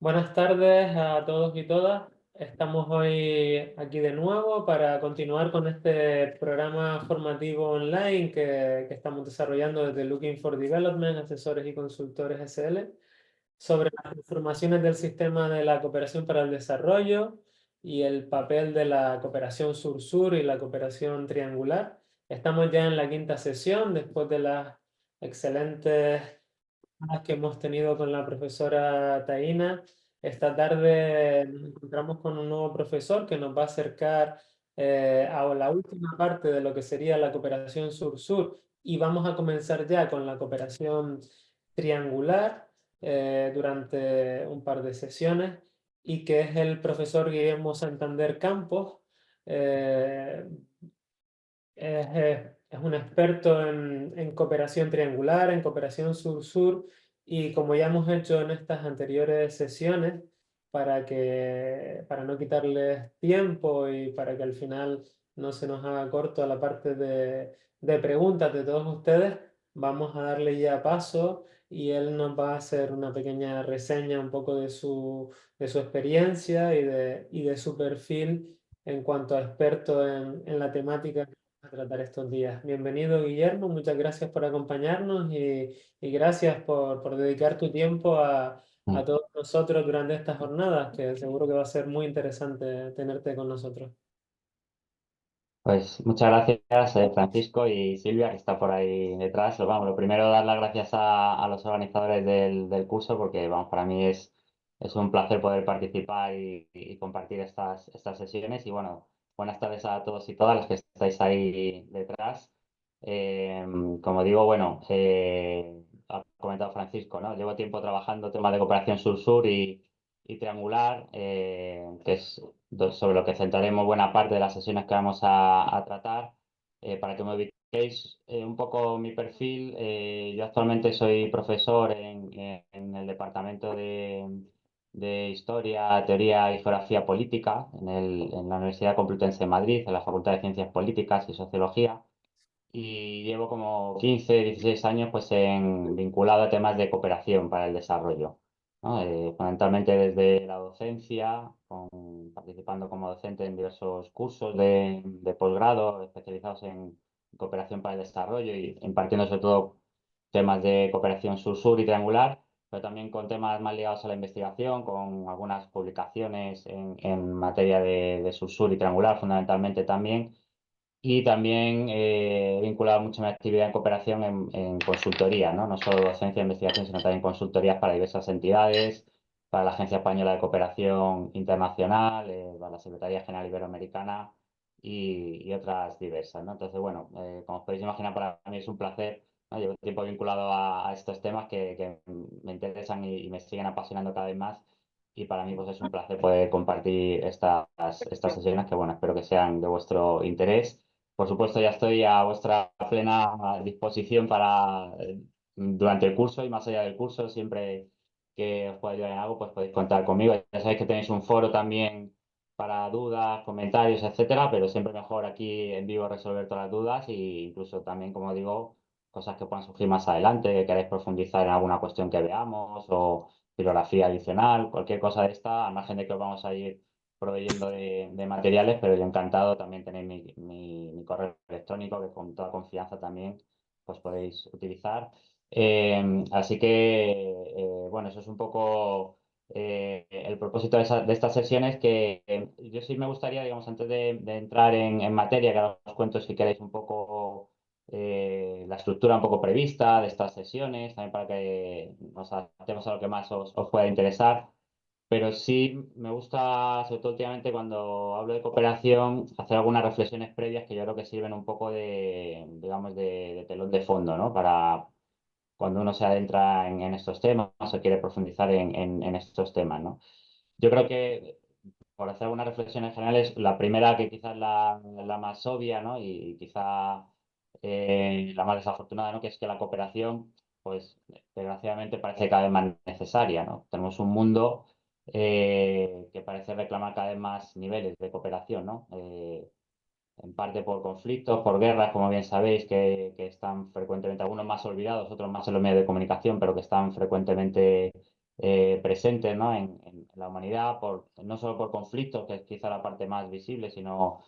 Buenas tardes a todos y todas. Estamos hoy aquí de nuevo para continuar con este programa formativo online que estamos desarrollando desde Looking for Development, asesores y consultores SL, sobre las transformaciones del sistema de la cooperación para el desarrollo y el papel de la cooperación sur-sur y la cooperación triangular. Estamos ya en la quinta sesión después de las excelentes que hemos tenido con la profesora Taina. Esta tarde nos encontramos con un nuevo profesor que nos va a acercar a la última parte de lo que sería la cooperación sur-sur y vamos a comenzar ya con la cooperación triangular durante un par de sesiones y que es el profesor Guillermo Santander Campos. Eh, es un experto en cooperación triangular, en cooperación sur-sur, y como ya hemos hecho en estas anteriores sesiones, para no quitarles tiempo y para que al final no se nos haga corto a la parte de preguntas de todos ustedes, vamos a darle ya paso y él nos va a hacer una pequeña reseña un poco de su experiencia y de su perfil en cuanto a experto en la temática a tratar estos días. Bienvenido, Guillermo, muchas gracias por acompañarnos y gracias por dedicar tu tiempo a Mm. todos nosotros durante estas jornadas, que seguro que va a ser muy interesante tenerte con nosotros. Pues muchas gracias, Francisco y Silvia, que está por ahí detrás. Vamos, lo primero, dar las gracias a los organizadores del curso, porque vamos, para mí es un placer poder participar y compartir estas sesiones. Y bueno, buenas tardes a todos y todas los que estáis ahí detrás. Eh, Como digo, bueno, ha comentado Francisco, ¿no? Llevo tiempo trabajando temas de cooperación sur-sur y triangular, que es sobre lo que centraremos buena parte de las sesiones que vamos a tratar. Para que me ubiquéis un poco mi perfil, yo actualmente soy profesor en el departamento de Historia, Teoría y Geografía Política en la Universidad Complutense de Madrid, en la Facultad de Ciencias Políticas y Sociología. Y llevo como 15, 16 años pues, vinculado a temas de cooperación para el desarrollo, ¿no? Fundamentalmente desde la docencia, participando como docente en diversos cursos de posgrado especializados en cooperación para el desarrollo y impartiendo sobre todo temas de cooperación sur-sur y triangular, pero también con temas más ligados a la investigación, con algunas publicaciones en materia de sur-sur y triangular fundamentalmente también. Y también he vinculado mucho mi actividad en cooperación en consultoría, ¿no? No solo docencia e investigación, sino también consultorías para diversas entidades, para la Agencia Española de Cooperación Internacional, para la Secretaría General Iberoamericana y otras diversas, ¿no? Entonces, bueno, como os podéis imaginar, para mí es un placer, ¿no? Llevo tiempo vinculado a estos temas que me interesan y me siguen apasionando cada vez más. Y para mí pues es un placer poder compartir estas sesiones que, bueno, espero que sean de vuestro interés. Por supuesto, ya estoy a vuestra plena disposición para durante el curso y más allá del curso, siempre que os pueda ayudar en algo, pues podéis contar conmigo. Ya sabéis que tenéis un foro también para dudas, comentarios, etcétera, pero siempre mejor aquí en vivo resolver todas las dudas e incluso también, como digo, cosas que puedan surgir más adelante, que queráis profundizar en alguna cuestión que veamos o bibliografía adicional, cualquier cosa de esta, al margen de que os vamos a ir proveyendo de materiales, pero yo encantado también tenéis mi correo electrónico que con toda confianza también pues podéis utilizar. Así que, bueno, eso es un poco el propósito de estas sesiones que yo sí me gustaría, digamos, antes de entrar en materia, que ahora os cuento si queréis un poco la estructura un poco prevista de estas sesiones, también para que nos adaptemos a lo que más os pueda interesar. Pero sí me gusta, sobre todo últimamente, cuando hablo de cooperación, hacer algunas reflexiones previas que yo creo que sirven un poco digamos, de telón de fondo, ¿no? Para cuando uno se adentra en estos temas o quiere profundizar en estos temas, ¿no? Yo creo que, por hacer algunas reflexiones generales, la primera que quizás la más obvia, ¿no? Y quizá la más desafortunada, ¿no? Que es que la cooperación, pues, desgraciadamente parece cada vez más necesaria, ¿no? Tenemos un mundo que parece reclamar cada vez más niveles de cooperación, ¿no? En parte por conflictos, por guerras, como bien sabéis, que están frecuentemente, algunos más olvidados, otros más en los medios de comunicación, pero que están frecuentemente presentes, ¿no? en la humanidad, no solo por conflictos, que es quizá la parte más visible, sino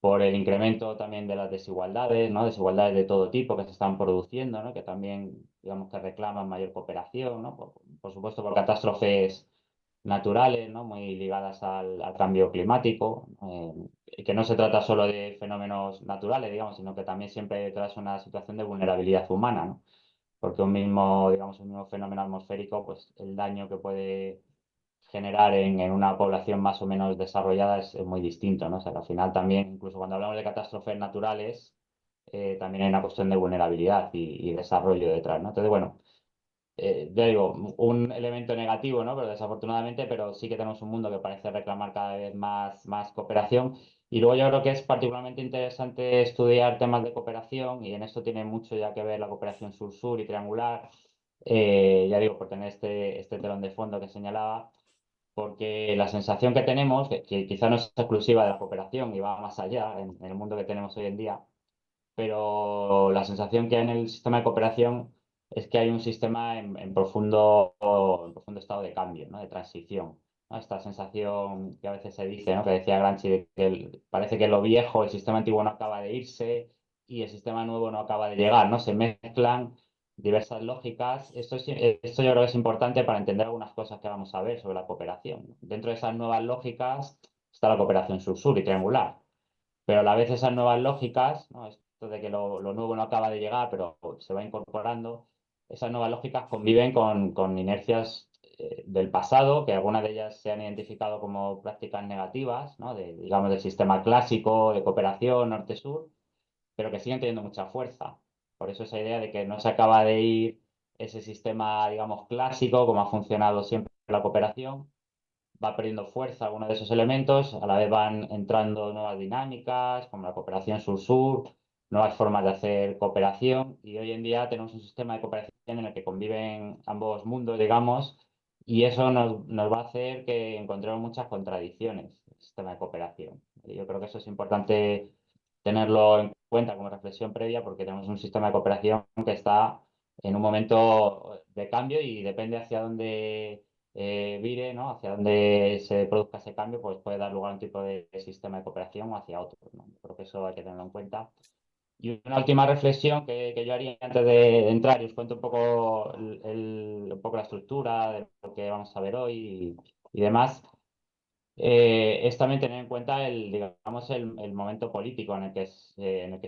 por el incremento también de las desigualdades, ¿no? Desigualdades de todo tipo que se están produciendo, ¿no? Que también, digamos, que reclaman mayor cooperación, ¿no? Por supuesto, por catástrofes naturales, ¿no? Muy ligadas al cambio climático, y que no se trata solo de fenómenos naturales, digamos, sino que también siempre hay detrás una situación de vulnerabilidad humana, ¿no? Porque digamos, un mismo fenómeno atmosférico, pues el daño que puede generar en una población más o menos desarrollada es muy distinto, ¿no? O sea, que al final también, incluso cuando hablamos de catástrofes naturales, también hay una cuestión de vulnerabilidad y desarrollo detrás, ¿no? Entonces, bueno, ya digo, un elemento negativo, ¿no? Pero desafortunadamente, pero sí que tenemos un mundo que parece reclamar cada vez más cooperación. Y luego yo creo que es particularmente interesante estudiar temas de cooperación y en esto tiene mucho ya que ver la cooperación sur-sur y triangular. Ya digo, por tener este telón de fondo que señalaba, porque la sensación que tenemos, que quizá no es exclusiva de la cooperación y va más allá en el mundo que tenemos hoy en día, pero la sensación que hay en el sistema de cooperación es que hay un sistema en profundo estado de cambio, ¿no? De transición, ¿no? Esta sensación que a veces se dice, ¿no? Que decía Gramsci, de que parece que lo viejo, el sistema antiguo no acaba de irse y el sistema nuevo no acaba de llegar, ¿no? Se mezclan diversas lógicas. Esto yo creo que es importante para entender algunas cosas que vamos a ver sobre la cooperación. Dentro de esas nuevas lógicas está la cooperación sur-sur y triangular. Pero a la vez esas nuevas lógicas, ¿no? Esto de que lo nuevo no acaba de llegar, pero se va incorporando, esas nuevas lógicas conviven con inercias del pasado, que algunas de ellas se han identificado como prácticas negativas, ¿no? Digamos, del sistema clásico de cooperación norte-sur, pero que siguen teniendo mucha fuerza. Por eso esa idea de que no se acaba de ir ese sistema, digamos, clásico, como ha funcionado siempre la cooperación, va perdiendo fuerza algunos de esos elementos, a la vez van entrando nuevas dinámicas, como la cooperación sur-sur, nuevas formas de hacer cooperación, y hoy en día tenemos un sistema de cooperación en el que conviven ambos mundos, digamos, y eso nos va a hacer que encontremos muchas contradicciones en el sistema de cooperación. Y yo creo que eso es importante tenerlo en cuenta como reflexión previa, porque tenemos un sistema de cooperación que está en un momento de cambio y depende hacia dónde vire, ¿no? Hacia donde se produzca ese cambio, pues puede dar lugar a un tipo de sistema de cooperación o hacia otro, ¿no? Creo que eso hay que tenerlo en cuenta. Y una última reflexión que yo haría antes de entrar, y os cuento un poco, un poco la estructura de lo que vamos a ver hoy y demás, es también tener en cuenta digamos, el momento político en el que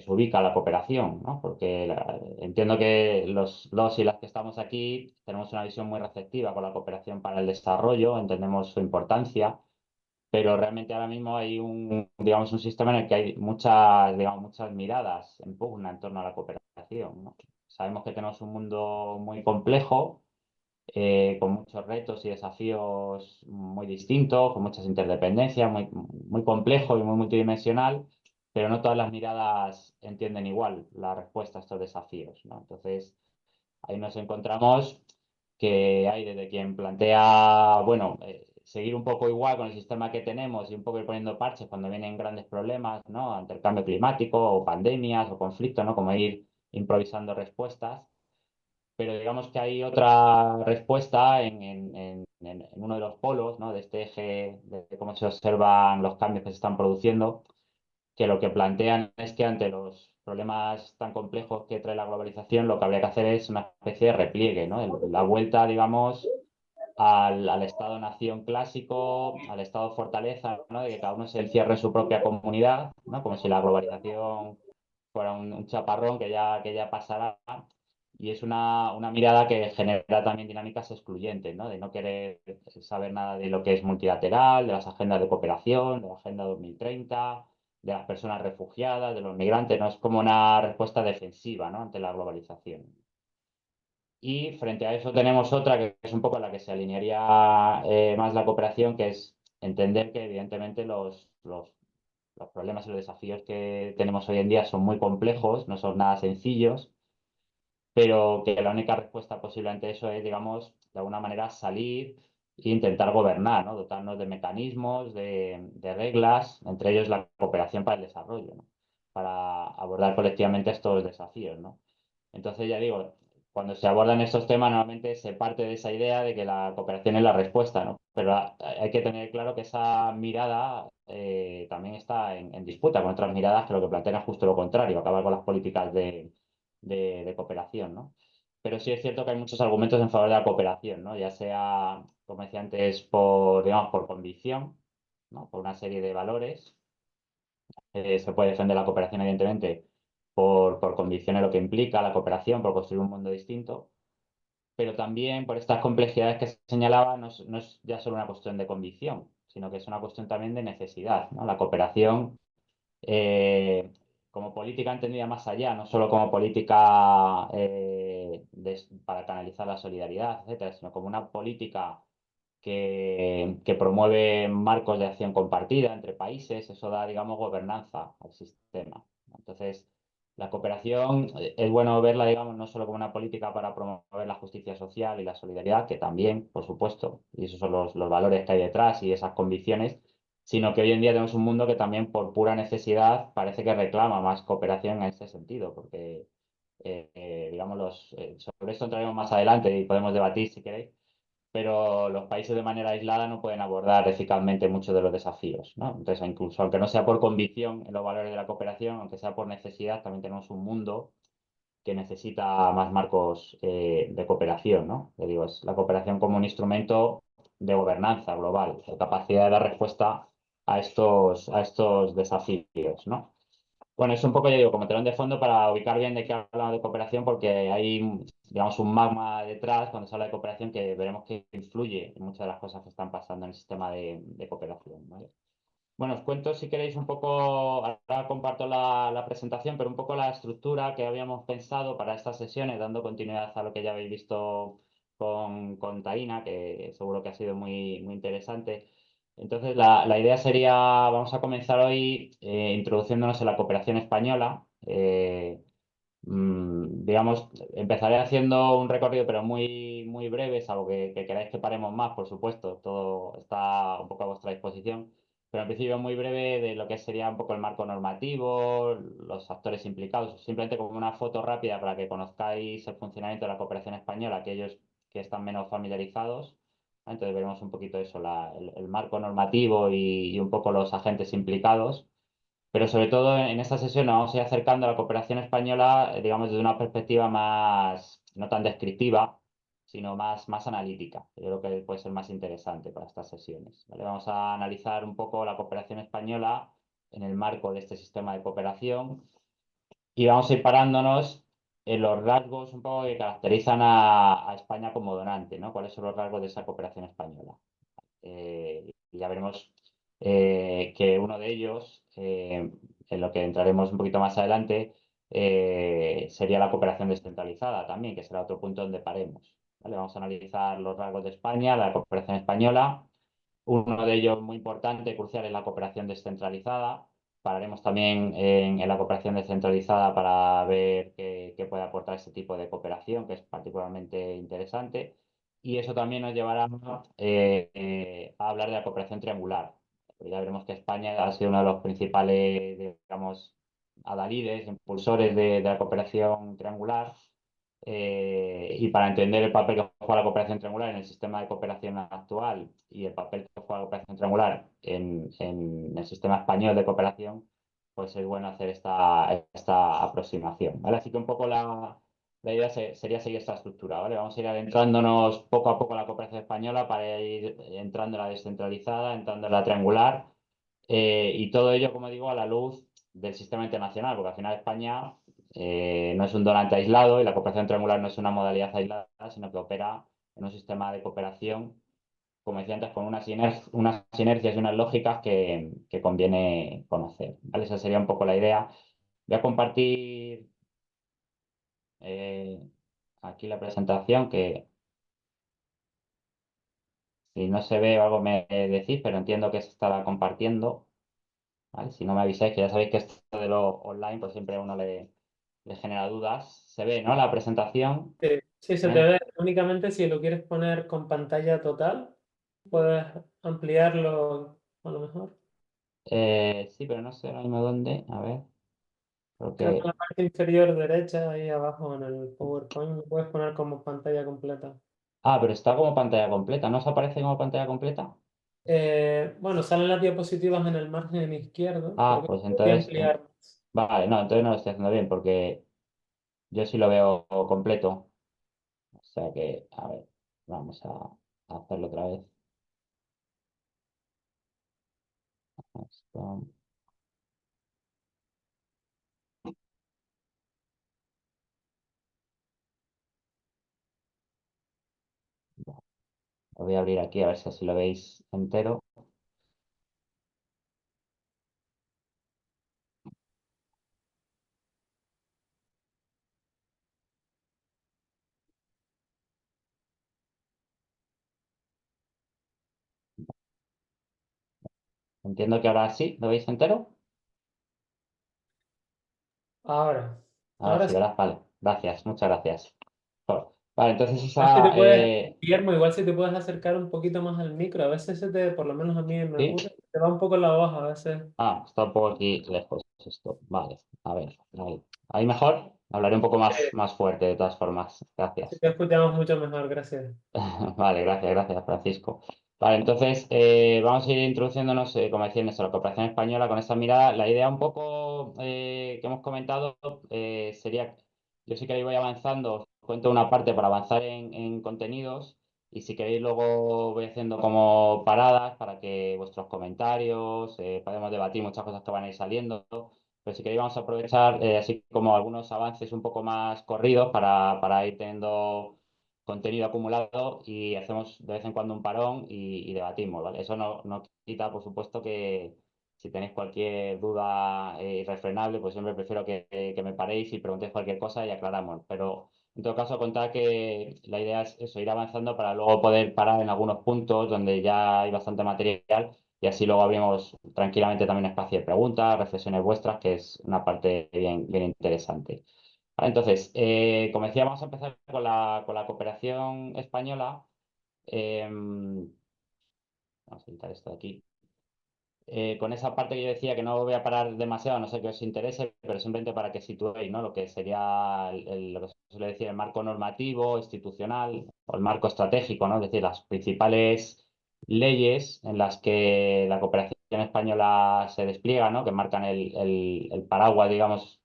se ubica la cooperación, ¿no? Porque entiendo que los y las que estamos aquí tenemos una visión muy receptiva con la cooperación para el desarrollo, entendemos su importancia, pero realmente ahora mismo hay digamos, un sistema en el que hay digamos, muchas miradas en pugna en torno a la cooperación, ¿no? Sabemos que tenemos un mundo muy complejo, con muchos retos y desafíos muy distintos, con muchas interdependencias, muy complejo y muy multidimensional, pero no todas las miradas entienden igual la respuesta a estos desafíos, ¿no? Entonces, ahí nos encontramos que hay desde quien plantea, bueno, seguir un poco igual con el sistema que tenemos y un poco ir poniendo parches cuando vienen grandes problemas, ¿no? Ante el cambio climático o pandemias o conflictos, ¿no? Como ir improvisando respuestas, pero digamos que hay otra respuesta en uno de los polos, ¿no? De este eje de cómo se observan los cambios que se están produciendo, que lo que plantean es que ante los problemas tan complejos que trae la globalización, lo que habría que hacer es una especie de repliegue, ¿no? La vuelta, digamos, al estado-nación clásico, al estado fortaleza, ¿no? De que cada uno se encierre en su propia comunidad, ¿no? Como si la globalización fuera un chaparrón que ya pasará. Y es una mirada que genera también dinámicas excluyentes, ¿no? De no querer saber nada de lo que es multilateral, de las agendas de cooperación, de la Agenda 2030, de las personas refugiadas, de los migrantes, ¿no? Es como una respuesta defensiva, ¿no? Ante la globalización. Y frente a eso tenemos otra que es un poco la que se alinearía más la cooperación, que es entender que evidentemente los problemas y los desafíos que tenemos hoy en día son muy complejos, no son nada sencillos, pero que la única respuesta posible ante eso es, digamos, de alguna manera salir e intentar gobernar, ¿no? Dotarnos de mecanismos, de reglas, entre ellos la cooperación para el desarrollo, ¿no? Para abordar colectivamente estos desafíos, ¿no? Entonces, ya digo, cuando se abordan estos temas normalmente se parte de esa idea de que la cooperación es la respuesta, ¿no? Pero hay que tener claro que esa mirada también está en disputa con otras miradas que lo que plantean es justo lo contrario, acabar con las políticas de cooperación, ¿no? Pero sí es cierto que hay muchos argumentos en favor de la cooperación, ¿no? Ya sea, como decía antes, por, digamos, por convicción, ¿no? Por una serie de valores. Se puede defender la cooperación, evidentemente, por convicción en lo que implica la cooperación, por construir un mundo distinto, pero también por estas complejidades que señalaba, no es ya solo una cuestión de convicción, sino que es una cuestión también de necesidad, ¿no? La cooperación eh, como política entendida más allá, no solo como política para canalizar la solidaridad, etcétera, sino como una política que promueve marcos de acción compartida entre países, eso da, digamos, gobernanza al sistema. Entonces, la cooperación es bueno verla, digamos, no solo como una política para promover la justicia social y la solidaridad, que también, por supuesto, y esos son los valores que hay detrás y esas convicciones, sino que hoy en día tenemos un mundo que también por pura necesidad parece que reclama más cooperación en este sentido, porque, digamos, sobre esto entraremos más adelante y podemos debatir si queréis, pero los países de manera aislada no pueden abordar eficazmente muchos de los desafíos, ¿no? Entonces, incluso aunque no sea por convicción en los valores de la cooperación, aunque sea por necesidad, también tenemos un mundo que necesita más marcos de cooperación, ¿no? Yo digo, es la cooperación como un instrumento de gobernanza global, de capacidad de dar respuesta a estos desafíos, ¿no? Bueno, es un poco, ya digo, como telón de fondo para ubicar bien de qué hablamos de cooperación, porque hay, digamos, un magma detrás cuando se habla de cooperación que veremos que influye en muchas de las cosas que están pasando en el sistema de cooperación, ¿vale? Bueno, os cuento si queréis un poco, ahora comparto la presentación, pero un poco la estructura que habíamos pensado para estas sesiones, dando continuidad a lo que ya habéis visto con Taina, que seguro que ha sido muy interesante. Entonces, la idea sería, vamos a comenzar hoy introduciéndonos en la cooperación española. Digamos, empezaré haciendo un recorrido, pero muy breve, salvo que queráis que paremos más, por supuesto, todo está un poco a vuestra disposición, pero en principio muy breve de lo que sería un poco el marco normativo, los actores implicados, simplemente como una foto rápida para que conozcáis el funcionamiento de la cooperación española, aquellos que están menos familiarizados. Entonces veremos un poquito eso, el marco normativo y un poco los agentes implicados. Pero sobre todo en esta sesión nos vamos a ir acercando a la cooperación española, digamos, desde una perspectiva más, no tan descriptiva, sino más analítica. Yo creo que puede ser más interesante para estas sesiones, ¿vale? Vamos a analizar un poco la cooperación española en el marco de este sistema de cooperación y vamos a ir parándonos en los rasgos un poco que caracterizan a España como donante, ¿no? ¿Cuáles son los rasgos de esa cooperación española? Y ya veremos que uno de ellos, en lo que entraremos un poquito más adelante, sería la cooperación descentralizada también, que será otro punto donde paremos. ¿Vale? Vamos a analizar los rasgos de España, la cooperación española. Uno de ellos muy importante, crucial, es la cooperación descentralizada. Pararemos también en la cooperación descentralizada para ver qué puede aportar ese tipo de cooperación, que es particularmente interesante. Y eso también nos llevará a hablar de la cooperación triangular. Ya veremos que España ha sido uno de los principales, digamos, adalides, impulsores de la cooperación triangular. Y para entender el papel que juega la cooperación triangular en el sistema de cooperación actual y el papel que juega la cooperación triangular en el sistema español de cooperación, pues es bueno hacer esta aproximación, ¿vale? Así que un poco la idea sería seguir esta estructura, ¿vale? Vamos a ir adentrándonos poco a poco en la cooperación española para ir entrando en la descentralizada, entrando en la triangular, y todo ello, como digo, a la luz del sistema internacional, porque al final España no es un donante aislado y la cooperación triangular no es una modalidad aislada, sino que opera en un sistema de cooperación, como decía antes, con unas sinergias y unas lógicas que conviene conocer, ¿vale? Esa sería un poco la idea. Voy a compartir eh, aquí la presentación, que si no se ve o algo me decís, pero entiendo que se estará compartiendo, ¿vale? Si no me avisáis, que ya sabéis que esto de lo online, pues siempre a uno le genera dudas. Se ve, ¿no? La presentación. Sí, sí, se te ¿Eh? ve únicamente si lo quieres poner con pantalla total, puedes ampliarlo a lo mejor. Sí, pero no sé ahora mismo dónde. A ver. Creo que Porque, en la parte inferior derecha, ahí abajo en el PowerPoint, lo puedes poner como pantalla completa. pero está como pantalla completa. ¿No os aparece como pantalla completa? Bueno, salen las diapositivas en el margen izquierdo, pero Ah, que pues podría entonces, ampliar más. vale, no, entonces no lo estoy haciendo bien porque yo sí lo veo completo. O sea que, a ver, vamos a hacerlo otra vez. Esto, lo voy a abrir aquí a ver si así lo veis entero. Entiendo que ahora sí, ¿lo veis entero? Ahora, Ahora ahora sí, sí. ¿verdad? Vale, gracias, muchas gracias. Vale, entonces Igual si te esa, puedes, Guillermo, igual si te puedes acercar un poquito más al micro, a veces por lo menos a mí me ¿sí? ocurre, te va un poco la hoja a veces. Está un poco aquí lejos esto. Vale, a ver, ahí. Ahí mejor. Hablaré un poco más fuerte de todas formas. Sí, Gracias. te escuchamos mucho mejor, gracias. Vale, gracias, Francisco. Vale, entonces vamos a ir introduciéndonos, como decía, en la cooperación española con esta mirada. La idea un poco que hemos comentado sería, yo sí que ahí voy avanzando, os cuento una parte para avanzar en contenidos y si queréis luego voy haciendo como paradas para que vuestros comentarios, podemos debatir muchas cosas que van a ir saliendo. Pero si queréis vamos a aprovechar así como algunos avances un poco más corridos para ir teniendo contenido acumulado y hacemos de vez en cuando un parón y debatimos, ¿vale? Eso no quita, por supuesto, que si tenéis cualquier duda irrefrenable, pues siempre prefiero que me paréis y preguntéis cualquier cosa y aclaramos. Pero en todo caso, contar que la idea es eso, ir avanzando para luego poder parar en algunos puntos donde ya hay bastante material y así luego abrimos tranquilamente también espacio de preguntas, reflexiones vuestras, que es una parte bien interesante. Vale, entonces, como decía, vamos a empezar con la cooperación española. Vamos a quitar esto de aquí. Con esa parte que yo decía que no voy a parar demasiado, no sé qué os interese, pero simplemente para que situéis, ¿no? Lo que sería lo que se suele decir el marco normativo, institucional o el marco estratégico, ¿no? Es decir, las principales leyes en las que la cooperación española se despliega, ¿no? Que marcan el paraguas, digamos,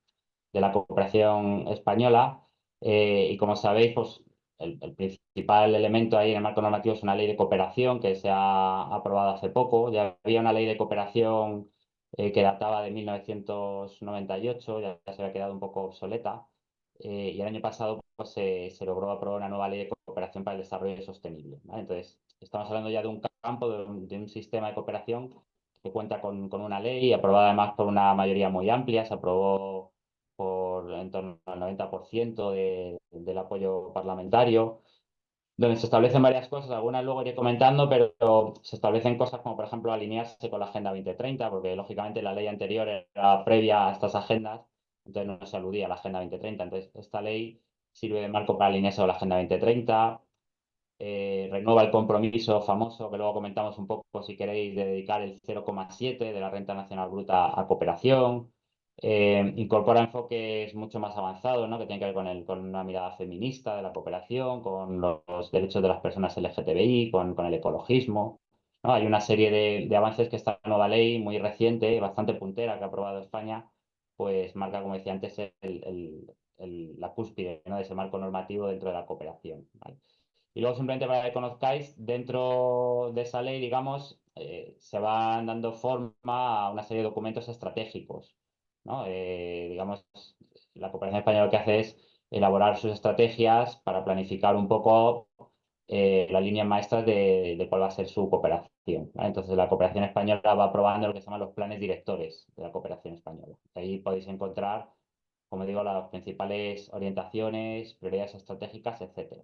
de la cooperación española. Y como sabéis, pues el principal elemento ahí en el marco normativo es una ley de cooperación que se ha aprobado hace poco. Ya había una ley de cooperación que databa de 1998, ya se había quedado un poco obsoleta. Y el año pasado pues, se logró aprobar una nueva ley de cooperación para el desarrollo sostenible, ¿vale? Entonces, estamos hablando ya de un campo, de un sistema de cooperación que cuenta con una ley aprobada además por una mayoría muy amplia. Se aprobó por en torno al 90% del apoyo parlamentario, donde se establecen varias cosas, algunas luego iré comentando, pero se establecen cosas como, por ejemplo, alinearse con la Agenda 2030, porque lógicamente la ley anterior era previa a estas agendas, entonces no se aludía a la Agenda 2030. Entonces, esta ley sirve de marco para alinearse con la Agenda 2030. Renueva el compromiso famoso que luego comentamos un poco si queréis de dedicar el 0,7 de la renta nacional bruta a cooperación. Incorpora enfoques mucho más avanzados, ¿no? Que tienen que ver con una mirada feminista de la cooperación, con los derechos de las personas LGTBI, con el ecologismo, ¿no? Hay una serie de avances que esta nueva ley, muy reciente, bastante puntera, que ha aprobado España, pues marca, como decía antes, la cúspide, ¿no? De ese marco normativo dentro de la cooperación, ¿vale? Y luego simplemente para que conozcáis, dentro de esa ley, digamos, se van dando forma a una serie de documentos estratégicos, ¿no? Digamos, la cooperación española lo que hace es elaborar sus estrategias para planificar un poco las líneas maestras de cuál va a ser su cooperación, ¿vale? Entonces, la cooperación española va aprobando lo que se llaman los planes directores de la cooperación española. Ahí podéis encontrar, como digo, las principales orientaciones, prioridades estratégicas, etcétera.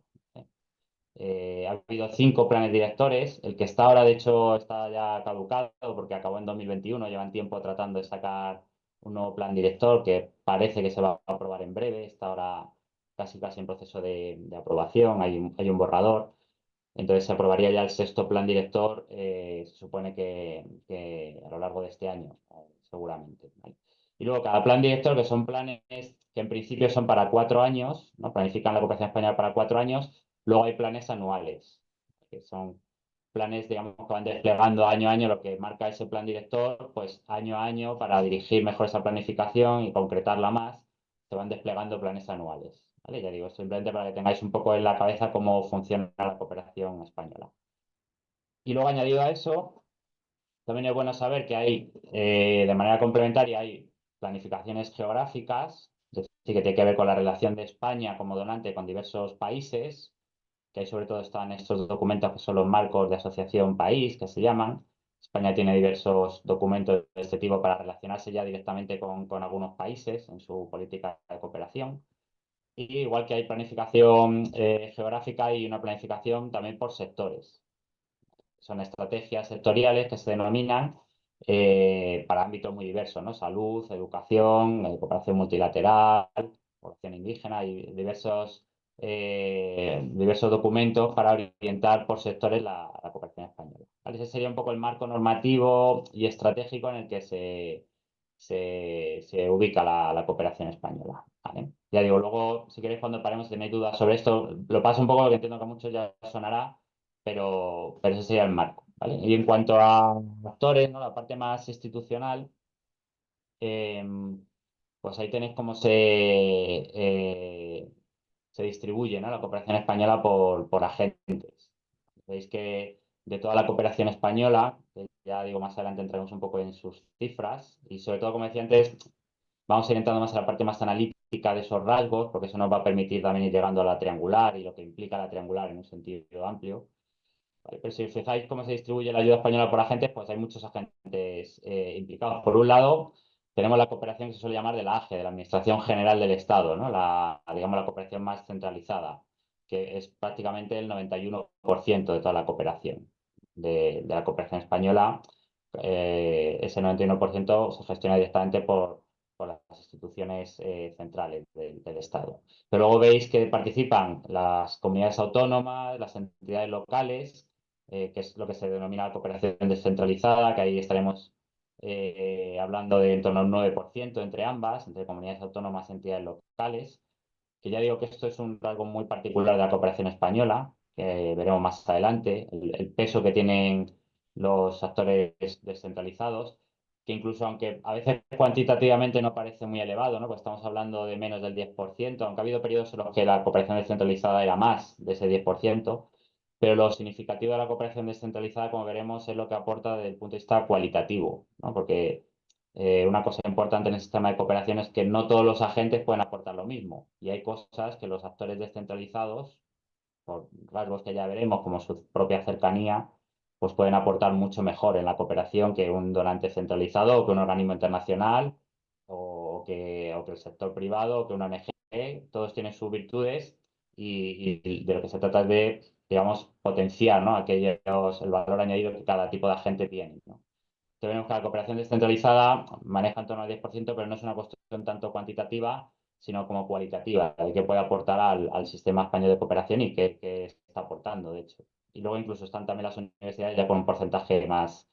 Ha habido 5 planes directores. El que está ahora, de hecho, está ya caducado porque acabó en 2021. Llevan tiempo tratando de sacar un nuevo plan director que parece que se va a aprobar en breve. Está ahora casi en proceso de aprobación. Hay un borrador. Entonces se aprobaría ya el sexto plan director, se supone que a lo largo de este año, seguramente, ¿vale? Y luego cada plan director, que son planes que en principio son para 4 años, ¿no? Planifican la cooperación española para 4 años. Luego hay planes anuales, que son planes, digamos, que van desplegando año a año lo que marca ese plan director, pues año a año para dirigir mejor esa planificación y concretarla más, se van desplegando planes anuales. ¿Vale? Ya digo, simplemente para que tengáis un poco en la cabeza cómo funciona la cooperación española. Y luego añadido a eso, también es bueno saber que hay, de manera complementaria, hay planificaciones geográficas, es decir, que tiene que ver con la relación de España como donante con diversos países, que ahí sobre todo están estos documentos que son los marcos de asociación país, que se llaman. España tiene diversos documentos de este tipo para relacionarse ya directamente con algunos países en su política de cooperación. Y igual que hay planificación geográfica, hay una planificación también por sectores. Son estrategias sectoriales que se denominan para ámbitos muy diversos, ¿no? Salud, educación, cooperación multilateral, población indígena y diversos documentos para orientar por sectores la cooperación española. ¿Vale? Ese sería un poco el marco normativo y estratégico en el que se ubica la cooperación española. ¿Vale? Ya digo, luego, si queréis, cuando paremos, si tenéis dudas sobre esto, lo paso un poco, porque entiendo que a muchos ya sonará, pero ese sería el marco, ¿vale? Y en cuanto a actores, ¿no? La parte más institucional, eh, pues ahí tenéis cómo se distribuye, ¿no? La cooperación española por agentes. Veis que de toda la cooperación española, que ya digo, más adelante entraremos un poco en sus cifras, y sobre todo, como decía antes, vamos a ir entrando más a la parte más analítica de esos rasgos, porque eso nos va a permitir también ir llegando a la triangular y lo que implica la triangular en un sentido amplio. Vale, pero si os fijáis cómo se distribuye la ayuda española por agentes, pues hay muchos agentes implicados. Por un lado, tenemos la cooperación que se suele llamar de la AGE, de la Administración General del Estado, ¿no? Digamos, la cooperación más centralizada, que es prácticamente el 91% de toda la cooperación. De la cooperación española, ese 91% se gestiona directamente por las instituciones centrales del Estado. Pero luego veis que participan las comunidades autónomas, las entidades locales, que es lo que se denomina cooperación descentralizada, que ahí estaremos hablando de en torno a un 9% entre ambas, entre comunidades autónomas y entidades locales, que ya digo que esto es un rasgo muy particular de la cooperación española, que veremos más adelante, el peso que tienen los actores descentralizados, que incluso aunque a veces cuantitativamente no parece muy elevado, ¿no? Pues estamos hablando de menos del 10%, aunque ha habido periodos en los que la cooperación descentralizada era más de ese 10%, pero lo significativo de la cooperación descentralizada, como veremos, es lo que aporta desde el punto de vista cualitativo, ¿no? Porque una cosa importante en el sistema de cooperación es que no todos los agentes pueden aportar lo mismo, y hay cosas que los actores descentralizados, por rasgos que ya veremos, como su propia cercanía, pues pueden aportar mucho mejor en la cooperación que un donante centralizado o que un organismo internacional o que el sector privado o que una ONG. Todos tienen sus virtudes y de lo que se trata es de, digamos, potenciar, ¿no? El valor añadido que cada tipo de agente tiene, ¿no? Que vemos que la cooperación descentralizada maneja en torno al 10%, pero no es una cuestión tanto cuantitativa, sino como cualitativa, de qué puede aportar al sistema español de cooperación y qué está aportando, de hecho. Y luego incluso están también las universidades ya con un porcentaje más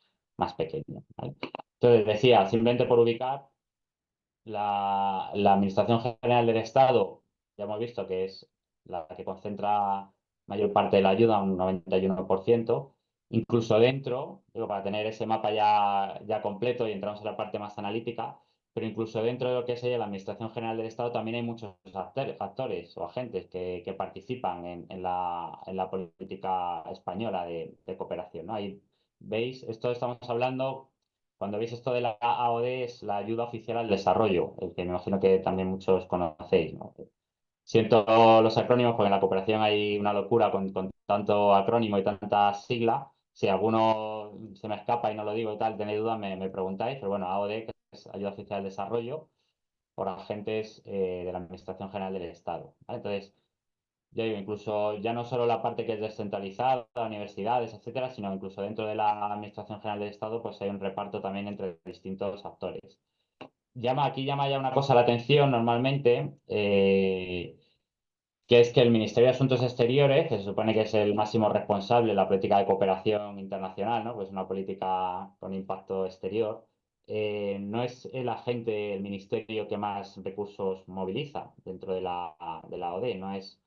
pequeño, ¿vale? Entonces, decía, simplemente por ubicar, la Administración General del Estado, ya hemos visto que es la que concentra mayor parte de la ayuda, un 91%. Incluso dentro, digo, para tener ese mapa ya completo y entramos en la parte más analítica, pero incluso dentro de lo que es ella, la Administración General del Estado, también hay muchos actores o agentes que participan en la política española de cooperación, ¿no? Ahí veis, esto estamos hablando, cuando veis esto de la AOD, es la ayuda oficial al desarrollo, el que me imagino que también muchos conocéis, ¿no? Siento los acrónimos, porque en la cooperación hay una locura con tanto acrónimo y tanta sigla. Si alguno se me escapa y no lo digo y tal, tenéis dudas, me preguntáis. Pero bueno, AOD, que es Ayuda Oficial al Desarrollo, por agentes de la Administración General del Estado, ¿vale? Entonces, ya digo, incluso ya no solo la parte que es descentralizada, universidades, etcétera, sino incluso dentro de la Administración General del Estado, pues hay un reparto también entre distintos actores. Aquí llama ya una cosa la atención normalmente, que es que el Ministerio de Asuntos Exteriores, que se supone que es el máximo responsable de la política de cooperación internacional, ¿no? Pues una política con impacto exterior, no es el agente, el ministerio que más recursos moviliza dentro de la ODE, no es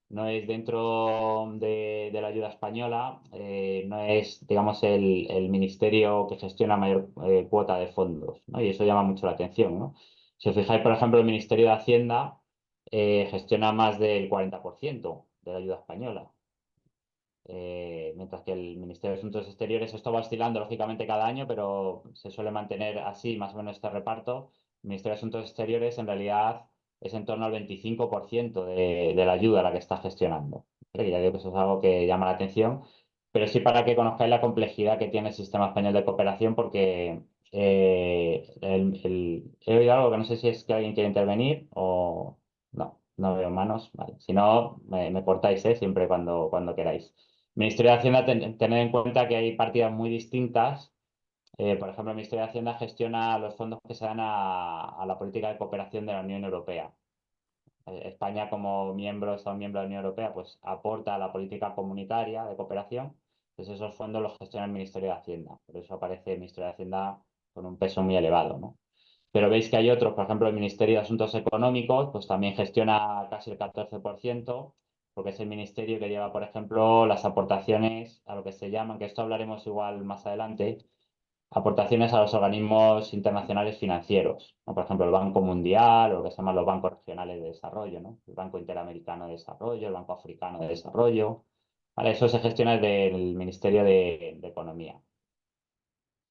dentro de la ayuda española, no es, digamos, el ministerio que gestiona mayor cuota de fondos, ¿no? Y eso llama mucho la atención, ¿no? Si os fijáis, por ejemplo, el Ministerio de Hacienda gestiona más del 40% de la ayuda española. Mientras que el Ministerio de Asuntos Exteriores, esto va oscilando lógicamente cada año, pero se suele mantener así más o menos este reparto. El Ministerio de Asuntos Exteriores en realidad es en torno al 25% de la ayuda a la que está gestionando. ¿Vale? Ya digo que eso es algo que llama la atención, pero sí para que conozcáis la complejidad que tiene el sistema español de cooperación, porque he oído algo que no sé si es que alguien quiere intervenir o no, no veo manos. Vale. Si no, me cortáis, siempre cuando queráis. Ministerio de Hacienda, tener en cuenta que hay partidas muy distintas. Por ejemplo, el Ministerio de Hacienda gestiona los fondos que se dan a la política de cooperación de la Unión Europea. España, como miembro, Estado miembro de la Unión Europea, pues aporta a la política comunitaria de cooperación. Entonces, esos fondos los gestiona el Ministerio de Hacienda. Por eso aparece el Ministerio de Hacienda con un peso muy elevado, ¿no? Pero veis que hay otros, por ejemplo, el Ministerio de Asuntos Económicos, pues también gestiona casi el 14%, porque es el ministerio que lleva, por ejemplo, las aportaciones a lo que se llaman, que esto hablaremos igual más adelante, aportaciones a los organismos internacionales financieros, ¿no? Por ejemplo, el Banco Mundial o lo que se llaman los bancos regionales de desarrollo, ¿no? El Banco Interamericano de Desarrollo, el Banco Africano de Desarrollo. ¿Vale? Eso se gestiona desde el Ministerio de Economía.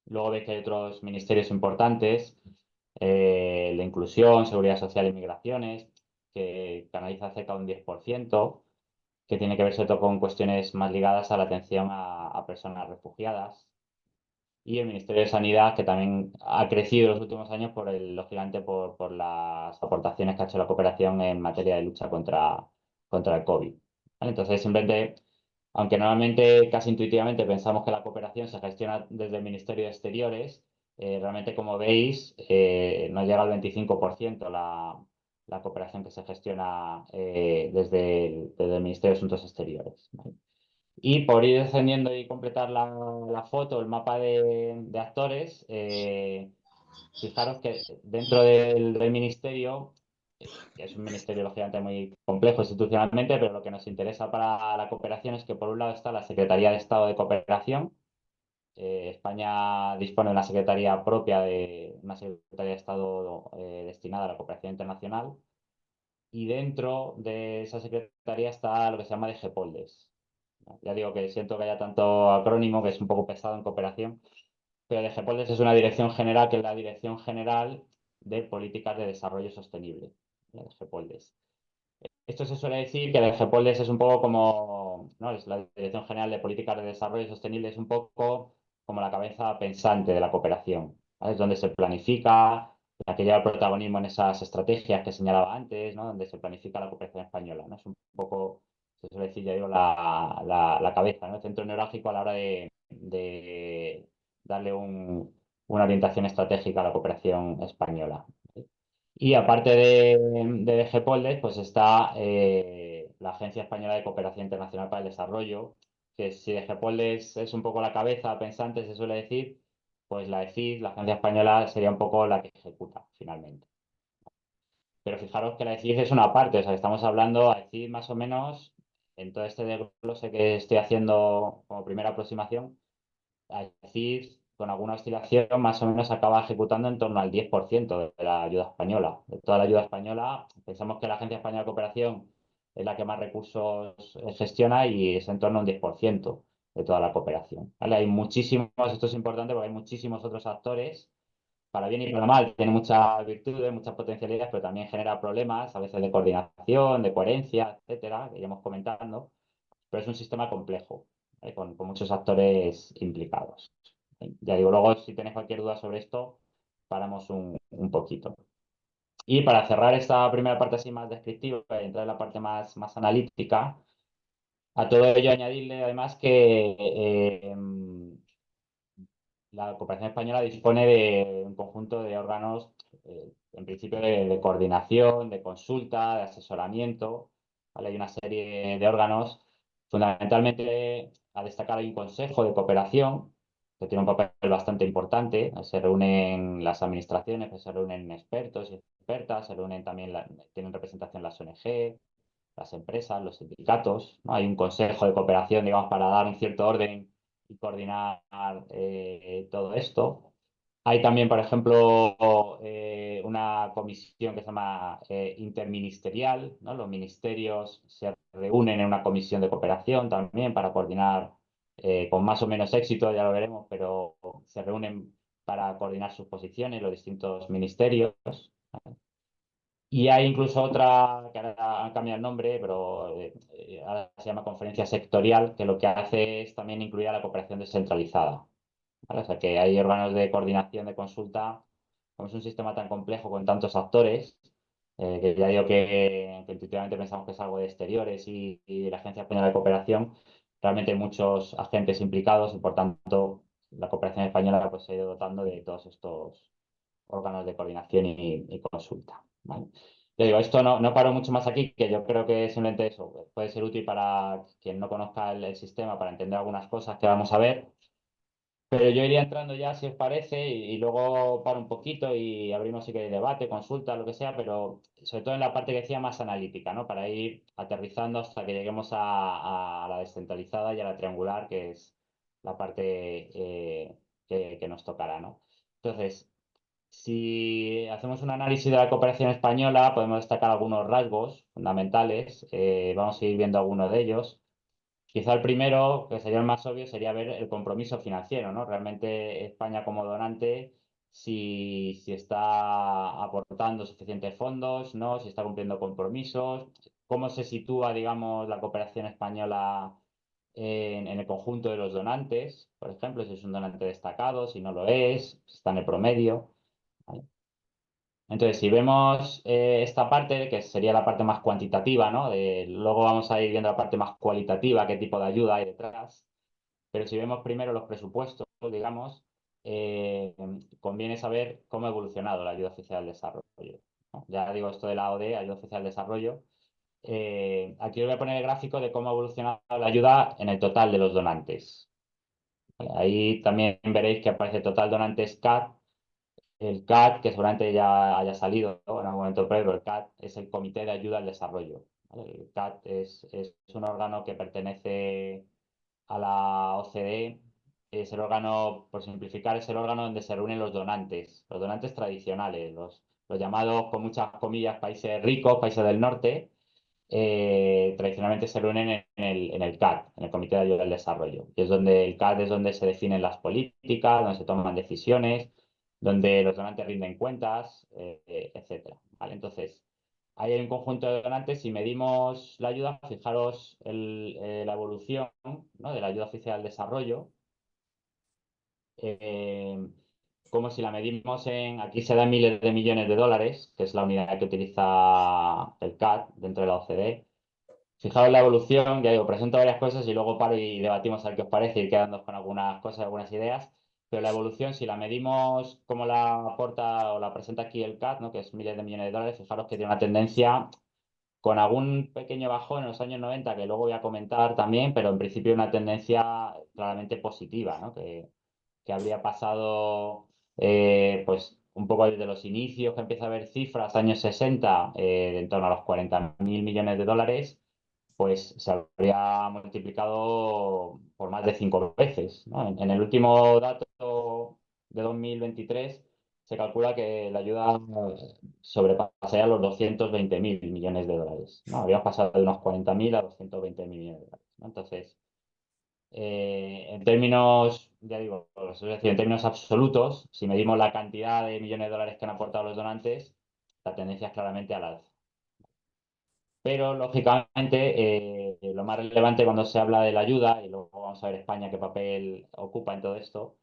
Luego veis que hay otros ministerios importantes, el de Inclusión, Seguridad Social y Migraciones, que canaliza cerca de un 10%, que tiene que ver sobre todo con cuestiones más ligadas a la atención a personas refugiadas. Y el Ministerio de Sanidad, que también ha crecido en los últimos años lógicamente por las aportaciones que ha hecho la cooperación en materia de lucha contra el COVID. ¿Vale? Entonces, simplemente, aunque normalmente casi intuitivamente pensamos que la cooperación se gestiona desde el Ministerio de Exteriores, realmente, como veis, no llega al 25% la cooperación que se gestiona desde el Ministerio de Asuntos Exteriores. ¿Vale? Y por ir descendiendo y completar la foto, el mapa de actores, fijaros que dentro del ministerio, que es un ministerio lógicamente muy complejo institucionalmente, pero lo que nos interesa para la cooperación es que por un lado está la Secretaría de Estado de Cooperación. España dispone de una secretaría propia, de una Secretaría de Estado destinada a la cooperación internacional. Y dentro de esa secretaría está lo que se llama de DGPOLDES. Ya digo que siento que haya tanto acrónimo que es un poco pesado en cooperación, pero DGPOLDES es una dirección general que es la Dirección General de Políticas de Desarrollo Sostenible. La DGPOLDES. Esto se suele decir que la DGPOLDES es un poco como, ¿no? Es la Dirección General de Políticas de Desarrollo Sostenible, es un poco como la cabeza pensante de la cooperación. ¿Vale? Es donde se planifica, la que lleva el protagonismo en esas estrategias que señalaba antes, ¿no? Donde se planifica la cooperación española, ¿no? Es un poco, se suele decir, ya digo, la cabeza, ¿no? El centro neurálgico a la hora de darle una orientación estratégica a la cooperación española. Y aparte de DGPOLDES, pues está la Agencia Española de Cooperación Internacional para el Desarrollo, que si DGPOLDES es un poco la cabeza pensante, se suele decir, pues la EFID, la Agencia Española, sería un poco la que ejecuta finalmente. Pero fijaros que la EFID es una parte, o sea, estamos hablando, a EFID más o menos, en todo este desglose que estoy haciendo como primera aproximación, a decir, con alguna oscilación, más o menos acaba ejecutando en torno al 10% de la ayuda española. De toda la ayuda española, pensamos que la Agencia Española de Cooperación es la que más recursos gestiona y es en torno a un 10% de toda la cooperación. ¿Vale? Hay muchísimos, esto es importante porque hay muchísimos otros actores, para bien y para mal, tiene muchas virtudes, muchas potencialidades, pero también genera problemas, a veces de coordinación, de coherencia, etcétera, que iremos comentando, pero es un sistema complejo, con muchos actores implicados. Ya digo, luego si tenéis cualquier duda sobre esto, paramos un poquito. Y para cerrar esta primera parte así más descriptiva y entrar en la parte más analítica, a todo ello añadirle además que la cooperación española dispone de un conjunto de órganos, en principio de coordinación, de consulta, de asesoramiento. ¿Vale? Hay una serie de órganos, fundamentalmente a destacar hay un consejo de cooperación, que tiene un papel bastante importante. Se reúnen las administraciones, pues se reúnen expertos y expertas, se reúnen también, tienen representación las ONG, las empresas, los sindicatos, ¿no? Hay un consejo de cooperación, digamos, para dar un cierto orden y coordinar todo esto. Hay también, por ejemplo, una comisión que se llama interministerial, ¿no? Los ministerios se reúnen en una comisión de cooperación también para coordinar con más o menos éxito, ya lo veremos, pero se reúnen para coordinar sus posiciones, los distintos ministerios. Y hay incluso otra, que ahora han cambiado el nombre, pero ahora se llama conferencia sectorial, que lo que hace es también incluir a la cooperación descentralizada. ¿Vale? O sea que hay órganos de coordinación de consulta, como es un sistema tan complejo con tantos actores, que ya digo que intuitivamente pensamos que es algo de exteriores y de la Agencia Española de Cooperación, realmente hay muchos agentes implicados y por tanto la cooperación española pues, se ha ido dotando de todos estos órganos de coordinación y consulta. ¿Vale? Ya digo, esto no paro mucho más aquí, que yo creo que simplemente eso puede ser útil para quien no conozca el sistema, para entender algunas cosas que vamos a ver. Pero yo iría entrando ya, si os parece, y luego paro un poquito y abrimos si queréis debate, consulta, lo que sea, pero sobre todo en la parte que decía más analítica, ¿no? Para ir aterrizando hasta que lleguemos a la descentralizada y a la triangular, que es la parte que nos tocará, ¿no? Entonces, si hacemos un análisis de la cooperación española, podemos destacar algunos rasgos fundamentales. Vamos a ir viendo algunos de ellos. Quizá el primero, que sería el más obvio, sería ver el compromiso financiero, ¿no? Realmente España como donante, si está aportando suficientes fondos, ¿no? Si está cumpliendo compromisos, cómo se sitúa, digamos, la cooperación española en el conjunto de los donantes, por ejemplo, si es un donante destacado, si no lo es, si está en el promedio. ¿Vale? Entonces, si vemos esta parte, que sería la parte más cuantitativa, ¿no? Luego vamos a ir viendo la parte más cualitativa, qué tipo de ayuda hay detrás. Pero si vemos primero los presupuestos, digamos, eh, conviene saber cómo ha evolucionado la ayuda oficial al desarrollo, ¿no? Ya digo esto de la ODE, ayuda oficial al desarrollo. Aquí os voy a poner el gráfico de cómo ha evolucionado la ayuda en el total de los donantes. Ahí también veréis que aparece total donantes CAD. El CAD, que seguramente ya haya salido, ¿no? En algún momento previo, el CAD es el Comité de Ayuda al Desarrollo. ¿Vale? El CAD es un órgano que pertenece a la OCDE. Es el órgano, por simplificar, es el órgano donde se reúnen los donantes tradicionales, los llamados, con muchas comillas, países ricos, países del norte, tradicionalmente se reúnen en el CAD, en el Comité de Ayuda al Desarrollo. Y es donde el CAD es donde se definen las políticas, donde se toman decisiones, donde los donantes rinden cuentas, etcétera. ¿Vale? Entonces, ahí hay un conjunto de donantes. Si medimos la ayuda, fijaros la evolución, ¿no? De la ayuda oficial al desarrollo. Eh, como si la medimos aquí se da miles de millones de dólares, que es la unidad que utiliza el CAD dentro de la OCDE. Fijaos la evolución, ya digo, presento varias cosas y luego paro y debatimos a ver qué os parece y quedando con algunas cosas, algunas ideas. Pero la evolución, si la medimos como la aporta o la presenta aquí el CAD, ¿no? Que es miles de millones de dólares, fijaros que tiene una tendencia con algún pequeño bajón en los años 90 que luego voy a comentar también, pero en principio una tendencia claramente positiva, ¿no? Que habría pasado pues un poco desde los inicios, que empieza a haber cifras, años 60, de en torno a los 40.000 millones de dólares, pues se habría multiplicado por más de 5 veces, ¿no? En el último dato de 2023 se calcula que la ayuda sobrepasaría los 220.000 millones de dólares, ¿no? Habría pasado de unos 40.000 a 220.000 millones de dólares, ¿no? Entonces, en términos, ya digo, es decir, en términos absolutos, si medimos la cantidad de millones de dólares que han aportado los donantes, la tendencia es claramente al alza. Pero, lógicamente, lo más relevante cuando se habla de la ayuda, y luego vamos a ver España qué papel ocupa en todo esto,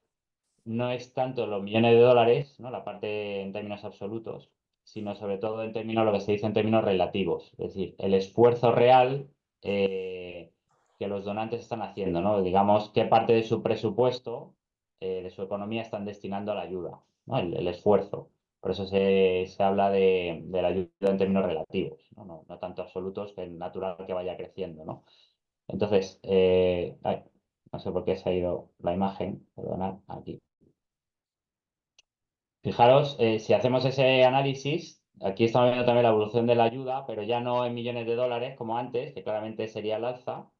no es tanto los millones de dólares, ¿no? La parte en términos absolutos, sino sobre todo en términos, lo que se dice en términos relativos, es decir, el esfuerzo real que los donantes están haciendo, ¿no? Digamos, qué parte de su presupuesto, de su economía están destinando a la ayuda, ¿no? El esfuerzo. Por eso se habla de la ayuda en términos relativos, ¿no? No tanto absolutos, que es natural que vaya creciendo, ¿no? Entonces, No sé por qué se ha ido la imagen, perdonad, aquí. Fijaros, si hacemos ese análisis, aquí estamos viendo también la evolución de la ayuda, pero ya no en millones de dólares como antes, que claramente sería el alza,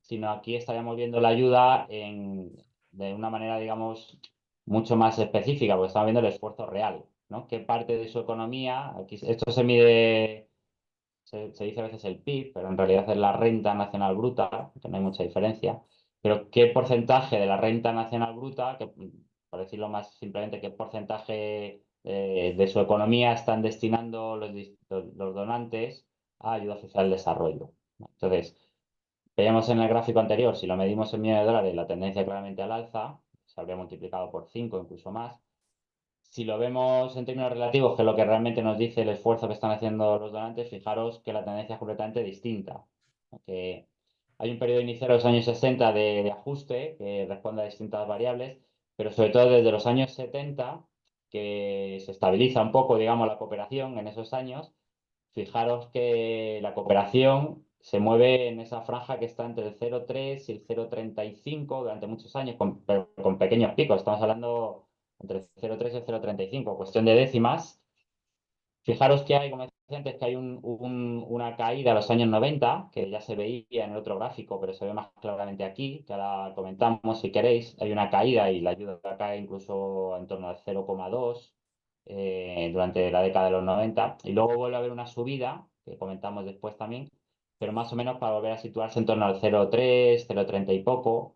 sino aquí estaríamos viendo la ayuda de una manera, digamos, mucho más específica, porque estamos viendo el esfuerzo real, ¿no? ¿Qué parte de su economía, aquí esto se mide, se dice a veces el PIB, pero en realidad es la renta nacional bruta, que no hay mucha diferencia, pero qué porcentaje de la renta nacional bruta, que, por decirlo más simplemente, qué porcentaje de su economía están destinando los donantes a ayuda oficial al desarrollo, ¿no? Entonces, veíamos en el gráfico anterior, si lo medimos en millones de dólares, la tendencia claramente al alza, se habría multiplicado por 5, incluso más. Si lo vemos en términos relativos, que es lo que realmente nos dice el esfuerzo que están haciendo los donantes, fijaros que la tendencia es completamente distinta. Que hay un periodo inicial de los años 60 de ajuste que responde a distintas variables, pero sobre todo desde los años 70, que se estabiliza un poco, digamos, la cooperación en esos años. Fijaros que la cooperación se mueve en esa franja que está entre el 0,3 y el 0,35 durante muchos años, pero con pequeños picos. Estamos hablando entre el 0,3 y el 0,35, cuestión de décimas. Fijaros que hay, como decía antes, que hay una caída a los años 90, que ya se veía en el otro gráfico, pero se ve más claramente aquí, que ahora comentamos si queréis. Hay una caída y la ayuda cae incluso en torno al 0,2 durante la década de los 90. Y luego vuelve a haber una subida, que comentamos después también, pero más o menos para volver a situarse en torno al 0,3, 0,30 y poco.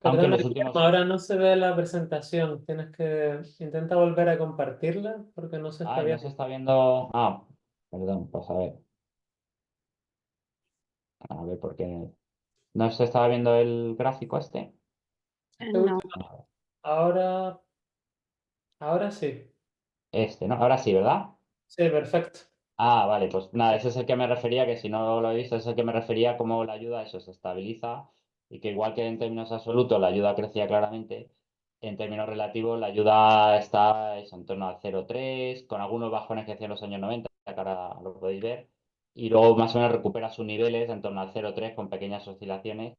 Aunque en Perdona, los Guillermo, últimos... ahora no se ve la presentación. Tienes que intenta volver a compartirla porque no se está Ay, no se viendo. está viendo... Ah, perdón, pues a ver por qué... ¿No se estaba viendo el gráfico este? Este No, último, ahora, ahora sí. Este, ¿no? Ahora sí, ¿verdad? Sí, perfecto. Ah, vale, pues nada, ese es el que me refería, que si no lo he visto, ese es el que me refería cómo la ayuda, eso se estabiliza y que igual que en términos absolutos la ayuda crecía claramente, en términos relativos la ayuda está eso, en torno al 0,3, con algunos bajones que hacía en los años 90, que ahora lo podéis ver, y luego más o menos recupera sus niveles en torno al 0,3 con pequeñas oscilaciones.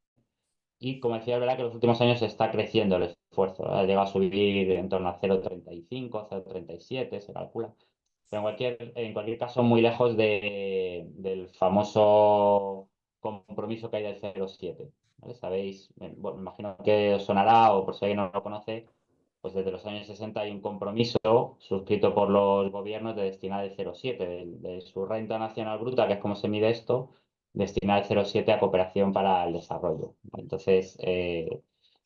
Y como decía, es verdad que en los últimos años está creciendo el esfuerzo, ¿no? Ha llegado a subir en torno a 0,35, 0,37, se calcula. Pero en cualquier caso, muy lejos del famoso compromiso que hay del 0,7. ¿Vale? Sabéis, bueno, me imagino que os sonará o por si alguien no lo conoce, pues desde los años 60 hay un compromiso suscrito por los gobiernos de destinar el 0,7 de su renta nacional bruta, que es como se mide esto, destinar el 0,7 a cooperación para el desarrollo. Entonces,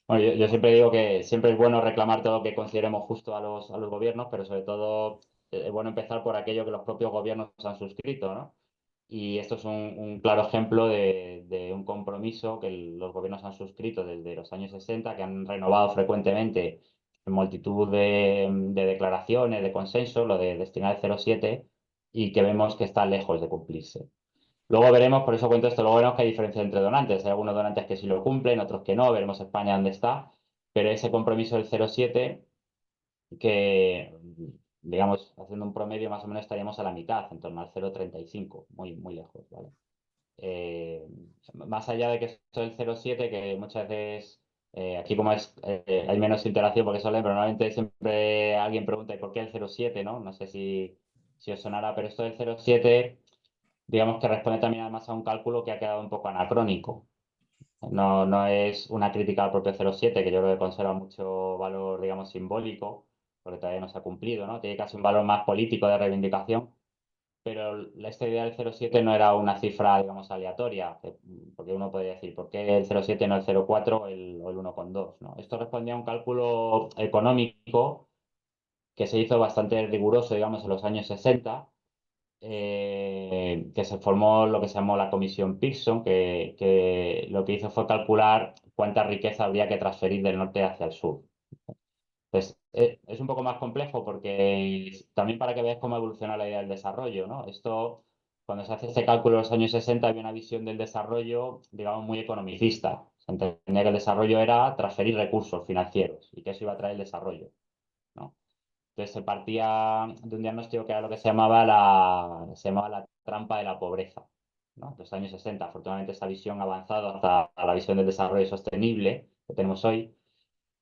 bueno, yo siempre digo que siempre es bueno reclamar todo lo que consideremos justo a los gobiernos, pero sobre todo es bueno empezar por aquello que los propios gobiernos han suscrito, ¿no? Y esto es un claro ejemplo de un compromiso que los gobiernos han suscrito desde los años 60, que han renovado frecuentemente en multitud de declaraciones, de consenso, lo de destinar el 0,7, y que vemos que está lejos de cumplirse. Luego veremos, por eso cuento esto, luego veremos que hay diferencia entre donantes. Hay algunos donantes que sí lo cumplen, otros que no, veremos España dónde está, pero ese compromiso del 0,7 que, digamos, haciendo un promedio más o menos estaríamos a la mitad, en torno al 0,35, muy, muy lejos, ¿vale? Eh, Más allá de que esto del 0,7, que muchas veces, aquí como hay menos interacción porque pero normalmente siempre alguien pregunta, ¿y por qué el 0,7, no? No sé si os sonará, pero esto del 0,7, digamos que responde también además a un cálculo que ha quedado un poco anacrónico. No, no es una crítica al propio 0,7, que yo creo que conserva mucho valor, digamos, simbólico, porque todavía no se ha cumplido, ¿no? Tiene casi un valor más político de reivindicación, pero esta idea del 0,7 no era una cifra, digamos, aleatoria, porque uno podría decir, ¿por qué el 0,7 no el 0,4 o el 1,2? ¿No? Esto respondía a un cálculo económico que se hizo bastante riguroso, digamos, en los años 60, que se formó lo que se llamó la Comisión Pearson, que lo que hizo fue calcular cuánta riqueza habría que transferir del norte hacia el sur. Pues es un poco más complejo porque también para que veáis cómo evoluciona la idea del desarrollo, ¿no? Esto, cuando se hace este cálculo en los años 60, había una visión del desarrollo, digamos, muy economicista. Se entendía que el desarrollo era transferir recursos financieros y que eso iba a traer el desarrollo, ¿no? Entonces se partía de un diagnóstico que era lo que se llamaba la trampa de la pobreza. ¿no? Los años 60, afortunadamente esta visión ha avanzado hasta la visión del desarrollo sostenible que tenemos hoy,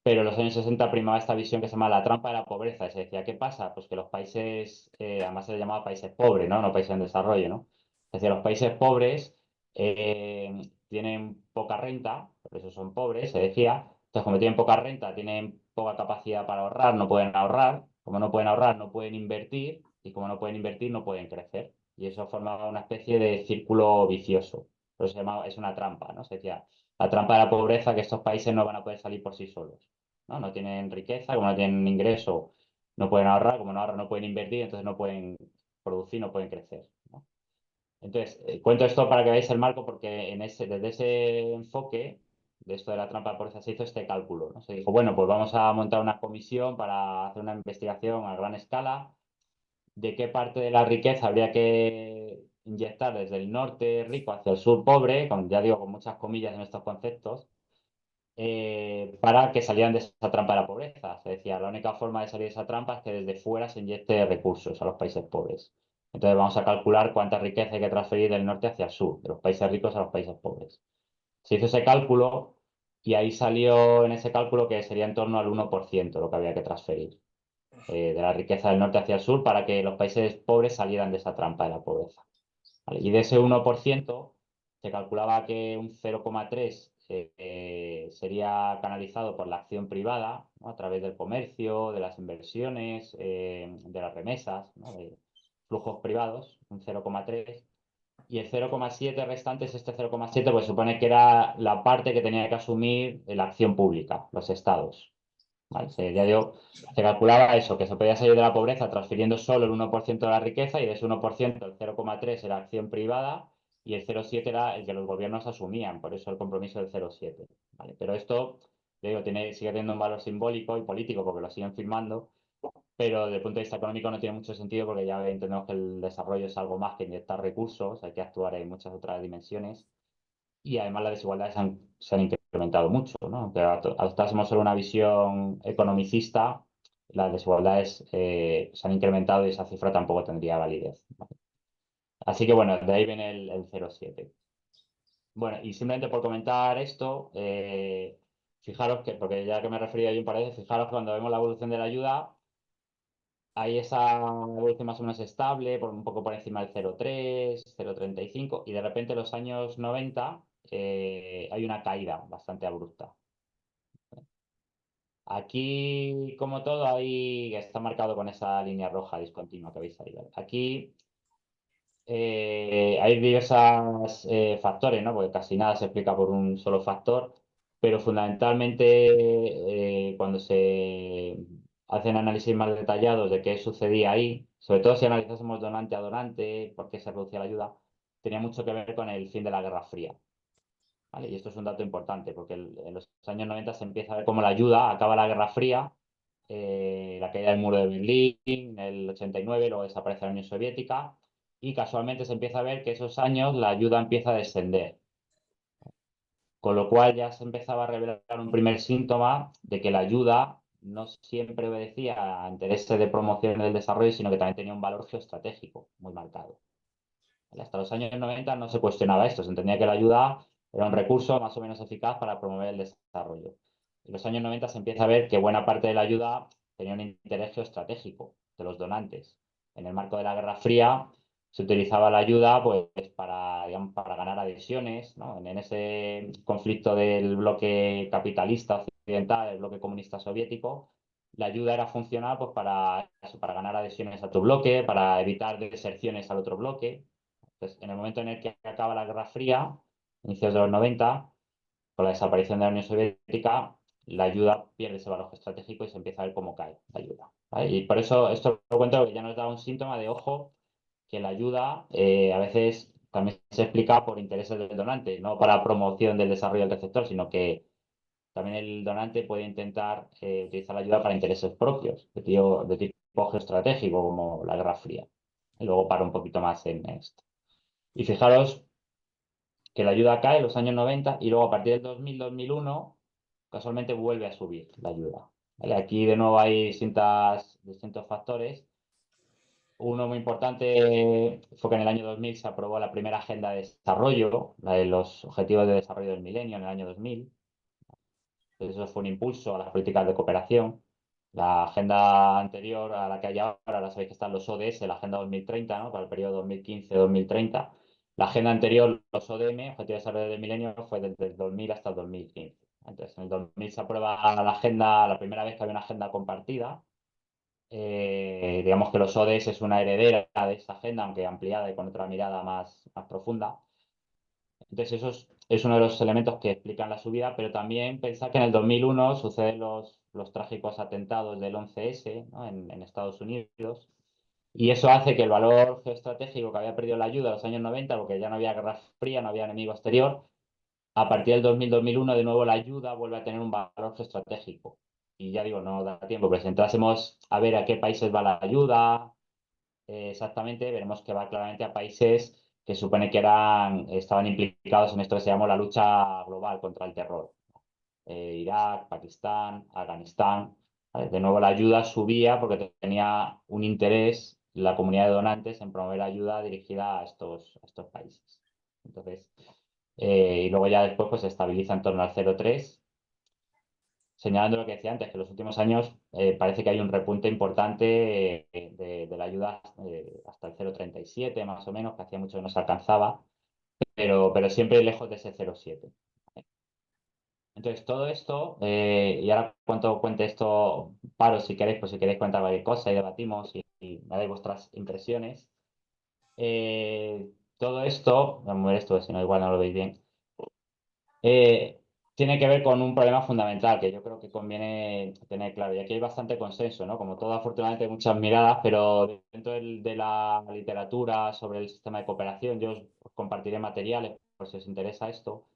pero en los años 60 primaba esta visión que se llama la trampa de la pobreza. Y se decía, ¿qué pasa? Pues que los países, además se les llamaba países pobres, ¿no? No países en desarrollo, ¿no? Es decir, los países pobres tienen poca renta, por eso son pobres, se decía. Entonces, como tienen poca renta, tienen poca capacidad para ahorrar, no pueden ahorrar. Como no pueden ahorrar, no pueden invertir. Y como no pueden invertir, no pueden crecer. Y eso formaba una especie de círculo vicioso. Por eso se llamaba, es una trampa, ¿no? Se decía, la trampa de la pobreza, que estos países no van a poder salir por sí solos. ¿No? No tienen riqueza, como no tienen ingreso, no pueden ahorrar, como no ahorran, no pueden invertir, entonces no pueden producir, no pueden crecer, ¿no? Entonces, cuento esto para que veáis el marco, porque desde ese enfoque de esto de la trampa de pobreza se hizo este cálculo, ¿no? Se dijo, bueno, pues vamos a montar una comisión para hacer una investigación a gran escala de qué parte de la riqueza habría que inyectar desde el norte rico hacia el sur pobre, ya digo con muchas comillas en estos conceptos, para que salieran de esa trampa de la pobreza. Se decía, la única forma de salir de esa trampa es que desde fuera se inyecte recursos a los países pobres. Entonces vamos a calcular cuánta riqueza hay que transferir del norte hacia el sur, de los países ricos a los países pobres. Se hizo ese cálculo y ahí salió en ese cálculo que sería en torno al 1% lo que había que transferir de la riqueza del norte hacia el sur para que los países pobres salieran de esa trampa de la pobreza. ¿Vale? Y de ese 1% se calculaba que un 0,3 sería canalizado por la acción privada, ¿no? A través del comercio, de las inversiones, de las remesas, ¿no? De flujos privados, un 0,3. Y el 0,7 restante es este 0,7, pues supone que era la parte que tenía que asumir la acción pública, los estados. ¿Vale? Ya digo, se calculaba eso, que se podía salir de la pobreza transfiriendo solo el 1% de la riqueza y de ese 1% el 0,3 era acción privada y el 0,7 era el que los gobiernos asumían, por eso el compromiso del 0,7. ¿Vale? Pero esto, ya digo, sigue teniendo un valor simbólico y político porque lo siguen firmando, pero desde el punto de vista económico no tiene mucho sentido porque ya entendemos que el desarrollo es algo más que inyectar recursos, hay que actuar en muchas otras dimensiones y además las desigualdades se han incrementado mucho, ¿no? Aunque adoptásemos solo una visión economicista, las desigualdades se han incrementado y esa cifra tampoco tendría validez. Así que bueno, de ahí viene el 0,7. Bueno, y simplemente por comentar esto, fijaros que, porque ya que me he referido ahí un par de veces, fijaros que cuando vemos la evolución de la ayuda, hay esa evolución más o menos estable, un poco por encima del 0,3, 0,35, y de repente en los años 90 hay una caída bastante abrupta. Aquí, como todo, ahí está marcado con esa línea roja discontinua que veis ahí, ¿vale? Aquí hay diversos factores, ¿no? Porque casi nada se explica por un solo factor, pero fundamentalmente cuando se hacen análisis más detallados de qué sucedía ahí, sobre todo si analizásemos donante a donante, por qué se reducía la ayuda, tenía mucho que ver con el fin de la Guerra Fría. ¿Vale? Y esto es un dato importante, porque en los años 90 se empieza a ver cómo la ayuda acaba la Guerra Fría, la caída del muro de Berlín, en el 89, luego desaparece la Unión Soviética, y casualmente se empieza a ver que esos años la ayuda empieza a descender. Con lo cual ya se empezaba a revelar un primer síntoma de que la ayuda no siempre obedecía a intereses de promoción del desarrollo, sino que también tenía un valor geoestratégico muy marcado. Hasta los años 90 no se cuestionaba esto, se entendía que la ayuda era un recurso más o menos eficaz para promover el desarrollo. En los años 90 se empieza a ver que buena parte de la ayuda tenía un interés geoestratégico de los donantes. En el marco de la Guerra Fría se utilizaba la ayuda pues, para, digamos, para ganar adhesiones, ¿no? En ese conflicto del bloque capitalista occidental, el bloque comunista soviético, la ayuda era funcional pues, para, eso, para ganar adhesiones a tu bloque, para evitar deserciones al otro bloque. Entonces, en el momento en el que acaba la Guerra Fría, inicios de los 90, con la desaparición de la Unión Soviética, la ayuda pierde ese valor estratégico y se empieza a ver cómo cae la ayuda. ¿Vale? Y por eso esto lo cuento que ya nos da un síntoma de ojo que la ayuda a veces también se explica por intereses del donante, no para promoción del desarrollo del sector, sino que también el donante puede intentar utilizar la ayuda para intereses propios, de tipo geoestratégico, como la Guerra Fría. Y luego paro un poquito más en esto. Y fijaros que la ayuda cae en los años 90 y luego a partir del 2000-2001 casualmente vuelve a subir la ayuda. ¿Vale? Aquí de nuevo hay distintos factores. Uno muy importante fue que en el año 2000 se aprobó la primera agenda de desarrollo, la de los Objetivos de Desarrollo del Milenio en el año 2000. Entonces, eso fue un impulso a las políticas de cooperación. La agenda anterior a la que hay ahora, la sabéis que están los ODS, la Agenda 2030, ¿no? Para el periodo 2015-2030. La agenda anterior, los ODM, Objetivos de Desarrollo del Milenio, fue desde el 2000 hasta el 2015. Entonces, en el 2000 se aprueba la agenda, la primera vez que había una agenda compartida. Digamos que los ODS es una heredera de esta agenda, aunque ampliada y con otra mirada más profunda. Entonces, eso es uno de los elementos que explican la subida, pero también pensar que en el 2001 suceden los trágicos atentados del 11S, ¿no? en Estados Unidos, y eso hace que el valor geoestratégico que había perdido la ayuda en los años 90, porque ya no había guerra fría, no había enemigo exterior, a partir del 2000-2001 de nuevo la ayuda vuelve a tener un valor geoestratégico. Y ya digo, no da tiempo, pero si entrásemos a ver a qué países va la ayuda, exactamente, veremos que va claramente a países que supone que estaban implicados en esto que se llamó la lucha global contra el terror. Irak, Pakistán, Afganistán. ¿Vale? De nuevo la ayuda subía porque tenía un interés la comunidad de donantes en promover ayuda dirigida a estos países. Entonces, y luego ya después pues, se estabiliza en torno al 0,3, señalando lo que decía antes, que en los últimos años parece que hay un repunte importante de la ayuda hasta el 0,37 más o menos, que hacía mucho que no se alcanzaba, pero siempre lejos de ese 0,7. Entonces, todo esto, y ahora cuando cuente esto, paro si queréis, pues si queréis contar cualquier cosa y debatimos y me dais vuestras impresiones. Todo esto, voy a mover esto, si no igual no lo veis bien. Eh, Tiene que ver con un problema fundamental que yo creo que conviene tener claro. Y aquí hay bastante consenso, ¿no? Como todo, afortunadamente, hay muchas miradas, pero dentro de la literatura sobre el sistema de cooperación, yo os compartiré materiales por si os interesa esto.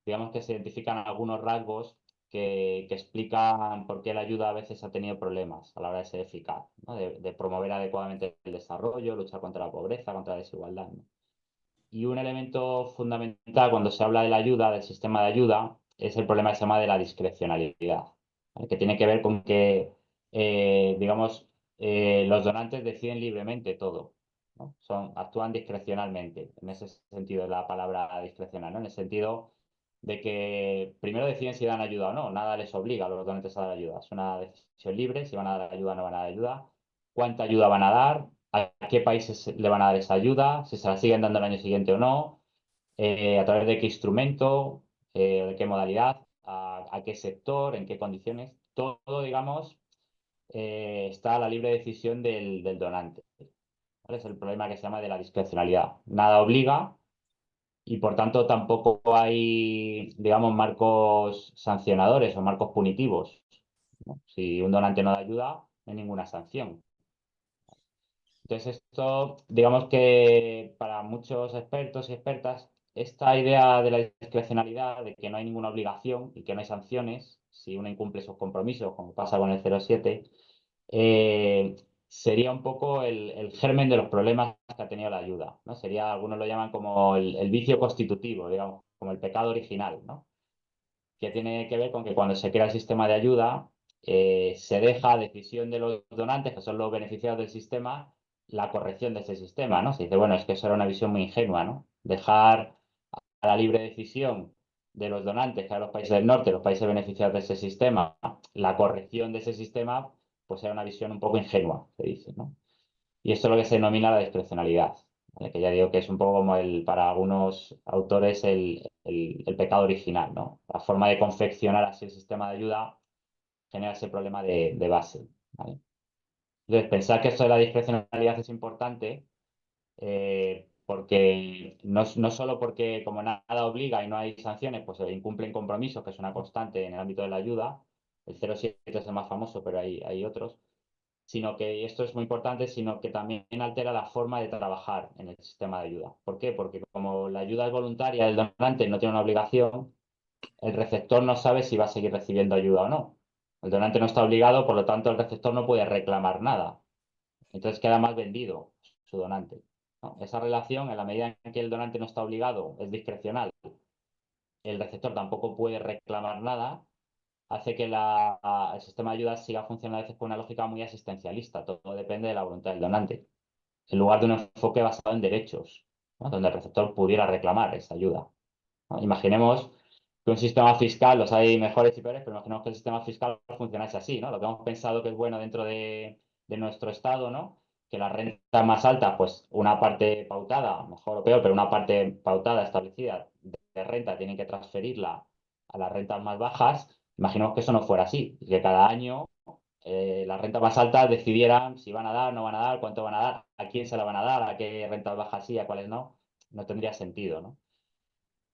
Digamos que se identifican algunos rasgos que explican por qué la ayuda a veces ha tenido problemas a la hora de ser eficaz, ¿no? De promover adecuadamente el desarrollo, luchar contra la pobreza, contra la desigualdad, ¿no? Y un elemento fundamental cuando se habla de la ayuda, del sistema de ayuda, es el problema que se llama de la discrecionalidad, ¿vale? Que tiene que ver con que, digamos, los donantes deciden libremente todo, ¿no? Actúan discrecionalmente, en ese sentido de la palabra discrecional, ¿no? En el sentido de que primero deciden si dan ayuda o no, nada les obliga a los donantes a dar ayuda, es una decisión libre, si van a dar ayuda o no van a dar ayuda, cuánta ayuda van a dar, a qué países le van a dar esa ayuda, si se la siguen dando el año siguiente o no, a través de qué instrumento, de qué modalidad, a qué sector, en qué condiciones. Todo, digamos, está a la libre decisión del donante. ¿Vale? Es el problema que se llama de la discrecionalidad. Nada obliga y por tanto tampoco hay, digamos, marcos sancionadores o marcos punitivos, ¿no? Si un donante no da ayuda, no hay ninguna sanción. Entonces, esto, digamos que para muchos expertos y expertas, esta idea de la discrecionalidad, de que no hay ninguna obligación y que no hay sanciones si uno incumple sus compromisos, como pasa con el 07, eh, sería un poco el germen de los problemas que ha tenido la ayuda, ¿no? Sería, algunos lo llaman como el vicio constitutivo, digamos, como el pecado original, ¿no? Que tiene que ver con que cuando se crea el sistema de ayuda, se deja a decisión de los donantes, que son los beneficiados del sistema, la corrección de ese sistema, ¿no? Se dice, bueno, es que eso era una visión muy ingenua, ¿no? Dejar a la libre decisión de los donantes, que eran los países del norte, los países beneficiados de ese sistema, la corrección de ese sistema, pues era una visión un poco ingenua, se dice, ¿no? Y esto es lo que se denomina la discrecionalidad, ¿vale? Que ya digo que es un poco como para algunos autores el pecado original, ¿no? La forma de confeccionar así el sistema de ayuda genera ese problema de base, ¿vale? Entonces, pensar que esto de la discrecionalidad es importante, porque no solo porque como nada obliga y no hay sanciones, pues se incumplen compromisos, que es una constante en el ámbito de la ayuda. El 0,7 es el más famoso, pero hay otros, sino que, y esto es muy importante, sino que también altera la forma de trabajar en el sistema de ayuda. ¿Por qué? Porque como la ayuda es voluntaria, el donante no tiene una obligación, el receptor no sabe si va a seguir recibiendo ayuda o no. El donante no está obligado, por lo tanto el receptor no puede reclamar nada. Entonces queda mal vendido su donante, ¿no? Esa relación, en la medida en que el donante no está obligado, es discrecional, el receptor tampoco puede reclamar nada, hace que el sistema de ayuda siga funcionando a veces con una lógica muy asistencialista. Todo depende de la voluntad del donante. en lugar de un enfoque basado en derechos, ¿no? Donde el receptor pudiera reclamar esa ayuda, ¿no? Imaginemos que un sistema fiscal, los hay mejores y peores, pero imaginemos que el sistema fiscal funcionase así, ¿no? Lo que hemos pensado que es bueno dentro de nuestro Estado, ¿no? Que las rentas más altas, pues una parte pautada, mejor o peor, pero una parte pautada, establecida de renta, tienen que transferirla a las rentas más bajas. Imaginemos que eso no fuera así, y que cada año las rentas más altas decidieran si van a dar, no van a dar, cuánto van a dar, a quién se la van a dar, a qué rentas bajas sí, a cuáles no. No tendría sentido, ¿no?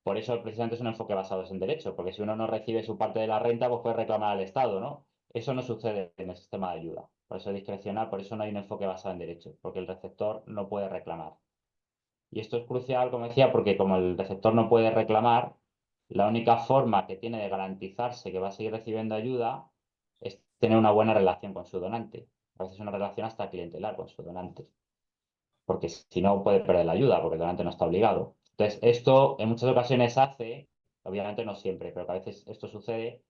Por eso precisamente es un enfoque basado en derecho, porque si uno no recibe su parte de la renta, pues puede reclamar al Estado, ¿no? Eso no sucede en el sistema de ayuda. Por eso es discrecional, por eso no hay un enfoque basado en derecho, porque el receptor no puede reclamar. Y esto es crucial, como decía, porque como el receptor no puede reclamar, la única forma que tiene de garantizarse que va a seguir recibiendo ayuda es tener una buena relación con su donante. A veces una relación hasta clientelar con su donante, porque si no puede perder la ayuda, porque el donante no está obligado. Entonces, esto en muchas ocasiones hace, obviamente no siempre, pero que a veces esto sucede,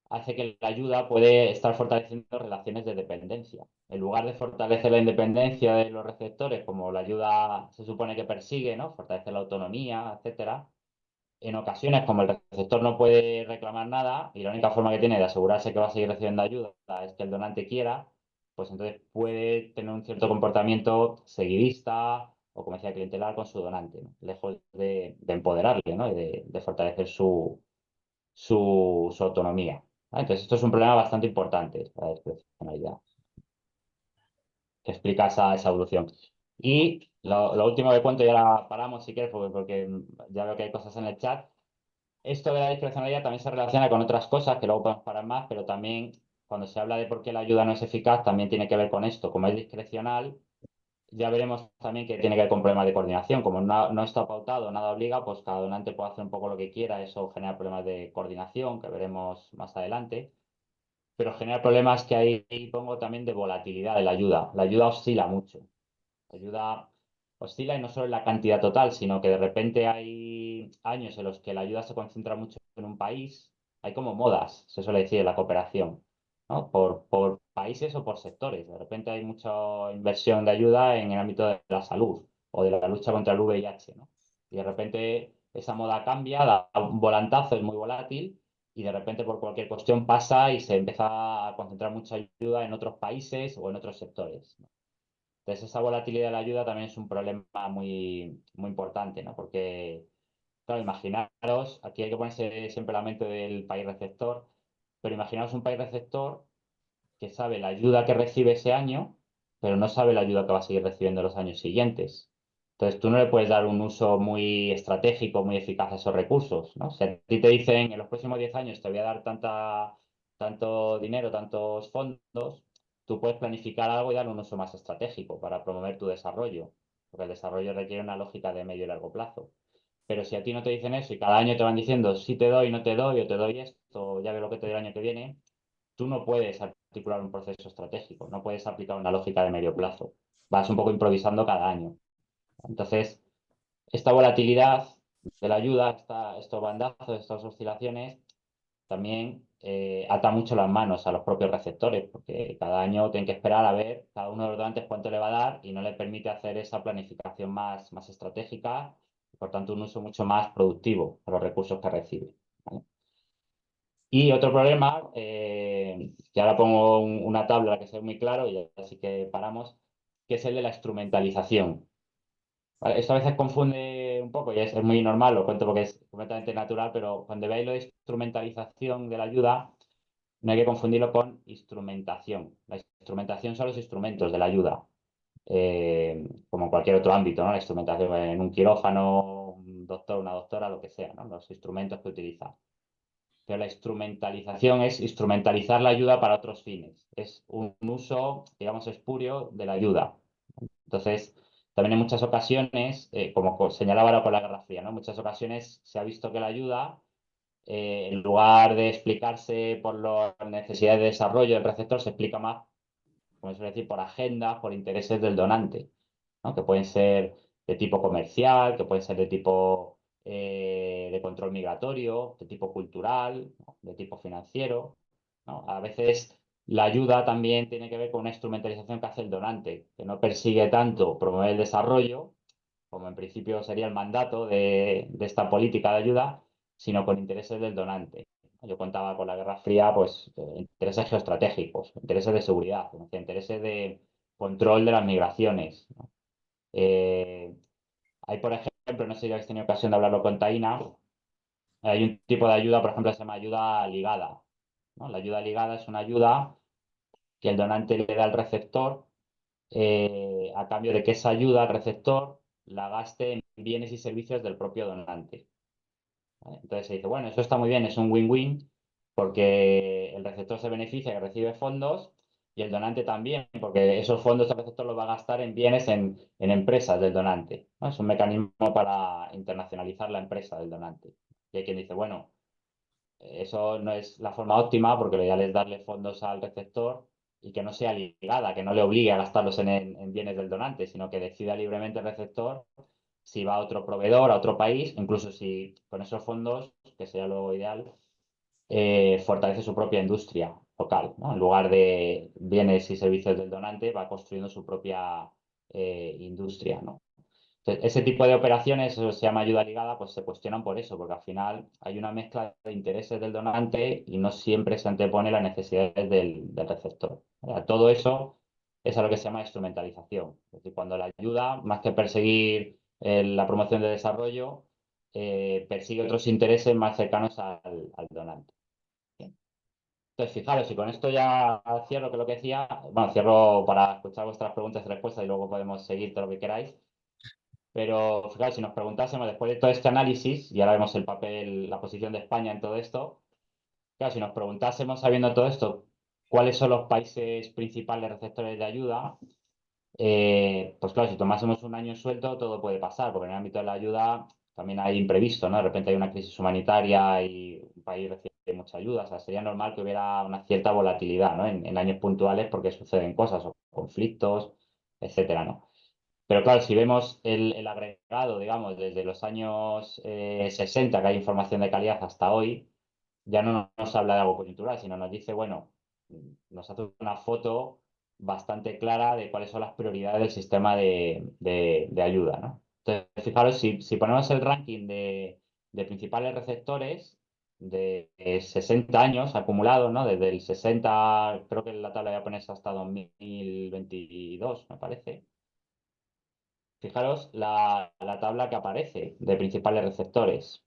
hace que la ayuda puede estar fortaleciendo relaciones de dependencia. En lugar de fortalecer la independencia de los receptores, como la ayuda se supone que persigue, ¿no? Fortalecer la autonomía, etcétera. En ocasiones, como el receptor no puede reclamar nada y la única forma que tiene de asegurarse que va a seguir recibiendo ayuda es que el donante quiera, pues entonces puede tener un cierto comportamiento seguidista o, como decía, clientelar con su donante, ¿no? Lejos de empoderarle, ¿no? Y de fortalecer su autonomía. ¿Vale? Entonces, esto es un problema bastante importante, la discrecionalidad, que explica esa evolución. Y lo último que cuento, y ahora paramos si quieres, porque ya veo que hay cosas en el chat. Esto de la discrecionalidad también se relaciona con otras cosas que luego podemos parar más, pero también cuando se habla de por qué la ayuda no es eficaz, también tiene que ver con esto. Como es discrecional, ya veremos también que tiene que ver con problemas de coordinación. Como no está pautado, nada obliga, pues cada donante puede hacer un poco lo que quiera. Eso genera problemas de coordinación, que veremos más adelante. Pero genera problemas que ahí pongo también de volatilidad de la ayuda. La ayuda oscila mucho. La ayuda oscila y no solo en la cantidad total, sino que de repente hay años en los que la ayuda se concentra mucho en un país. Hay como modas, se suele decir, en la cooperación, ¿no? Por países o por sectores. De repente hay mucha inversión de ayuda en el ámbito de la salud o de la lucha contra el VIH, ¿no? Y de repente esa moda cambia, da un volantazo, es muy volátil y de repente por cualquier cuestión pasa y se empieza a concentrar mucha ayuda en otros países o en otros sectores, ¿no? Entonces, esa volatilidad de la ayuda también es un problema muy, muy importante, ¿no? Porque, claro, imaginaros, aquí hay que ponerse siempre la mente del país receptor, pero imaginaos un país receptor que sabe la ayuda que recibe ese año, pero no sabe la ayuda que va a seguir recibiendo los años siguientes. Entonces, tú no le puedes dar un uso muy estratégico, muy eficaz a esos recursos, ¿no? Si a ti te dicen en los próximos 10 años te voy a dar tanto dinero, tantos fondos, tú puedes planificar algo y darle un uso más estratégico para promover tu desarrollo, porque el desarrollo requiere una lógica de medio y largo plazo. Pero si a ti no te dicen eso y cada año te van diciendo sí te doy, no te doy, o te doy esto, ya veo lo que te doy el año que viene, tú no puedes articular un proceso estratégico, no puedes aplicar una lógica de medio plazo. Vas un poco improvisando cada año. Entonces, esta volatilidad de la ayuda, estos bandazos, estas oscilaciones, también ata mucho las manos a los propios receptores, porque cada año tienen que esperar a ver cada uno de los donantes cuánto le va a dar y no le permite hacer esa planificación más estratégica y, por tanto, un uso mucho más productivo de los recursos que recibe. ¿Vale? Y otro problema, que ahora pongo una tabla que sea muy claro y así que paramos, que es el de la instrumentalización. ¿Vale? Esto a veces confunde un poco y es muy normal, lo cuento porque es completamente natural, pero cuando veáis lo de instrumentalización de la ayuda, no hay que confundirlo con instrumentación. La instrumentación son los instrumentos de la ayuda, como en cualquier otro ámbito, ¿no? La instrumentación en un quirófano, un doctor, una doctora, lo que sea, ¿no? Los instrumentos que utiliza. Pero la instrumentalización es instrumentalizar la ayuda para otros fines. Es un uso, digamos, espurio de la ayuda. Entonces, también en muchas ocasiones, como señalaba ahora con la Guerra Fría, ¿no? En muchas ocasiones se ha visto que la ayuda, en lugar de explicarse por las necesidades de desarrollo del receptor, se explica más, como se suele decir, por agendas, por intereses del donante, ¿no? Que pueden ser de tipo comercial, que pueden ser de tipo de control migratorio, de tipo cultural, ¿no? De tipo financiero, ¿no? A veces la ayuda también tiene que ver con una instrumentalización que hace el donante, que no persigue tanto promover el desarrollo, como en principio sería el mandato de esta política de ayuda, sino con intereses del donante. Yo contaba con la Guerra Fría, pues, intereses geoestratégicos, intereses de seguridad, intereses de control de las migraciones, ¿no? Eh, Hay, por ejemplo, no sé si habéis tenido ocasión de hablarlo con Taina, hay un tipo de ayuda, por ejemplo, que se llama ayuda ligada, ¿no? La ayuda ligada es una ayuda que el donante le da al receptor a cambio de que esa ayuda al receptor la gaste en bienes y servicios del propio donante, ¿vale? Entonces se dice, bueno, eso está muy bien, es un win-win porque el receptor se beneficia y recibe fondos y el donante también, porque esos fondos el receptor los va a gastar en bienes en empresas del donante, ¿no? Es un mecanismo para internacionalizar la empresa del donante. Y hay quien dice, bueno, eso no es la forma óptima porque lo ideal es darle fondos al receptor y que no sea ligada, que no le obligue a gastarlos en bienes del donante, sino que decida libremente el receptor si va a otro proveedor, a otro país, incluso si con esos fondos, que sería lo ideal, fortalece su propia industria local, ¿no? En lugar de bienes y servicios del donante, va construyendo su propia industria, ¿no? Entonces, ese tipo de operaciones, eso se llama ayuda ligada, pues se cuestionan por eso, porque al final hay una mezcla de intereses del donante y no siempre se antepone las necesidades del receptor. Todo eso es a lo que se llama instrumentalización. Es decir, cuando la ayuda, más que perseguir la promoción de desarrollo, persigue otros intereses más cercanos al donante. Bien. Entonces, fijaros, y con esto ya cierro que lo que decía, bueno, cierro para escuchar vuestras preguntas y respuestas y luego podemos seguir todo lo que queráis. Pero fijaos, si nos preguntásemos después de todo este análisis, y ahora vemos el papel, la posición de España en todo esto, claro, si nos preguntásemos sabiendo todo esto, cuáles son los países principales receptores de ayuda, pues claro, si tomásemos un año suelto, todo puede pasar, porque en el ámbito de la ayuda también hay imprevisto, ¿no? De repente hay una crisis humanitaria y un país recibe mucha ayuda, o sea, sería normal que hubiera una cierta volatilidad, ¿no? En años puntuales porque suceden cosas o conflictos, etcétera, ¿no? Pero claro, si vemos el agregado, digamos, desde los años 60, que hay información de calidad, hasta hoy, ya no nos habla de algo coyuntural, sino nos dice, bueno, nos hace una foto bastante clara de cuáles son las prioridades del sistema de ayuda, ¿no? Entonces, fijaros, si ponemos el ranking de principales receptores de 60 años acumulados, ¿no? Desde el 60, creo que la tabla voy a ponerse hasta 2022, me parece. Fijaros la tabla que aparece de principales receptores.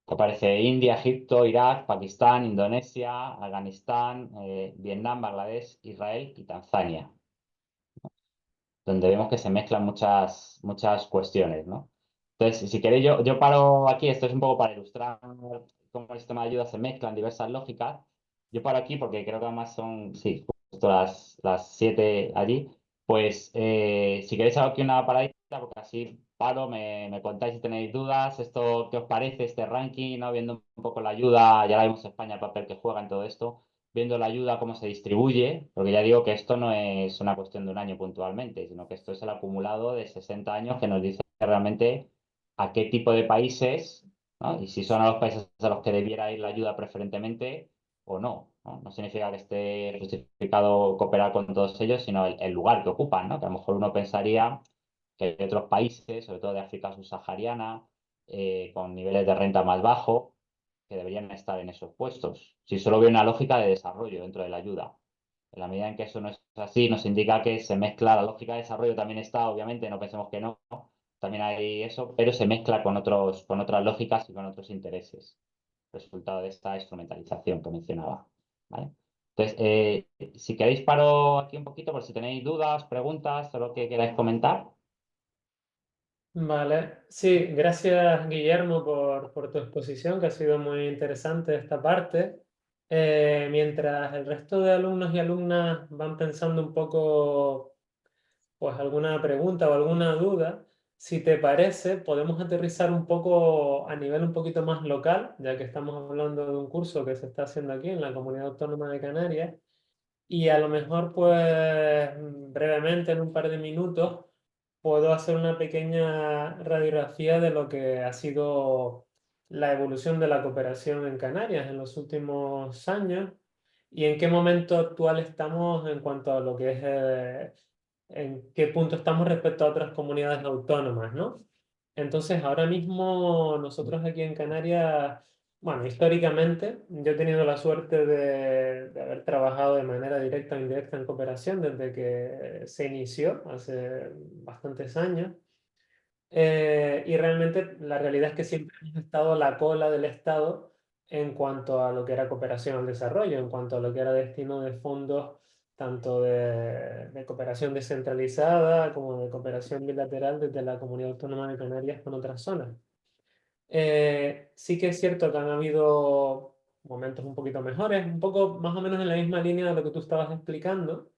Aparece India, Egipto, Irak, Pakistán, Indonesia, Afganistán, Vietnam, Bangladesh, Israel y Tanzania, donde vemos que se mezclan muchas cuestiones, ¿no? Entonces, si queréis, yo paro aquí, esto es un poco para ilustrar cómo el sistema de ayuda se mezcla en diversas lógicas. Yo paro aquí porque creo que además son, sí, justo las 7 allí. Pues si queréis hago aquí una paradita, porque así paro, me contáis si tenéis dudas, esto, qué os parece este ranking, ¿no? Viendo un poco la ayuda, ya la vemos España, el papel que juega en todo esto, viendo la ayuda, cómo se distribuye, porque ya digo que esto no es una cuestión de un año puntualmente, sino que esto es el acumulado de 60 años que nos dice realmente a qué tipo de países, ¿no? Y si son a los países a los que debiera ir la ayuda preferentemente o no, ¿no? No significa que esté justificado cooperar con todos ellos, sino el lugar que ocupan, ¿no? Que a lo mejor uno pensaría que hay otros países, sobre todo de África subsahariana, con niveles de renta más bajos, que deberían estar en esos puestos. Si solo ve una lógica de desarrollo dentro de la ayuda. En la medida en que eso no es así, nos indica que se mezcla la lógica de desarrollo, también está, obviamente, no pensemos que no, también hay eso, pero se mezcla con otras lógicas y con otros intereses, resultado de esta instrumentalización que mencionaba. ¿Vale? Entonces, si queréis paro aquí un poquito por si tenéis dudas, preguntas o lo que queráis comentar. Vale, sí, gracias Guillermo por tu exposición, que ha sido muy interesante esta parte. Mientras el resto de alumnos y alumnas van pensando un poco, pues alguna pregunta o alguna duda, si te parece, podemos aterrizar un poco a nivel un poquito más local, ya que estamos hablando de un curso que se está haciendo aquí en la Comunidad Autónoma de Canarias, y a lo mejor, pues brevemente, en un par de minutos, puedo hacer una pequeña radiografía de lo que ha sido la evolución de la cooperación en Canarias en los últimos años y en qué momento actual estamos en cuanto a lo que es, en qué punto estamos respecto a otras comunidades autónomas, ¿no? Entonces, ahora mismo nosotros aquí en Canarias, bueno, históricamente yo he tenido la suerte de haber trabajado de manera directa o indirecta en cooperación desde que se inició hace bastantes años. Y realmente la realidad es que siempre hemos estado a la cola del Estado en cuanto a lo que era cooperación al desarrollo, en cuanto a lo que era destino de fondos, tanto de cooperación descentralizada como de cooperación bilateral desde la Comunidad Autónoma de Canarias con otras zonas. Sí que es cierto que han habido momentos un poquito mejores, un poco más o menos en la misma línea de lo que tú estabas explicando,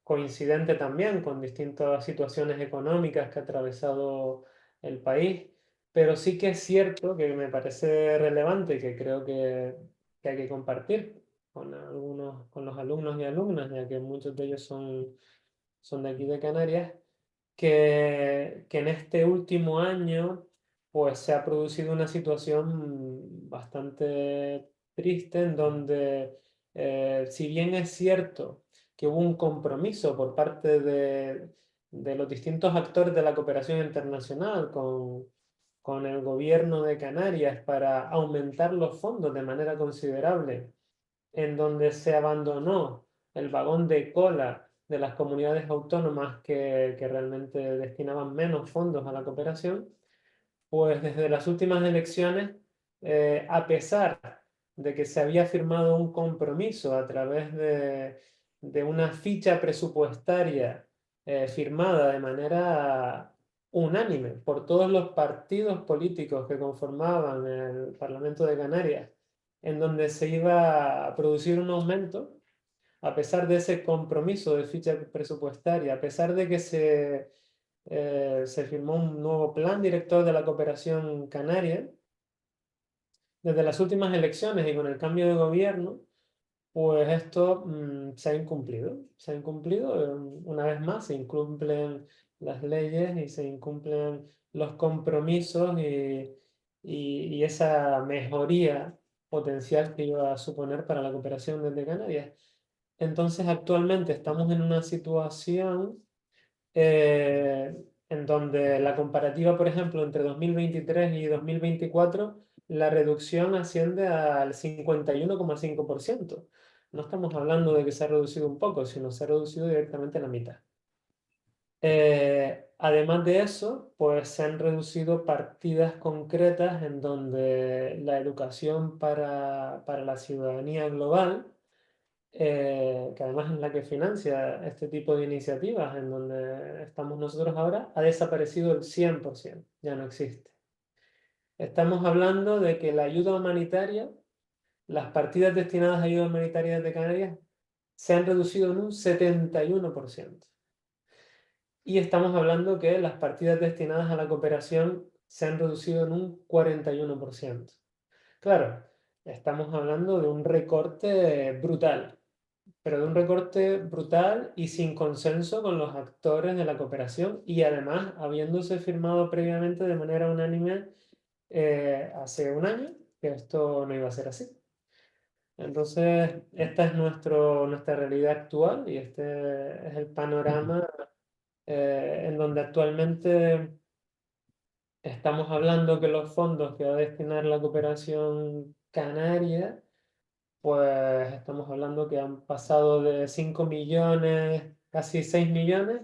coincidente también con distintas situaciones económicas que ha atravesado el país, pero sí que es cierto que me parece relevante, que creo que hay que compartir con algunos, con los alumnos y alumnas, ya que muchos de ellos son de aquí de Canarias, que en este último año pues se ha producido una situación bastante triste en donde, si bien es cierto que hubo un compromiso por parte de los distintos actores de la cooperación internacional con el gobierno de Canarias para aumentar los fondos de manera considerable, en donde se abandonó el vagón de cola de las comunidades autónomas que realmente destinaban menos fondos a la cooperación, pues desde las últimas elecciones, a pesar de que se había firmado un compromiso a través de una ficha presupuestaria firmada de manera unánime por todos los partidos políticos que conformaban el Parlamento de Canarias, en donde se iba a producir un aumento, a pesar de ese compromiso de ficha presupuestaria, a pesar de que se firmó un nuevo plan director de la cooperación canaria, desde las últimas elecciones y con el cambio de gobierno, pues esto se ha incumplido. Se ha incumplido, una vez más, se incumplen las leyes y se incumplen los compromisos y esa mejoría potencial que iba a suponer para la cooperación desde Canarias. Entonces, actualmente estamos en una situación eh, en donde la comparativa, por ejemplo, entre 2023 y 2024, la reducción asciende al 51,5%. No estamos hablando de que se ha reducido un poco, sino se ha reducido directamente a la mitad. Además de eso, pues se han reducido partidas concretas en donde la educación para la ciudadanía global, que además es la que financia este tipo de iniciativas en donde estamos nosotros ahora, ha desaparecido el 100%, ya no existe. Estamos hablando de que la ayuda humanitaria, las partidas destinadas a ayuda humanitaria de Canarias, se han reducido en un 71%. Y estamos hablando que las partidas destinadas a la cooperación se han reducido en un 41%. Claro, estamos hablando de un recorte brutal, pero de un recorte brutal y sin consenso con los actores de la cooperación y además habiéndose firmado previamente de manera unánime hace un año que esto no iba a ser así. Entonces, esta es nuestra realidad actual y este es el panorama en donde actualmente estamos hablando que los fondos que va a destinar la cooperación canaria, pues estamos hablando que han pasado de 5 millones, casi 6 millones,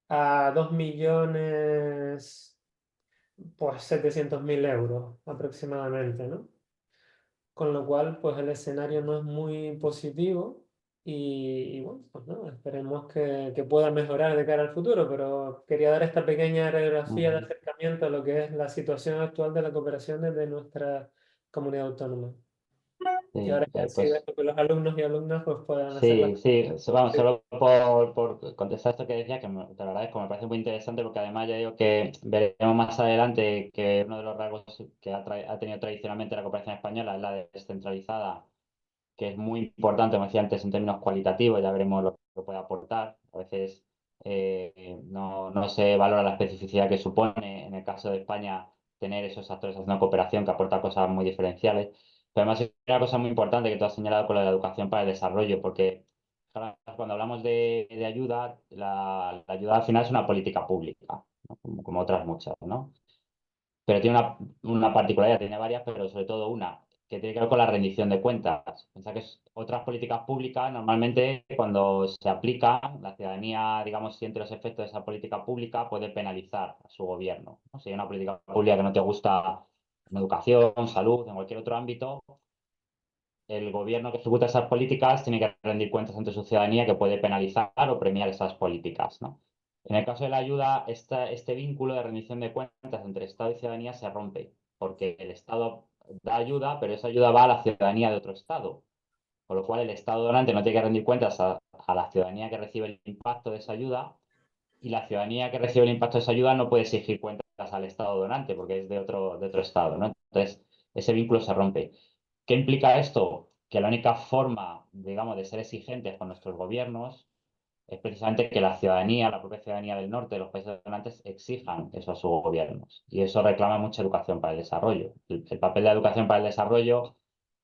a 2 millones, pues 700.000 euros aproximadamente, ¿no? Con lo cual, pues el escenario no es muy positivo y bueno, pues no, esperemos que pueda mejorar de cara al futuro, pero quería dar esta pequeña radiografía de Ujú. acercamiento a lo que es la situación actual de la cooperación desde nuestra comunidad autónoma. Y ahora Sí, ya sí pues dejo que los alumnos y alumnas pues puedan hacer las sí, sí, vamos, preguntas. solo por contestar esto que decía, que te lo agradezco, me parece muy interesante porque además ya digo que veremos más adelante que uno de los rasgos que ha tenido tradicionalmente la cooperación española es la descentralizada, que es muy importante, como decía antes, en términos cualitativos, ya veremos lo que puede aportar. A veces no se valora la especificidad que supone, en el caso de España, tener esos actores haciendo cooperación que aporta cosas muy diferenciales. Pero además hay una cosa muy importante que tú has señalado con la educación para el desarrollo, porque claro, cuando hablamos de ayuda, la ayuda al final es una política pública, ¿no? Como otras muchas, ¿no? Pero tiene una particularidad, tiene varias, pero sobre todo una, que tiene que ver con la rendición de cuentas. Piensa que otras políticas públicas, normalmente cuando se aplica, la ciudadanía, digamos, siente los efectos de esa política pública, puede penalizar a su gobierno, ¿no? Si hay una política pública que no te gusta en educación, salud, en cualquier otro ámbito, el gobierno que ejecuta esas políticas tiene que rendir cuentas ante su ciudadanía que puede penalizar o premiar esas políticas, ¿no? En el caso de la ayuda, este vínculo de rendición de cuentas entre Estado y ciudadanía se rompe, porque el Estado da ayuda, pero esa ayuda va a la ciudadanía de otro Estado. Con lo cual, el Estado donante no tiene que rendir cuentas a la ciudadanía que recibe el impacto de esa ayuda, y la ciudadanía que recibe el impacto de esa ayuda no puede exigir cuentas al Estado donante, porque es de otro Estado, ¿no? Entonces, ese vínculo se rompe. ¿Qué implica esto? Que la única forma, digamos, de ser exigentes con nuestros gobiernos es precisamente que la ciudadanía, la propia ciudadanía del norte de los países donantes, exijan eso a sus gobiernos. Y eso reclama mucha educación para el desarrollo. El papel de la educación para el desarrollo,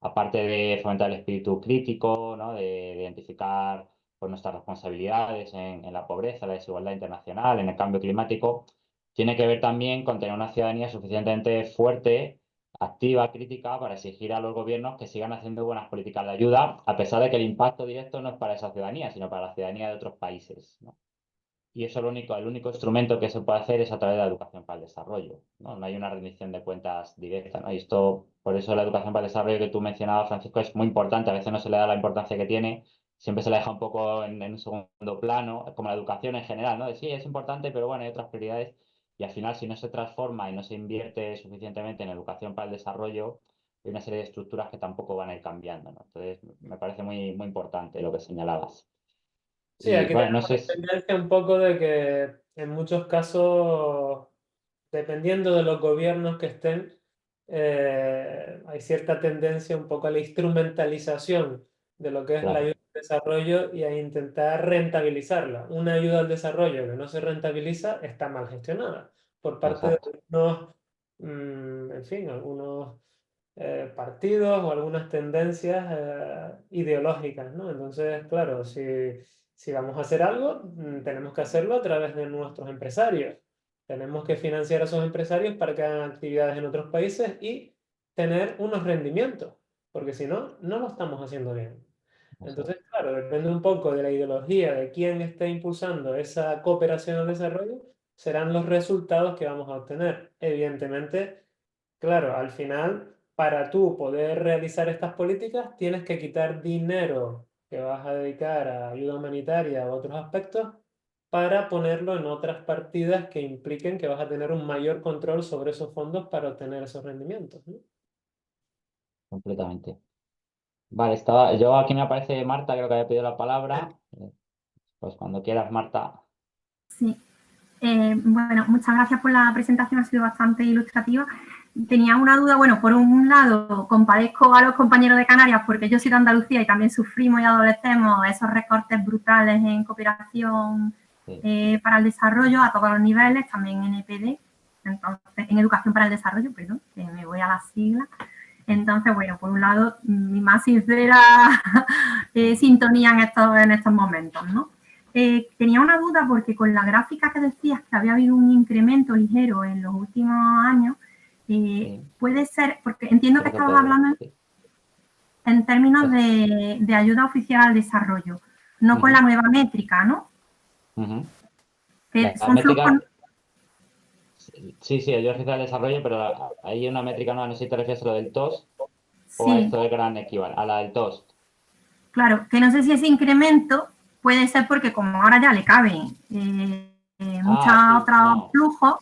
aparte de fomentar el espíritu crítico, ¿no? De identificar pues, nuestras responsabilidades en la pobreza, la desigualdad internacional, en el cambio climático, tiene que ver también con tener una ciudadanía suficientemente fuerte, activa, crítica, para exigir a los gobiernos que sigan haciendo buenas políticas de ayuda, a pesar de que el impacto directo no es para esa ciudadanía, sino para la ciudadanía de otros países, ¿no? Y eso el único instrumento que se puede hacer es a través de la educación para el desarrollo, ¿no? No hay una rendición de cuentas directa, ¿no? Y esto, por eso la educación para el desarrollo que tú mencionabas, Francisco, es muy importante. A veces no se le da la importancia que tiene, siempre se la deja un poco en un segundo plano, como la educación en general, ¿no? De sí, es importante, pero bueno, hay otras prioridades. Y al final, si no se transforma y no se invierte suficientemente en educación para el desarrollo, hay una serie de estructuras que tampoco van a ir cambiando, ¿no? Entonces, me parece muy, muy importante lo que señalabas. Sí, Y aquí bueno, no tenemos sé la si... tendencia un poco de que en muchos casos, dependiendo de los gobiernos que estén, hay cierta tendencia un poco a la instrumentalización de lo que es la ayuda Claro, al desarrollo y a intentar rentabilizarla. Una ayuda al desarrollo que no se rentabiliza está mal gestionada por parte de exacto. algunos, en fin, algunos partidos o algunas tendencias ideológicas, ¿no? Entonces, claro, si vamos a hacer algo, tenemos que hacerlo a través de nuestros empresarios. Tenemos que financiar a esos empresarios para que hagan actividades en otros países y tener unos rendimientos, porque si no, no lo estamos haciendo bien. Entonces, Exacto. claro, depende un poco de la ideología de quién esté impulsando esa cooperación al desarrollo, serán los resultados que vamos a obtener. Evidentemente, claro, al final, para tú poder realizar estas políticas, tienes que quitar dinero que vas a dedicar a ayuda humanitaria u otros aspectos para ponerlo en otras partidas que impliquen que vas a tener un mayor control sobre esos fondos para obtener esos rendimientos, ¿no? Completamente. Vale, yo aquí me aparece Marta, creo que había pedido la palabra. Pues cuando quieras, Marta. Sí, bueno, muchas gracias por la presentación, ha sido bastante ilustrativa. Tenía una duda, bueno, por un lado, compadezco a los compañeros de Canarias porque yo soy de Andalucía y también sufrimos y adolecemos esos recortes brutales en cooperación Sí, para el desarrollo a todos los niveles, también en EPD, entonces, en educación para el desarrollo, perdón, que me voy a las siglas. Entonces, bueno, por un lado, mi más sincera sintonía en estos momentos, ¿no? Tenía una duda porque con la gráfica que decías que había habido un incremento ligero en los últimos años, sí, puede ser, porque entiendo que creo que estabas puede. hablando Sí. en términos Es- de ayuda oficial al desarrollo, no con la ujú, nueva métrica, ¿no? ujú. Que La son flujos, métrica, sí, sí, yo oficial de desarrollo, pero hay una métrica nueva, no sé si te refieres a lo del TOS o a sí, esto del gran equivalente, a la del TOS. claro, que no sé si ese incremento puede ser porque como ahora ya le caben muchos Ah, sí, otros no. flujos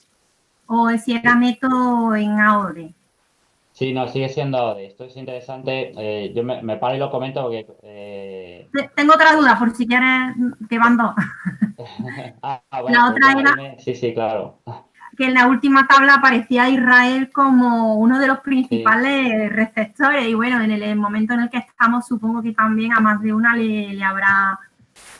o si era Sí, método en AOD. sí, no, sigue siendo de esto es interesante. Yo me paro y lo comento porque Tengo otra duda, eh, por si quieres, que van dos. vale, La pues otra venga, era dime. Sí, sí, claro. que en la última tabla aparecía Israel como uno de los Sí, principales receptores y bueno, en el momento en el que estamos supongo que también a más de una le habrá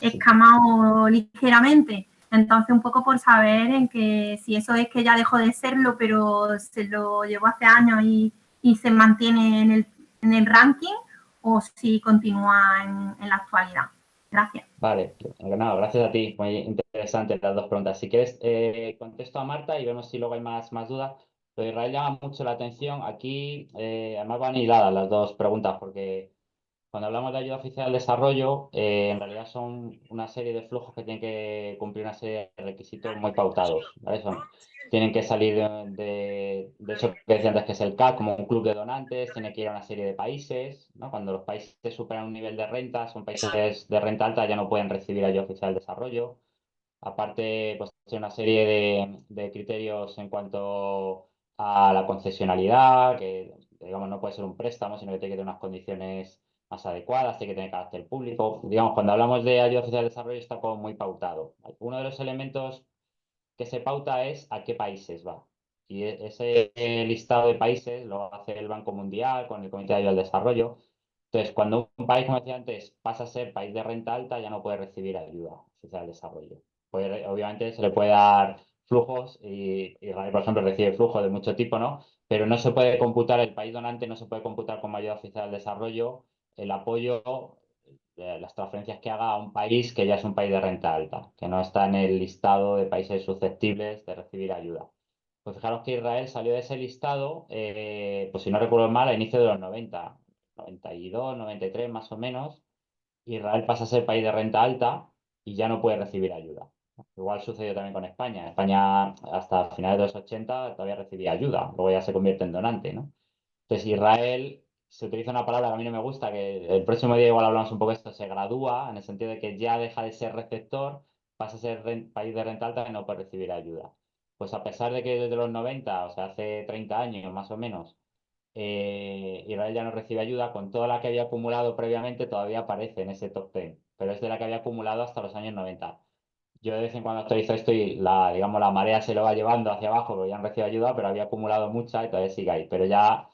sí. escamado ligeramente. Entonces, un poco por saber en que si eso es que ya dejó de serlo, pero se lo llevó hace años y se mantiene en el ranking o si continúa en la actualidad. Gracias. Vale, no, gracias a ti. Muy interesante las dos preguntas. Si quieres, contesto a Marta y vemos si luego hay más dudas. Lo de Israel llama mucho la atención. Aquí, además van hiladas las dos preguntas, porque cuando hablamos de ayuda oficial al desarrollo, en realidad son una serie de flujos que tienen que cumplir una serie de requisitos muy pautados, ¿vale? Tienen que salir de eso que decía antes, que es el CAC, como un club de donantes, tiene que ir a una serie de países, ¿no? Cuando los países superan un nivel de renta, son países de renta alta, ya no pueden recibir ayuda oficial al desarrollo. Aparte, pues hay una serie de criterios en cuanto a la concesionalidad, que digamos no puede ser un préstamo, sino que tiene que tener unas condiciones más adecuadas, tiene que tener carácter público. Digamos, cuando hablamos de ayuda oficial al desarrollo está como muy pautado. Uno de los elementos que se pauta es a qué países va. Y ese listado de países lo hace el Banco Mundial con el Comité de Ayuda al Desarrollo. Entonces, cuando un país, como decía antes, pasa a ser país de renta alta, ya no puede recibir ayuda oficial al desarrollo. Obviamente se le puede dar flujos y Israel, por ejemplo, recibe flujos de mucho tipo, ¿no? Pero no se puede computar, el país donante no se puede computar como ayuda oficial al desarrollo el apoyo, las transferencias que haga a un país que ya es un país de renta alta, que no está en el listado de países susceptibles de recibir ayuda. Pues fijaros que Israel salió de ese listado, pues si no recuerdo mal, a inicio de los 90, 92, 93 más o menos. Israel pasa a ser país de renta alta y ya no puede recibir ayuda. Igual sucedió también con España. España hasta finales de los 80 todavía recibía ayuda, luego ya se convierte en donante, ¿no? Entonces Israel se utiliza una palabra que a mí no me gusta, que el próximo día igual hablamos un poco de esto, se gradúa, en el sentido de que ya deja de ser receptor, pasa a ser país de renta alta y no puede recibir ayuda. Pues a pesar de que desde los 90, o sea, hace 30 años más o menos, Israel ya no recibe ayuda, con toda la que había acumulado previamente todavía aparece en ese top 10, pero es de la que había acumulado hasta los años 90. Yo de vez en cuando actualizo esto y digamos, la marea se lo va llevando hacia abajo porque ya han recibido ayuda, pero había acumulado mucha y todavía sigue ahí. Pero ya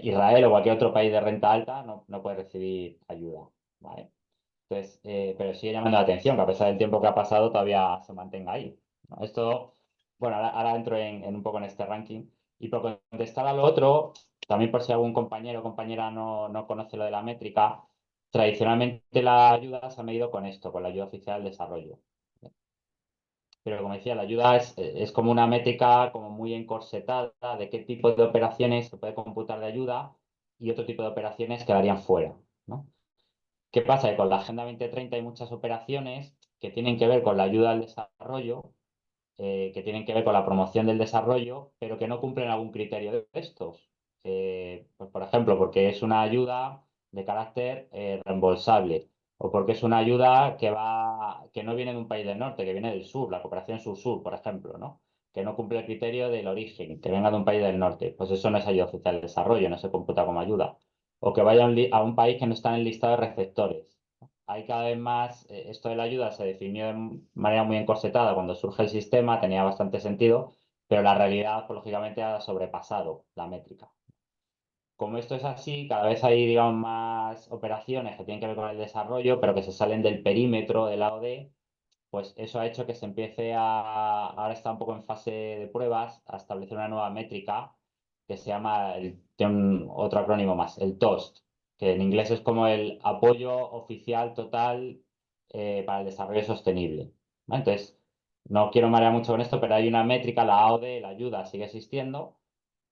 Israel o cualquier otro país de renta alta no puede recibir ayuda, ¿vale? Entonces, pero sigue llamando la atención que a pesar del tiempo que ha pasado todavía se mantenga ahí, ¿no? Esto, bueno, ahora entro en un poco en este ranking. Y por contestar a lo otro, también por si algún compañero o compañera no conoce lo de la métrica, tradicionalmente la ayuda se ha medido con esto, con la ayuda oficial al desarrollo. Pero como decía, la ayuda es como una métrica como muy encorsetada de qué tipo de operaciones se puede computar de ayuda y otro tipo de operaciones quedarían fuera, ¿no? ¿Qué pasa? Que con la Agenda 2030 hay muchas operaciones que tienen que ver con la ayuda al desarrollo, que tienen que ver con la promoción del desarrollo, pero que no cumplen algún criterio de estos. Pues, por ejemplo, porque es una ayuda de carácter reembolsable, o porque es una ayuda que no viene de un país del norte, que viene del sur, la cooperación sur-sur, por ejemplo, ¿no? Que no cumple el criterio del origen, que venga de un país del norte. Pues eso no es ayuda oficial al desarrollo, no se computa como ayuda. O que vaya a un país que no está en el listado de receptores. Hay cada vez más, esto de la ayuda se definió de manera muy encorsetada cuando surge el sistema, tenía bastante sentido, pero la realidad, pues, lógicamente, ha sobrepasado la métrica. Como esto es así, cada vez hay, digamos, más operaciones que tienen que ver con el desarrollo, pero que se salen del perímetro del AOD, pues eso ha hecho que se empiece ahora está un poco en fase de pruebas, a establecer una nueva métrica que se llama, tiene otro acrónimo más, el TOST, que en inglés es como el apoyo oficial total para el desarrollo sostenible, ¿vale? Entonces, no quiero marear mucho con esto, pero hay una métrica, la AOD, la ayuda sigue existiendo,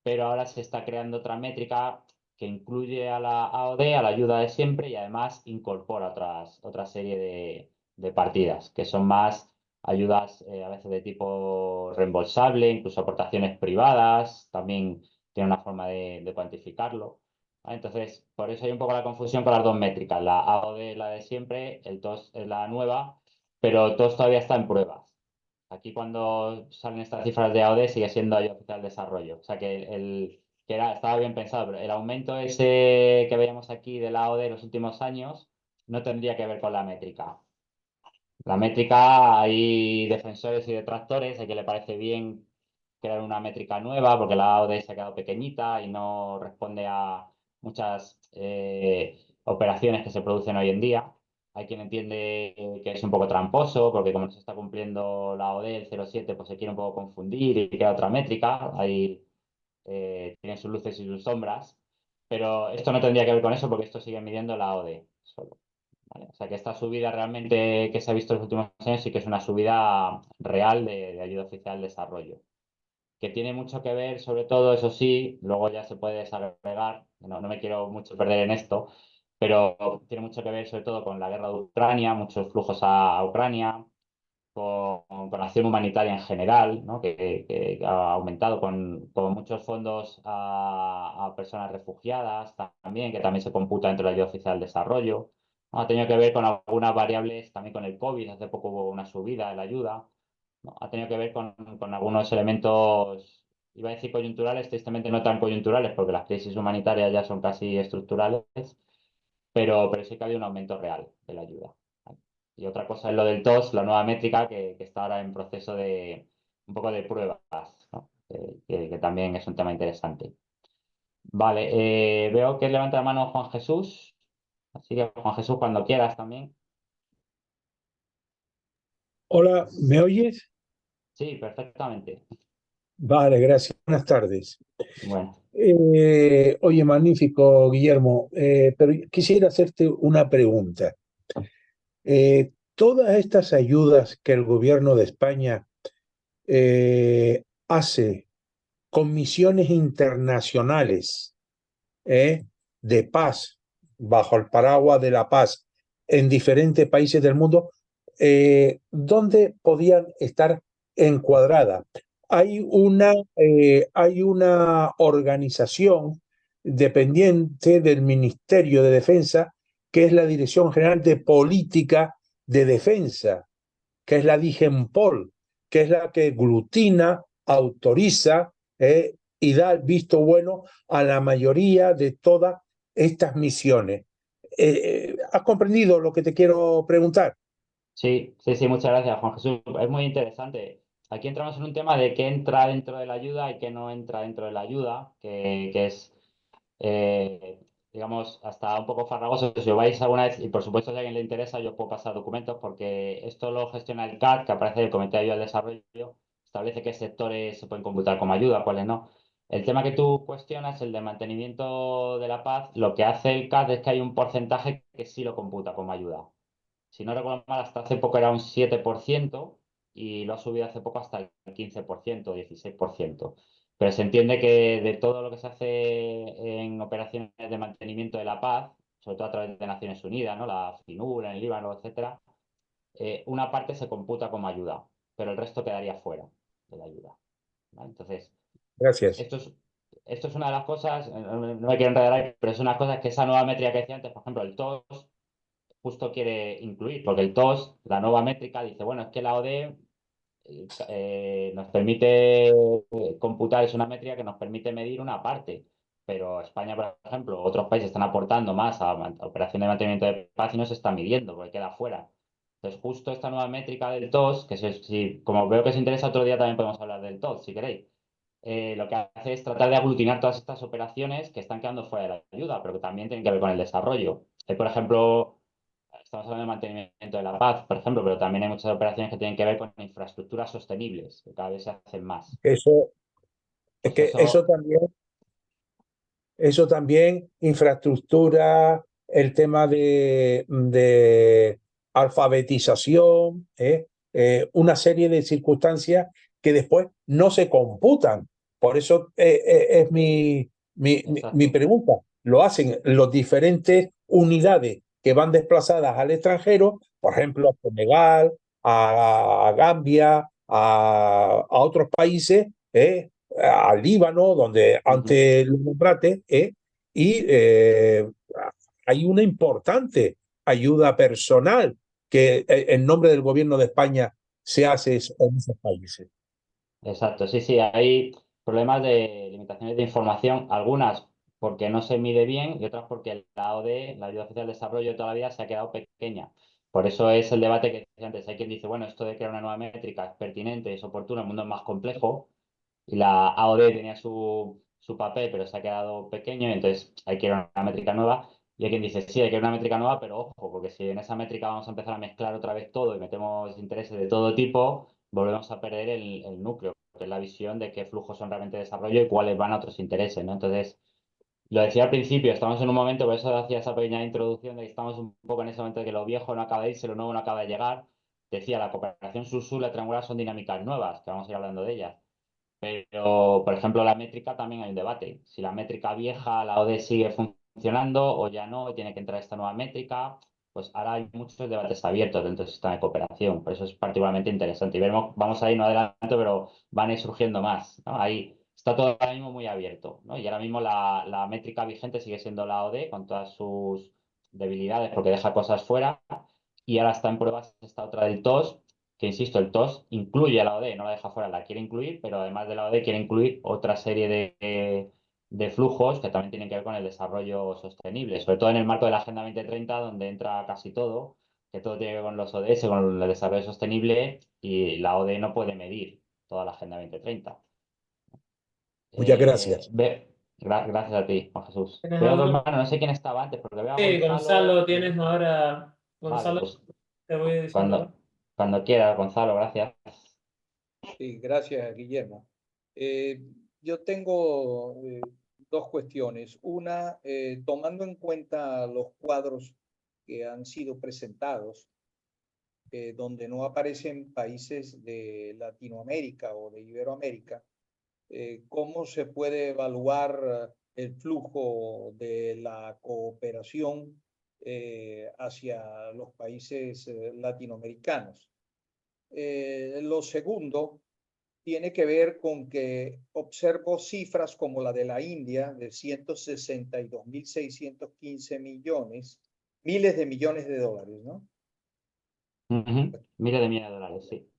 pero ahora se está creando otra métrica que incluye a la AOD, a la ayuda de siempre, y además incorpora otra serie de partidas, que son más ayudas a veces de tipo reembolsable, incluso aportaciones privadas, también tiene una forma de cuantificarlo. ¿Vale? Entonces, por eso hay un poco la confusión con las dos métricas. La AOD es la de siempre, el TOS es la nueva, pero TOS todavía está en pruebas. Aquí cuando salen estas cifras de AOD sigue siendo ayuda oficial al desarrollo. O sea que estaba bien pensado, pero el aumento ese que veíamos aquí del AOD en los últimos años no tendría que ver con la métrica. La métrica, hay defensores y detractores, a quien le parece bien crear una métrica nueva porque la AOD se ha quedado pequeñita y no responde a muchas operaciones que se producen hoy en día. Hay quien entiende que es un poco tramposo porque como no se está cumpliendo la AOD, el 0,7, pues se quiere un poco confundir y crea otra métrica. Ahí tiene sus luces y sus sombras. pero esto no tendría que ver con eso porque esto sigue midiendo la ODE solo. ¿Vale? O sea que esta subida realmente que se ha visto en los últimos años sí que es una subida real de ayuda oficial al desarrollo, que tiene mucho que ver, sobre todo, eso sí, luego ya se puede desagregar, no me quiero mucho perder en esto, pero tiene mucho que ver sobre todo con la guerra de Ucrania, muchos flujos a Ucrania, con acción humanitaria en general, ¿no? Que ha aumentado con muchos fondos a personas refugiadas también, que también se computa dentro de la ayuda oficial al desarrollo. ¿No? Ha tenido que ver con algunas variables, también con el COVID, hace poco hubo una subida de la ayuda. ¿No? Ha tenido que ver con algunos elementos, iba a decir coyunturales, tristemente no tan coyunturales, porque las crisis humanitarias ya son casi estructurales, pero sí que ha habido un aumento real de la ayuda. ¿Vale? Y otra cosa es lo del TOS, la nueva métrica, que está ahora en proceso de un poco de pruebas, ¿no? Que también es un tema interesante. Vale, veo que levanta la mano Juan Jesús, así que Juan Jesús, cuando quieras también. Hola, ¿me oyes? Sí, perfectamente. Vale, gracias. Buenas tardes. Bueno, Oye, magnífico, Guillermo, pero quisiera hacerte una pregunta. Todas estas ayudas que el gobierno de España hace con misiones internacionales de paz, bajo el paraguas de la paz, en diferentes países del mundo, ¿dónde podían estar encuadradas? Hay una organización dependiente del Ministerio de Defensa, que es la Dirección General de Política de Defensa, que es la DIGEMPOL, que es la que glutina, autoriza y da el visto bueno a la mayoría de todas estas misiones. ¿Has comprendido lo que te quiero preguntar? sí, sí, sí, muchas gracias, Juan Jesús. Es muy interesante. Aquí entramos en un tema de qué entra dentro de la ayuda y qué no entra dentro de la ayuda, que es digamos, hasta un poco farragoso. Si os vais alguna vez, y por supuesto si a alguien le interesa, yo puedo pasar documentos porque esto lo gestiona el CAD, que aparece en el Comité de Ayuda al Desarrollo, establece qué sectores se pueden computar como ayuda, cuáles no. El tema que tú cuestionas, el de mantenimiento de la paz, lo que hace el CAD es que hay un porcentaje que sí lo computa como ayuda. Si no recuerdo mal, hasta hace poco era un 7% y lo ha subido hace poco hasta el 15%, 16%. Pero se entiende que de todo lo que se hace en operaciones de mantenimiento de la paz, sobre todo a través de Naciones Unidas, ¿no? La FINUR en el Líbano, etcétera, una parte se computa como ayuda, pero el resto quedaría fuera de la ayuda. ¿Vale? Entonces, Gracias. esto es una de las cosas, no me quiero enredar ahí, pero es una de las cosas que esa nueva métrica que decía antes, por ejemplo, el TOS, justo quiere incluir, porque el TOS, la nueva métrica, dice, bueno, es que la ODE nos permite computar, es una métrica que nos permite medir una parte, pero España, por ejemplo, otros países están aportando más a operaciones de mantenimiento de paz y no se está midiendo, porque queda fuera. Entonces, justo esta nueva métrica del TOS, que si, como veo que os interesa, otro día también podemos hablar del TOS, si queréis. Lo que hace es tratar de aglutinar todas estas operaciones que están quedando fuera de la ayuda, pero que también tienen que ver con el desarrollo. Por ejemplo, estamos hablando de mantenimiento de la paz, por ejemplo, pero también hay muchas operaciones que tienen que ver con infraestructuras sostenibles, que cada vez se hacen más. Eso, es Pues que eso, eso también, infraestructura, el tema de alfabetización, una serie de circunstancias que después no se computan. Por eso es mi exacto. pregunta. Lo hacen las diferentes unidades que van desplazadas al extranjero, por ejemplo, a Senegal, a Gambia, a otros países, al Líbano, donde Ujú. antes lo nombraste, y hay una importante ayuda personal que en nombre del gobierno de España se hace en esos países. Exacto, sí, sí, hay problemas de limitaciones de información, algunas porque no se mide bien y otras porque la ODE, la Ayuda Oficial de Desarrollo, de toda la vida se ha quedado pequeña. Por eso es el debate que decía antes. Hay quien dice, bueno, esto de crear una nueva métrica es pertinente, es oportuno, el mundo es más complejo y la AOD tenía su papel, pero se ha quedado pequeño y entonces hay que ir a una métrica nueva. Y hay quien dice, sí, hay que ir a una métrica nueva, pero ojo, porque si en esa métrica vamos a empezar a mezclar otra vez todo y metemos intereses de todo tipo, volvemos a perder el núcleo, que es la visión de qué flujos son realmente desarrollo y cuáles van a otros intereses, ¿no? Entonces, Lo decía al principio, estamos en un momento, por eso hacía esa pequeña introducción, de que estamos un poco en ese momento de que lo viejo no acaba de irse, lo nuevo no acaba de llegar. Decía, la cooperación sur-sur, la triangular son dinámicas nuevas, que vamos a ir hablando de ellas. Pero, por ejemplo, la métrica también hay un debate. Si la métrica vieja, la ODE sigue funcionando o ya no, y tiene que entrar esta nueva métrica, pues ahora hay muchos debates abiertos dentro del sistema de cooperación. Por eso es particularmente interesante. Y veremos, vamos a ir no adelante, pero van a ir surgiendo más, ¿no? Ahí está todo ahora mismo muy abierto, ¿no? Y ahora mismo la métrica vigente sigue siendo la ODE con todas sus debilidades porque deja cosas fuera. Y ahora está en pruebas esta otra del TOS, que insisto, el TOS incluye a la ODE, no la deja fuera, la quiere incluir, pero además de la ODE quiere incluir otra serie de flujos que también tienen que ver con el desarrollo sostenible, sobre todo en el marco de la Agenda 2030, donde entra casi todo, que todo tiene que ver con los ODS, con el desarrollo sostenible, y la ODE no puede medir toda la Agenda 2030. Muchas gracias. Gracias a ti, Juan Jesús. ¿Tienes Veo dos algo? manos, no sé quién estaba antes, porque veo a Sí, Gonzalo, Gonzalo. tienes ahora. Vale, Gonzalo, pues te voy diciendo. cuando, cuando quieras, Gonzalo, gracias. Sí, gracias, Guillermo. Eh, yo tengo dos cuestiones. Una, tomando en cuenta los cuadros que han sido presentados, donde no aparecen países de Latinoamérica o de Iberoamérica, ¿cómo se puede evaluar el flujo de la cooperación hacia los países latinoamericanos? Lo segundo tiene que ver con que observo cifras como la de la India, de 162.615 millones, miles de millones de dólares, ¿no? Miles de millones de dólares, sí.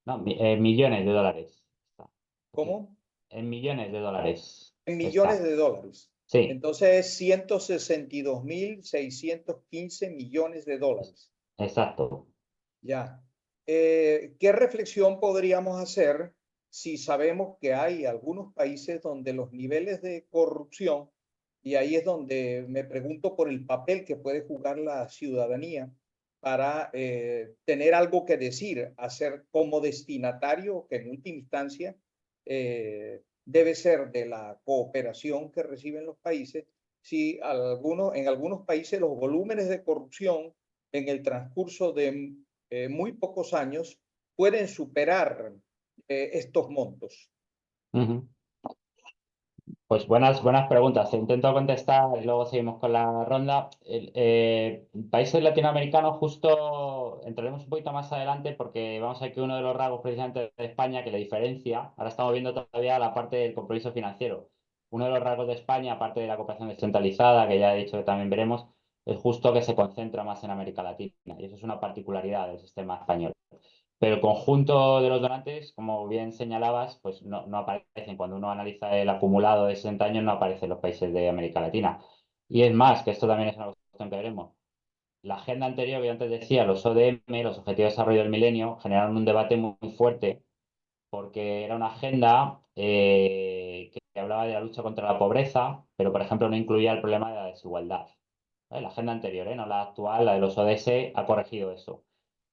No, millones de dólares. Sí. ¿Cómo? En millones de dólares. En millones Está. de dólares. Sí, Entonces es 162.615 millones de dólares. exacto. Ya. ¿Qué reflexión podríamos hacer si sabemos que hay algunos países donde los niveles de corrupción, y ahí es donde me pregunto por el papel que puede jugar la ciudadanía para tener algo que decir, hacer como destinatario, que en última instancia debe ser de la cooperación que reciben los países, si en algunos países los volúmenes de corrupción en el transcurso de muy pocos años pueden superar estos montos? Ujú. Pues buenas preguntas. Intento contestar y luego seguimos con la ronda. Países latinoamericanos, justo entraremos un poquito más adelante porque vamos a ver que uno de los rasgos precisamente de España que le diferencia, ahora estamos viendo todavía la parte del compromiso financiero. Uno de los rasgos de España, aparte de la cooperación descentralizada, que ya he dicho que también veremos, es justo que se concentra más en América Latina. Y eso es una particularidad del sistema español. Pero el conjunto de los donantes, como bien señalabas, pues no aparecen. Cuando uno analiza el acumulado de 60 años, no aparecen los países de América Latina. Y es más, que esto también es una cuestión que veremos. La agenda anterior, que yo antes decía, los ODM, los Objetivos de Desarrollo del Milenio, generaron un debate muy fuerte porque era una agenda que hablaba de la lucha contra la pobreza, pero por ejemplo no incluía el problema de la desigualdad. ¿Vale? La agenda anterior, no la actual, la de los ODS, ha corregido eso.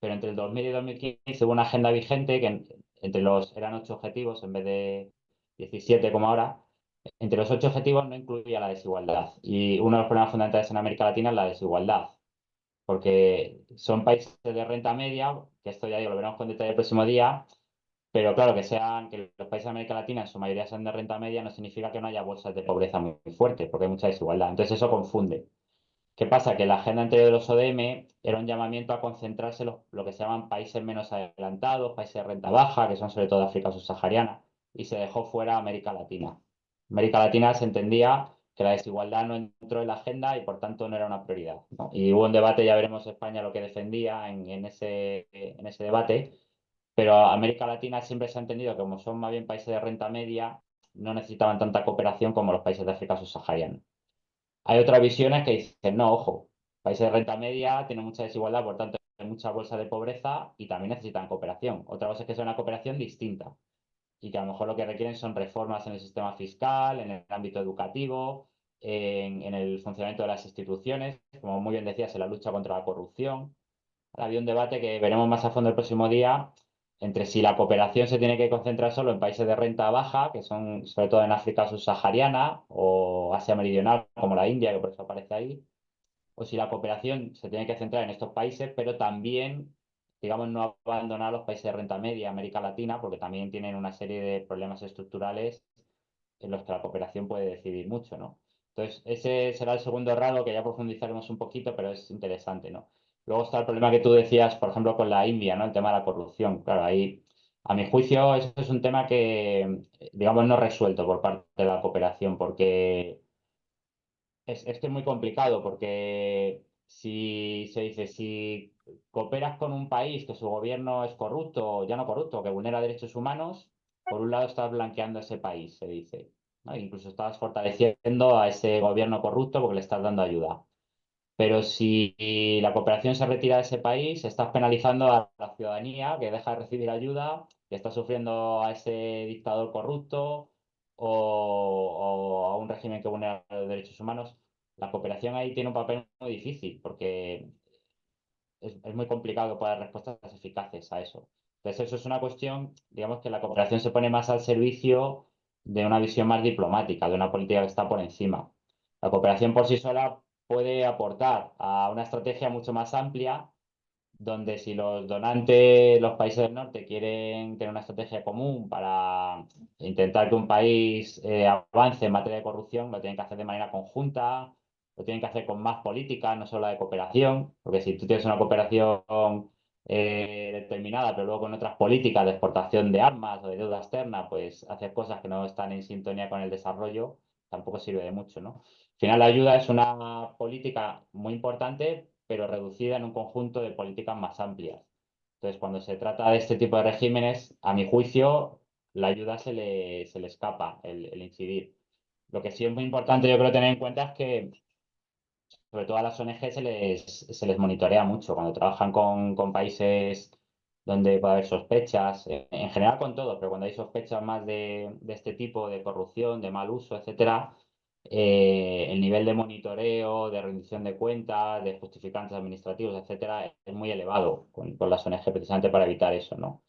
Pero entre el 2000 y 2015 hubo una agenda vigente que eran 8 objetivos en vez de 17 como ahora. Entre los 8 objetivos no incluía la desigualdad. Y uno de los problemas fundamentales en América Latina es la desigualdad, porque son países de renta media, que esto ya digo, lo veremos con detalle el próximo día, pero claro, que los países de América Latina en su mayoría sean de renta media no significa que no haya bolsas de pobreza muy fuertes, porque hay mucha desigualdad. Entonces eso confunde. ¿Qué pasa? Que la agenda anterior de los ODM era un llamamiento a concentrarse en lo que se llaman países menos adelantados, países de renta baja, que son sobre todo África subsahariana, y se dejó fuera América Latina. América Latina se entendía que la desigualdad no entró en la agenda y por tanto no era una prioridad, ¿no? Y hubo un debate, ya veremos España lo que defendía en ese debate, pero América Latina siempre se ha entendido que como son más bien países de renta media, no necesitaban tanta cooperación como los países de África subsahariana. Hay otras visiones que dicen, no, ojo, países de renta media tienen mucha desigualdad, por tanto hay mucha bolsa de pobreza y también necesitan cooperación. Otra cosa es que sea una cooperación distinta y que a lo mejor lo que requieren son reformas en el sistema fiscal, en el ámbito educativo, en el funcionamiento de las instituciones, como muy bien decías, en la lucha contra la corrupción. Ahora, había un debate que veremos más a fondo el próximo día entre si la cooperación se tiene que concentrar solo en países de renta baja, que son sobre todo en África subsahariana o Asia Meridional, como la India, que por eso aparece ahí, o si la cooperación se tiene que centrar en estos países, pero también, digamos, no abandonar los países de renta media, América Latina, porque también tienen una serie de problemas estructurales en los que la cooperación puede decidir mucho, ¿no? Entonces, ese será el segundo rasgo que ya profundizaremos un poquito, pero es interesante, ¿no? Luego está el problema que tú decías, por ejemplo, con la India, ¿no? El tema de la corrupción. Claro, ahí, a mi juicio, eso es un tema que, digamos, no resuelto por parte de la cooperación, porque es que es muy complicado, porque si se dice, si cooperas con un país que su gobierno es corrupto, ya no corrupto, que vulnera derechos humanos, por un lado estás blanqueando ese país, se dice, ¿no? Incluso estás fortaleciendo a ese gobierno corrupto porque le estás dando ayuda. Pero si la cooperación se retira de ese país, estás penalizando a la ciudadanía que deja de recibir ayuda, que está sufriendo a ese dictador corrupto o a un régimen que vulnera los derechos humanos. La cooperación ahí tiene un papel muy difícil porque es muy complicado poder dar respuestas eficaces a eso. Entonces, eso es una cuestión, digamos que la cooperación se pone más al servicio de una visión más diplomática, de una política que está por encima. La cooperación por sí sola puede aportar a una estrategia mucho más amplia, donde si los donantes, los países del norte, quieren tener una estrategia común para intentar que un país avance en materia de corrupción, lo tienen que hacer de manera conjunta, lo tienen que hacer con más políticas, no solo de cooperación, porque si tú tienes una cooperación determinada, pero luego con otras políticas de exportación de armas o de deuda externa, pues hacer cosas que no están en sintonía con el desarrollo, tampoco sirve de mucho, ¿no? Al final, la ayuda es una política muy importante, pero reducida en un conjunto de políticas más amplias. Entonces, cuando se trata de este tipo de regímenes, a mi juicio, la ayuda se le escapa el incidir. Lo que sí es muy importante, yo creo, tener en cuenta es que, sobre todo a las ONG, se les monitorea mucho cuando trabajan con países donde puede haber sospechas, en general con todo, pero cuando hay sospechas más de este tipo de corrupción, de mal uso, etcétera, el nivel de monitoreo, de rendición de cuentas, de justificantes administrativos, etcétera, es muy elevado con las ONG precisamente para evitar eso, ¿no?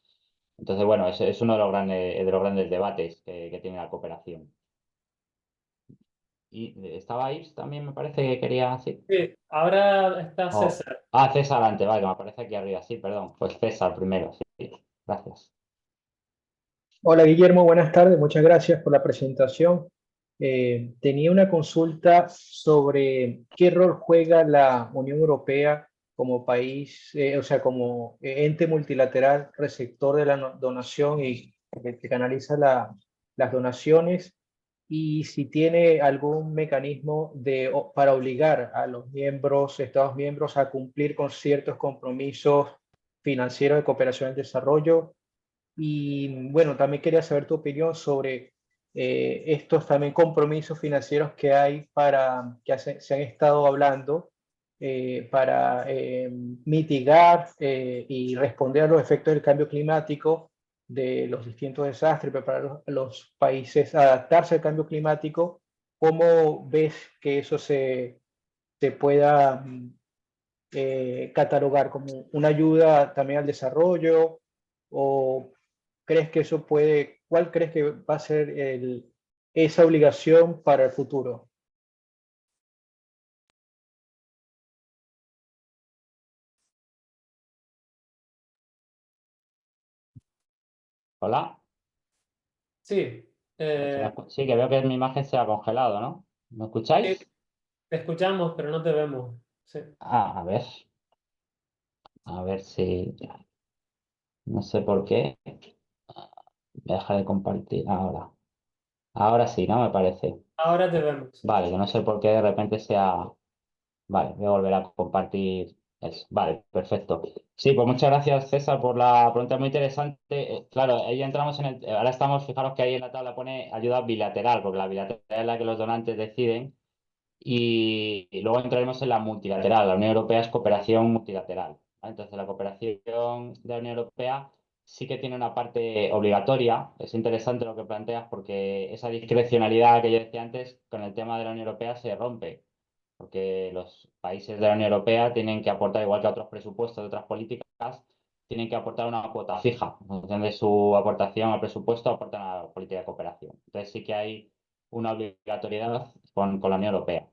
Entonces, bueno, es uno de los grandes debates que tiene la cooperación. Y estaba Ives también, me parece que quería, sí. Sí, ahora está Oh. César. César antes, vale, que me aparece aquí arriba, sí, perdón. Pues César primero, sí. Gracias. Hola Guillermo, buenas tardes, muchas gracias por la presentación. Tenía una consulta sobre qué rol juega la Unión Europea como país, o sea, como ente multilateral receptor de la donación y que canaliza las donaciones, y si tiene algún mecanismo para obligar a los Estados miembros a cumplir con ciertos compromisos financieros de cooperación al desarrollo. Y bueno, también quería saber tu opinión sobre estos también compromisos financieros que hay se han estado hablando para mitigar y responder a los efectos del cambio climático, de los distintos desastres, preparar a los países a adaptarse al cambio climático. ¿Cómo ves que eso se pueda catalogar como una ayuda también al desarrollo? ¿O crees que eso cuál crees que va a ser esa obligación para el futuro? Hola. Sí, Sí, que veo que mi imagen se ha congelado, ¿no? ¿Me sí, escucháis? te escuchamos, pero no te vemos. Sí. A ver. A ver si... No sé por qué. Voy a dejar de compartir ahora. Ahora sí, ¿no? Me parece. Ahora te vemos. Sí. Vale, que no sé por qué de repente Vale, voy a volver a compartir eso. Vale, perfecto. Sí, pues muchas gracias, César, por la pregunta muy interesante. Claro, ahí entramos ahora estamos, fijaros que ahí en la tabla pone ayuda bilateral, porque la bilateral es la que los donantes deciden. Y luego entraremos en la multilateral. La Unión Europea es cooperación multilateral, ¿vale? Entonces, la cooperación de la Unión Europea sí que tiene una parte obligatoria. Es interesante lo que planteas porque esa discrecionalidad que yo decía antes con el tema de la Unión Europea se rompe, porque los países de la Unión Europea tienen que aportar, igual que a otros presupuestos de otras políticas, tienen que aportar una cuota fija. En función de su aportación al presupuesto, aportan a la política de cooperación. Entonces sí que hay una obligatoriedad con la Unión Europea.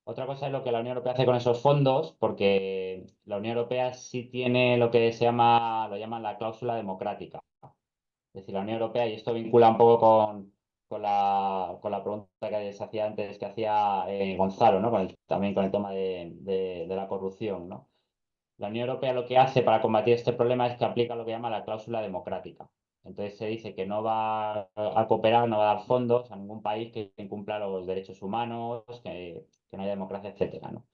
Otra cosa es lo que la Unión Europea hace con esos fondos, porque la Unión Europea sí tiene lo que se llama, lo llaman la cláusula democrática. Es decir, la Unión Europea, y esto vincula un poco con la pregunta que se hacía antes, que hacía Gonzalo, ¿no? También con el tema de la corrupción, ¿no? La Unión Europea lo que hace para combatir este problema es que aplica lo que llama la cláusula democrática. Entonces se dice que no va a cooperar, no va a dar fondos a ningún país que incumpla los derechos humanos, que no haya democracia, etcétera, ¿no?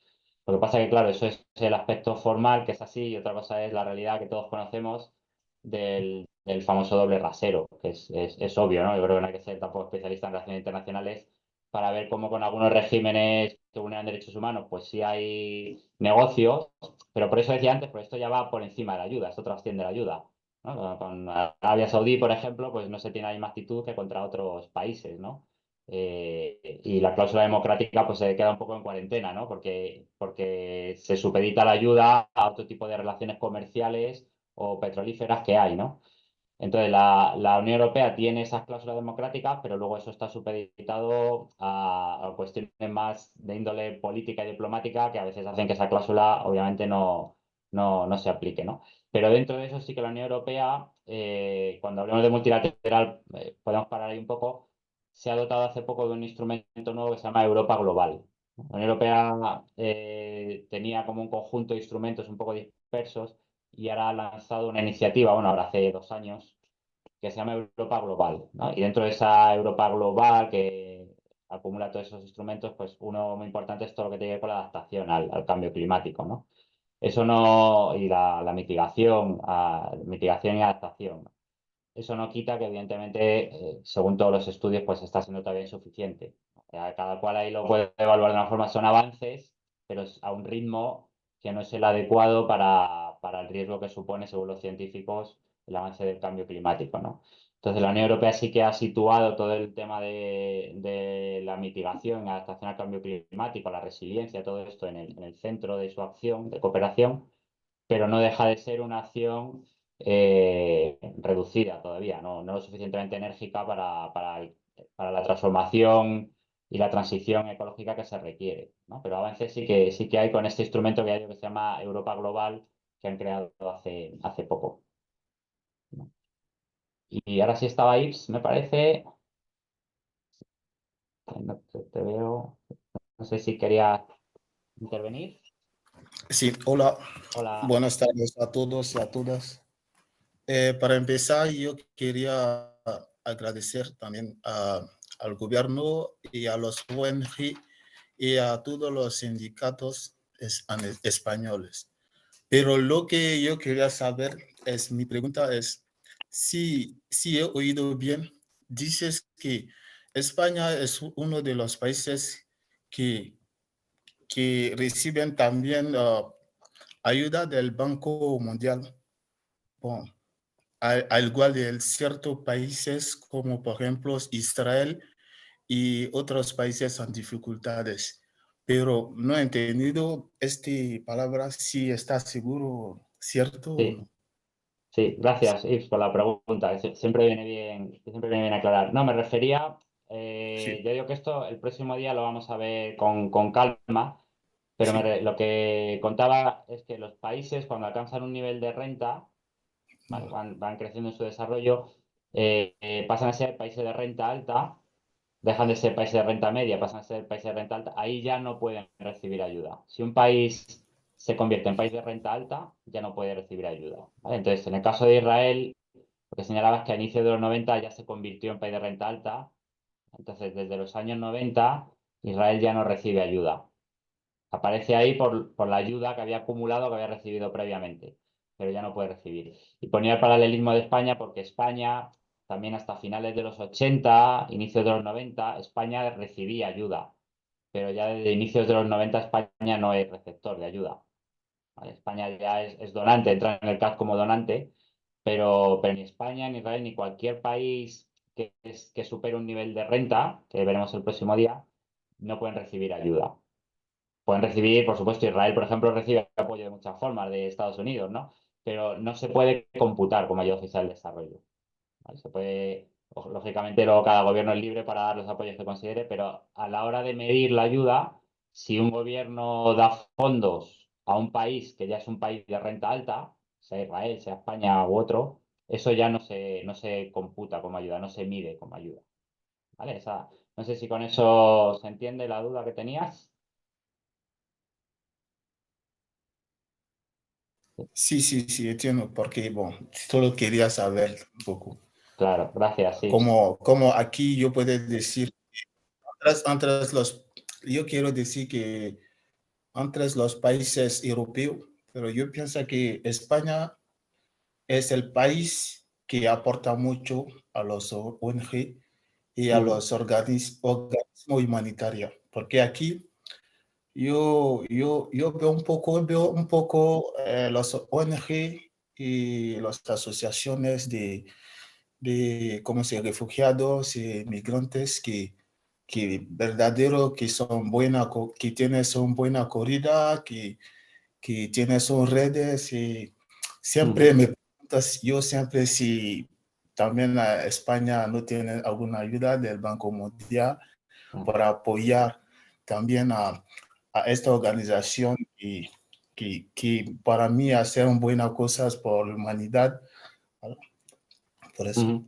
Lo que pasa es que, claro, eso es el aspecto formal, que es así, y otra cosa es la realidad que todos conocemos del famoso doble rasero, que es obvio, ¿no? Yo creo que no hay que ser tampoco especialista en relaciones internacionales para ver cómo con algunos regímenes que vulneran derechos humanos, pues sí hay negocios, pero por eso decía antes, pues esto ya va por encima de la ayuda, esto trasciende la ayuda, ¿no? Con Arabia Saudí, por ejemplo, pues no se tiene la misma actitud que contra otros países, ¿no? Y la cláusula democrática pues se queda un poco en cuarentena, ¿no? Porque se supedita la ayuda a otro tipo de relaciones comerciales o petrolíferas que hay, ¿no? Entonces, la Unión Europea tiene esas cláusulas democráticas, pero luego eso está supeditado a cuestiones más de índole política y diplomática que a veces hacen que esa cláusula obviamente no se aplique, ¿no? Pero dentro de eso sí que la Unión Europea, cuando hablamos de multilateral, podemos parar ahí un poco, se ha dotado hace poco de un instrumento nuevo que se llama Europa Global. La Unión Europea tenía como un conjunto de instrumentos un poco dispersos y ahora ha lanzado una iniciativa, bueno, ahora hace 2 años, que se llama Europa Global, ¿no? Y dentro de esa Europa Global que acumula todos esos instrumentos, pues uno muy importante es todo lo que tiene que ver con la adaptación al cambio climático, ¿no? Eso no, y la mitigación y adaptación. Eso no quita que, evidentemente, según todos los estudios, pues está siendo todavía insuficiente. Cada cual ahí lo puede evaluar de una forma, son avances, pero es a un ritmo que no es el adecuado para el riesgo que supone, según los científicos, el avance del cambio climático, ¿no? Entonces, la Unión Europea sí que ha situado todo el tema de la mitigación y adaptación al cambio climático, la resiliencia, todo esto en el centro de su acción de cooperación, pero no deja de ser una acción reducida todavía, no lo suficientemente enérgica para la transformación y la transición ecológica que se requiere, ¿no? Pero avances sí que hay con este instrumento que hay que se llama Europa Global, que han creado hace poco, ¿no? Y ahora sí estaba Ips, me parece. No te veo. No sé si quería intervenir. Sí, hola. Hola. Buenas tardes a todos y a todas. Para empezar, yo quería agradecer también al gobierno y a los ONG y a todos los sindicatos españoles. Pero lo que yo quería saber mi pregunta es, si he oído bien, dices que España es uno de los países que reciben también ayuda del Banco Mundial, bueno, al igual de ciertos países como por ejemplo Israel y otros países en dificultades. Pero no he entendido esta palabra, si está seguro, ¿cierto o Sí. no? Sí, gracias, Yves, por la pregunta. Siempre viene bien aclarar. No, me refería, Sí. yo digo que esto el próximo día lo vamos a ver con calma, pero Sí. lo que contaba es que los países cuando alcanzan un nivel de renta, ¿vale? Van creciendo en su desarrollo, pasan a ser países de renta alta, dejan de ser países de renta media, pasan a ser países de renta alta, ahí ya no pueden recibir ayuda. Si un país se convierte en país de renta alta, ya no puede recibir ayuda, ¿vale? Entonces, en el caso de Israel, lo que señalaba es que a inicios de los 90 ya se convirtió en país de renta alta. Entonces, desde los años 90, Israel ya no recibe ayuda. Aparece ahí por la ayuda que había acumulado, que había recibido previamente, pero ya no puede recibir. Y ponía el paralelismo de España porque España, también hasta finales de los 80, inicios de los 90, España recibía ayuda, pero ya desde inicios de los 90 España no es receptor de ayuda. ¿Vale? España ya es donante, entra en el CAD como donante, pero ni España, ni Israel, ni cualquier país que supere un nivel de renta, que veremos el próximo día, no pueden recibir ayuda. Pueden recibir, por supuesto, Israel, por ejemplo, recibe apoyo de muchas formas de Estados Unidos, ¿no? pero no se puede computar como ayuda oficial al desarrollo. ¿Vale? Se puede, lógicamente, luego cada gobierno es libre para dar los apoyos que considere, pero a la hora de medir la ayuda, si un gobierno da fondos a un país que ya es un país de renta alta, sea Israel, sea España u otro, eso ya no se computa como ayuda, no se mide como ayuda. ¿Vale? No sé si con eso se entiende la duda que tenías. Sí, sí, sí, entiendo, porque, bueno, solo quería saber un poco. Claro, gracias, sí. Como aquí yo puedo decir, yo quiero decir que entre los países europeos, pero yo pienso que España es el país que aporta mucho a los ONG y a los organismos humanitarios, porque aquí yo veo un poco los ONG y las asociaciones de como si refugiados y migrantes que verdadero que son que tienen son buena acogida, que tienen son redes y siempre me preguntas, yo siempre si también España no tiene alguna ayuda del Banco Mundial para apoyar también a esta organización que para mí hacer buenas cosas por la humanidad. Por eso,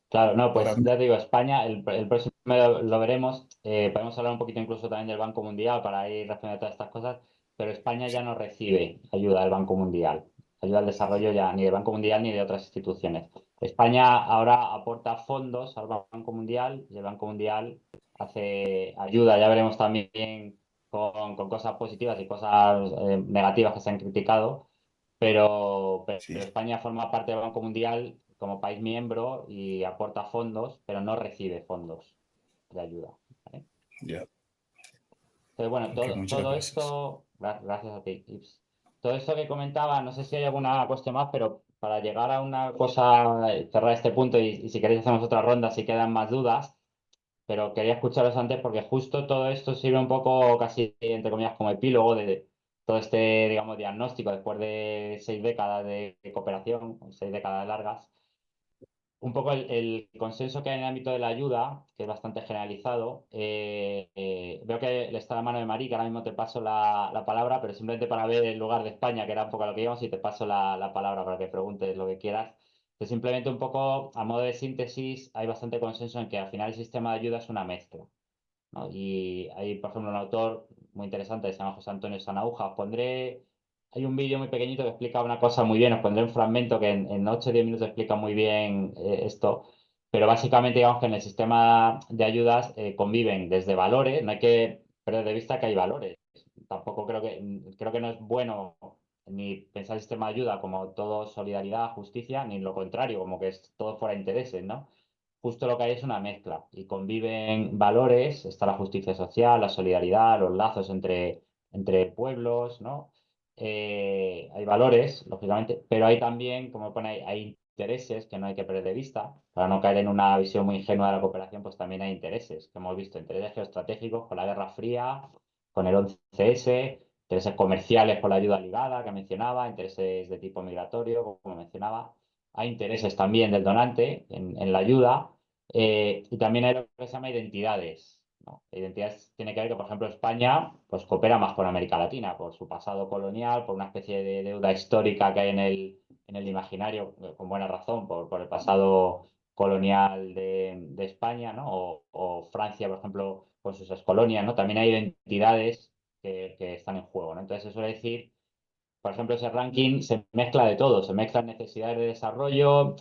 Claro, no, para pues mí, ya te digo, España, el próximo lo veremos. Podemos hablar un poquito incluso también del Banco Mundial para ir respondiendo a todas estas cosas, pero España ya no recibe ayuda del Banco Mundial, ayuda al desarrollo ya ni del Banco Mundial ni de otras instituciones. España ahora aporta fondos al Banco Mundial y el Banco Mundial hace ayuda, ya veremos también con cosas positivas y cosas negativas que se han criticado, sí, pero España forma parte del Banco Mundial como país miembro y aporta fondos, pero no recibe fondos de ayuda. ¿Vale? ya, Entonces, bueno, ok, muchas todo gracias. esto, gracias a ti, Ips. Todo esto que comentaba, no sé si hay alguna cuestión más, pero para llegar a una cosa, cerrar este punto y si queréis hacemos otra ronda si quedan más dudas, pero quería escucharos antes porque justo todo esto sirve un poco casi, entre comillas, como epílogo de todo este, digamos, diagnóstico después de 6 décadas de cooperación, 6 décadas largas. Un poco el consenso que hay en el ámbito de la ayuda, que es bastante generalizado. Veo que le está la mano de Mari, que ahora mismo te paso la palabra, pero simplemente para ver el lugar de España, que era un poco a lo que íbamos, y te paso la palabra para que preguntes lo que quieras. Que simplemente un poco, a modo de síntesis, hay bastante consenso en que al final el sistema de ayuda es una mezcla, ¿no? Y hay, por ejemplo, un autor muy interesante que se llama José Antonio Sanauja. Hay un vídeo muy pequeñito que explica una cosa muy bien, os pondré un fragmento que en 8 o 10 minutos explica muy bien esto, pero básicamente digamos que en el sistema de ayudas conviven desde valores, no hay que perder de vista que hay valores. Tampoco creo que no es bueno ni pensar el sistema de ayuda como todo solidaridad, justicia, ni lo contrario, como que es todo fuera de intereses, ¿no? Justo lo que hay es una mezcla y conviven valores, está la justicia social, la solidaridad, los lazos entre pueblos, ¿no? Hay valores, lógicamente, pero hay también, como pone ahí, hay intereses que no hay que perder de vista. Para no caer en una visión muy ingenua de la cooperación, pues también hay intereses, que hemos visto, intereses geoestratégicos con la Guerra Fría, con el 11S, intereses comerciales con la ayuda ligada que mencionaba, intereses de tipo migratorio, como mencionaba. Hay intereses también del donante en la ayuda y también hay lo que se llama identidades, ¿no? Identidades tiene que ver que, por ejemplo, España pues, coopera más con América Latina por su pasado colonial, por una especie de deuda histórica que hay en el imaginario, con buena razón, por el pasado colonial de España, ¿no? O Francia, por ejemplo, con sus excolonias, ¿no? También hay identidades que están en juego, ¿no? Entonces, eso quiere decir por ejemplo, ese ranking se mezcla de todo, se mezclan necesidades de desarrollo,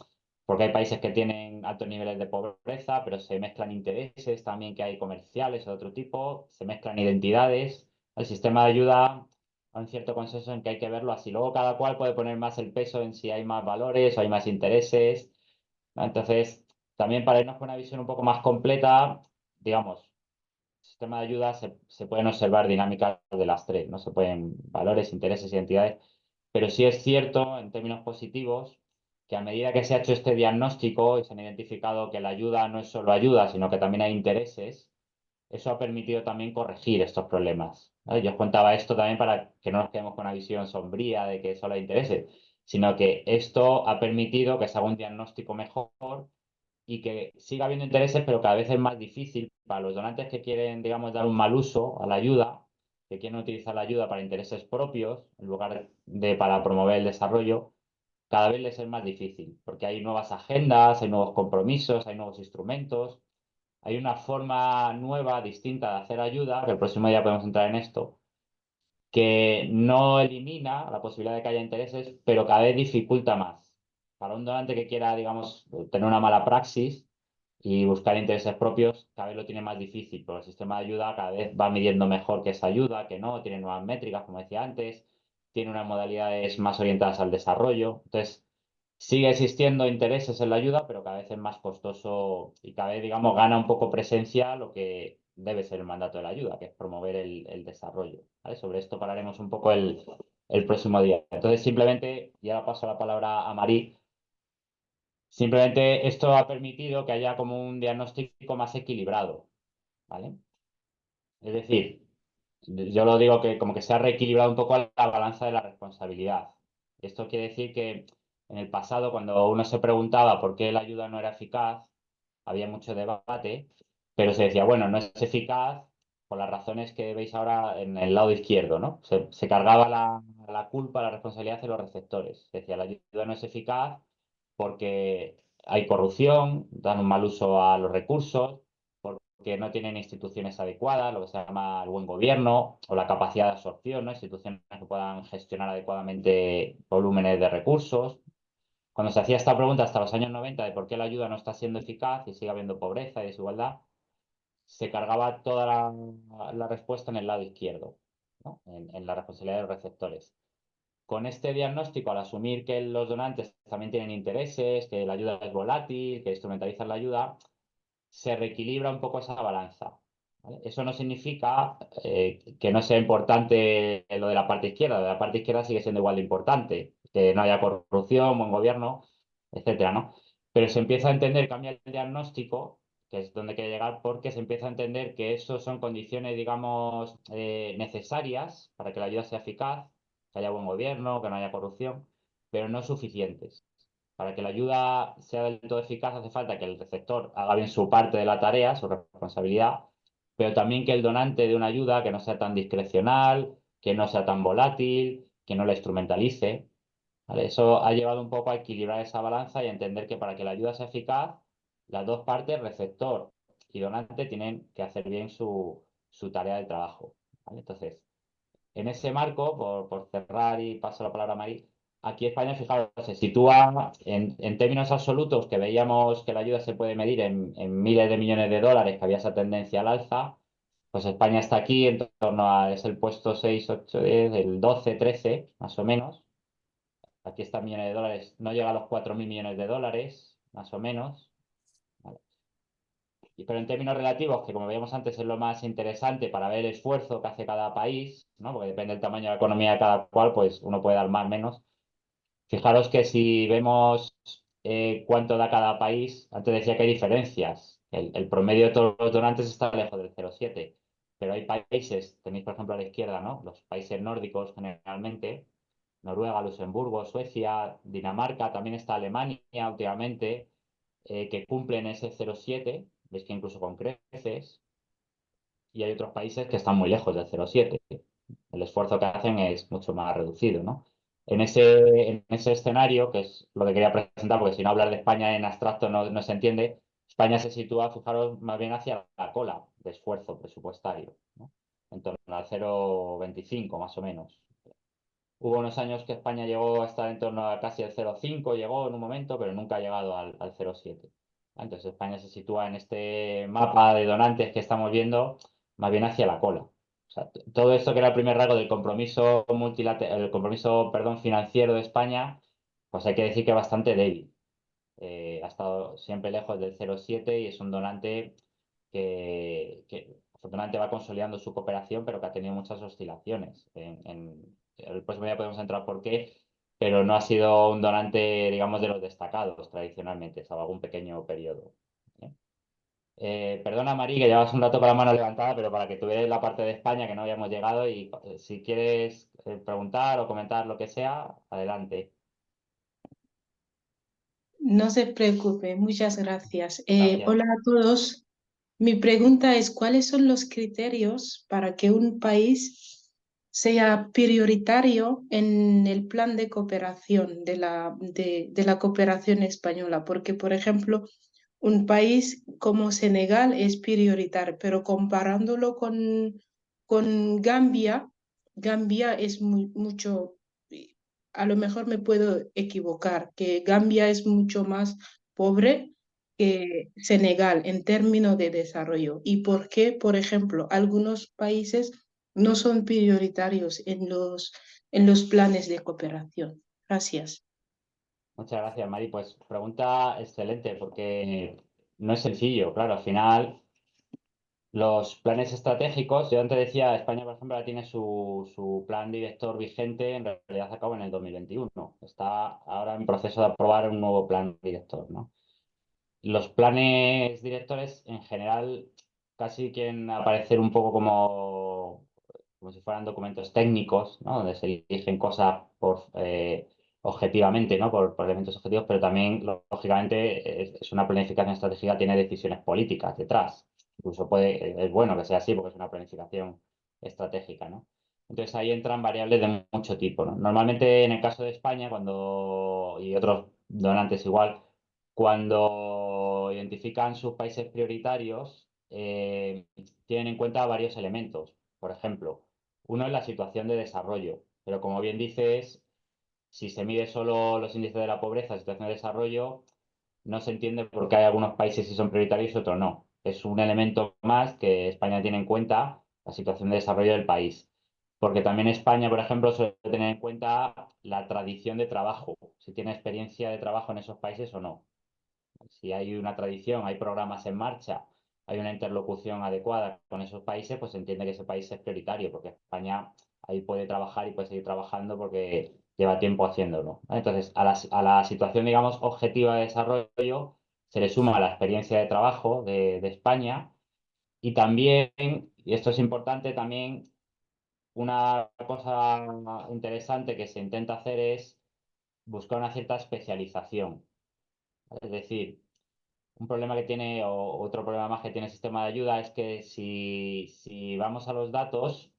porque hay países que tienen altos niveles de pobreza, pero se mezclan intereses también que hay comerciales o de otro tipo, se mezclan identidades. El sistema de ayuda hay un cierto consenso en que hay que verlo así. Luego cada cual puede poner más el peso en si hay más valores o hay más intereses, ¿no? Entonces, también para irnos con una visión un poco más completa, digamos, sistema de ayuda se pueden observar dinámicas de las tres, ¿no? Se pueden valores, intereses, identidades, pero sí es cierto en términos positivos que a medida que se ha hecho este diagnóstico y se han identificado que la ayuda no es solo ayuda, sino que también hay intereses, eso ha permitido también corregir estos problemas, ¿vale? Yo os contaba esto también para que no nos quedemos con una visión sombría de que solo hay intereses, sino que esto ha permitido que se haga un diagnóstico mejor y que siga habiendo intereses, pero cada vez es más difícil para los donantes que quieren, digamos, dar un mal uso a la ayuda, que quieren utilizar la ayuda para intereses propios, en lugar de para promover el desarrollo, cada vez les es más difícil, porque hay nuevas agendas, hay nuevos compromisos, hay nuevos instrumentos, hay una forma nueva, distinta de hacer ayuda, que el próximo día podemos entrar en esto, que no elimina la posibilidad de que haya intereses, pero cada vez dificulta más. Para un donante que quiera, digamos, tener una mala praxis y buscar intereses propios, cada vez lo tiene más difícil, porque el sistema de ayuda cada vez va midiendo mejor que esa ayuda, que no, tiene nuevas métricas, como decía antes, tiene unas modalidades más orientadas al desarrollo. Entonces, sigue existiendo intereses en la ayuda, pero cada vez es más costoso y cada vez, digamos, gana un poco presencia lo que debe ser el mandato de la ayuda, que es promover el desarrollo. ¿Vale? Sobre esto pararemos un poco el próximo día. Entonces, simplemente, y ahora paso la palabra a Marí, simplemente esto ha permitido que haya como un diagnóstico más equilibrado. ¿Vale? Es decir, yo lo digo que como que se ha reequilibrado un poco la balanza de la responsabilidad. Esto quiere decir que en el pasado, cuando uno se preguntaba por qué la ayuda no era eficaz, había mucho debate, pero se decía, bueno, no es eficaz por las razones que veis ahora en el lado izquierdo, ¿no? Se cargaba la culpa, la responsabilidad de los receptores. Se decía, la ayuda no es eficaz porque hay corrupción, dan un mal uso a los recursos, que no tienen instituciones adecuadas, lo que se llama el buen gobierno o la capacidad de absorción, ¿no? Instituciones que puedan gestionar adecuadamente volúmenes de recursos. Cuando se hacía esta pregunta hasta los años 90 de por qué la ayuda no está siendo eficaz y sigue habiendo pobreza y desigualdad, se cargaba toda la respuesta en el lado izquierdo, ¿no? En la responsabilidad de los receptores. Con este diagnóstico, al asumir que los donantes también tienen intereses, que la ayuda es volátil, que instrumentalizan la ayuda, se reequilibra un poco esa balanza. ¿Vale? Eso no significa que no sea importante lo de la parte izquierda. Lo de la parte izquierda sigue siendo igual de importante, que no haya corrupción, buen gobierno, etcétera, ¿no? Pero se empieza a entender, cambia el diagnóstico, que es donde quiere llegar, porque se empieza a entender que eso son condiciones, digamos, necesarias para que la ayuda sea eficaz, que haya buen gobierno, que no haya corrupción, pero no suficientes. Para que la ayuda sea del todo eficaz hace falta que el receptor haga bien su parte de la tarea, su responsabilidad, pero también que el donante de una ayuda que no sea tan discrecional, que no sea tan volátil, que no la instrumentalice. ¿Vale? Eso ha llevado un poco a equilibrar esa balanza y a entender que para que la ayuda sea eficaz, las dos partes, receptor y donante, tienen que hacer bien su tarea de trabajo. ¿Vale? Entonces, en ese marco, por cerrar y paso la palabra a Mari, aquí España, fijaros, se sitúa en términos absolutos, que veíamos que la ayuda se puede medir en miles de millones de dólares, que había esa tendencia al alza, pues España está aquí en torno a, es el puesto 6, 8, 10, el 12, 13, más o menos. Aquí está millones de dólares, no llega a los 4.000 millones de dólares, más o menos. ¿Vale? Pero en términos relativos, que como veíamos antes es lo más interesante para ver el esfuerzo que hace cada país, ¿no? Porque depende del tamaño de la economía de cada cual, pues uno puede dar más o menos. Fijaros que si vemos cuánto da cada país, antes decía que hay diferencias. El promedio de todos los donantes está lejos del 0,7. Pero hay países, tenéis por ejemplo a la izquierda, ¿no? Los países nórdicos generalmente, Noruega, Luxemburgo, Suecia, Dinamarca, también está Alemania últimamente, que cumplen ese 0,7, veis que incluso con creces, y hay otros países que están muy lejos del 0,7. El esfuerzo que hacen es mucho más reducido, ¿no? En ese escenario, que es lo que quería presentar, porque si no hablar de España en abstracto no se entiende, España se sitúa, fijaros, más bien hacia la cola de esfuerzo presupuestario, ¿no? En torno al 0,25 más o menos. Hubo unos años que España llegó a estar en torno a casi el 0,5, llegó en un momento, pero nunca ha llegado al 0,7. Entonces España se sitúa en este mapa de donantes que estamos viendo más bien hacia la cola. O sea, todo esto que era el primer rasgo del compromiso el compromiso, perdón, financiero de España, pues hay que decir que es bastante débil. Ha estado siempre lejos del 0,7 y es un donante que afortunadamente va consolidando su cooperación, pero que ha tenido muchas oscilaciones. El próximo día podemos entrar por qué, pero no ha sido un donante, digamos, de los destacados tradicionalmente, salvo algún pequeño periodo. Perdona, Mari, que llevas un rato con la mano levantada, pero para que tú veas la parte de España que no habíamos llegado y si quieres preguntar o comentar lo que sea, adelante. No se preocupe, muchas gracias. Gracias. Hola a todos. Mi pregunta es, ¿cuáles son los criterios para que un país sea prioritario en el plan de cooperación de la cooperación española? Porque, por ejemplo, un país como Senegal es prioritario, pero comparándolo con Gambia, Gambia es mucho, a lo mejor me puedo equivocar, que Gambia es mucho más pobre que Senegal en términos de desarrollo. ¿Y por qué, por ejemplo, algunos países no son prioritarios en los planes de cooperación? Gracias. Muchas gracias, Mari. Pues pregunta excelente, porque no es sencillo. Claro, al final, los planes estratégicos, yo antes decía, España, por ejemplo, ya tiene su plan director vigente, en realidad se acabó en el 2021. Está ahora en proceso de aprobar un nuevo plan director, ¿no? Los planes directores, en general, casi quieren aparecer un poco como si fueran documentos técnicos, ¿no? Donde se eligen cosas objetivamente, ¿no? Por elementos objetivos, pero también, lógicamente, es una planificación estratégica, tiene decisiones políticas detrás. Incluso es bueno que sea así porque es una planificación estratégica, ¿no? Entonces ahí entran variables de mucho tipo, ¿no? Normalmente en el caso de España, y otros donantes igual, cuando identifican sus países prioritarios, tienen en cuenta varios elementos. Por ejemplo, uno es la situación de desarrollo, pero como bien dices, si se mide solo los índices de la pobreza, situación de desarrollo, no se entiende por qué hay algunos países sí son prioritarios y otros no. Es un elemento más que España tiene en cuenta, la situación de desarrollo del país. Porque también España, por ejemplo, suele tener en cuenta la tradición de trabajo, si tiene experiencia de trabajo en esos países o no. Si hay una tradición, hay programas en marcha, hay una interlocución adecuada con esos países, pues se entiende que ese país es prioritario, porque España ahí puede trabajar y puede seguir trabajando porque lleva tiempo haciéndolo, ¿vale? Entonces, a la situación, digamos, objetiva de desarrollo se le suma la experiencia de trabajo de España y también, y esto es importante, también una cosa interesante que se intenta hacer es buscar una cierta especialización. ¿Vale? Es decir, un problema que tiene, o otro problema más que tiene el sistema de ayuda es que si vamos a los datos,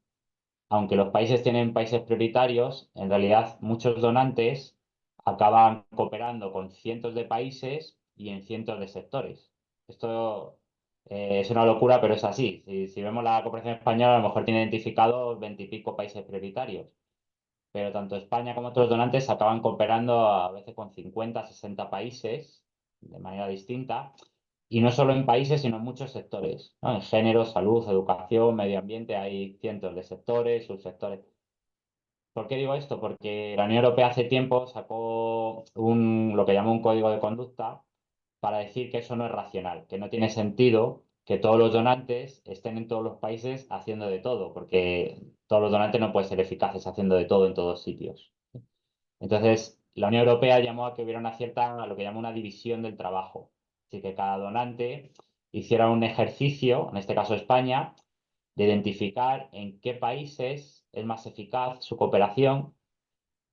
aunque los países tienen países prioritarios, en realidad muchos donantes acaban cooperando con cientos de países y en cientos de sectores. Esto es una locura, pero es así. Si vemos la cooperación española, a lo mejor tiene identificados 20 y pico países prioritarios, pero tanto España como otros donantes acaban cooperando a veces con 50, 60 países de manera distinta, y no solo en países, sino en muchos sectores, ¿no? En género, salud, educación, medio ambiente, hay cientos de sectores, subsectores. ¿Por qué digo esto? Porque la Unión Europea hace tiempo sacó lo que llamó un código de conducta para decir que eso no es racional, que no tiene sentido que todos los donantes estén en todos los países haciendo de todo, porque todos los donantes no pueden ser eficaces haciendo de todo en todos sitios. Entonces, la Unión Europea llamó a que hubiera lo que llama una división del trabajo. Así que cada donante hiciera un ejercicio, en este caso España, de identificar en qué países es más eficaz su cooperación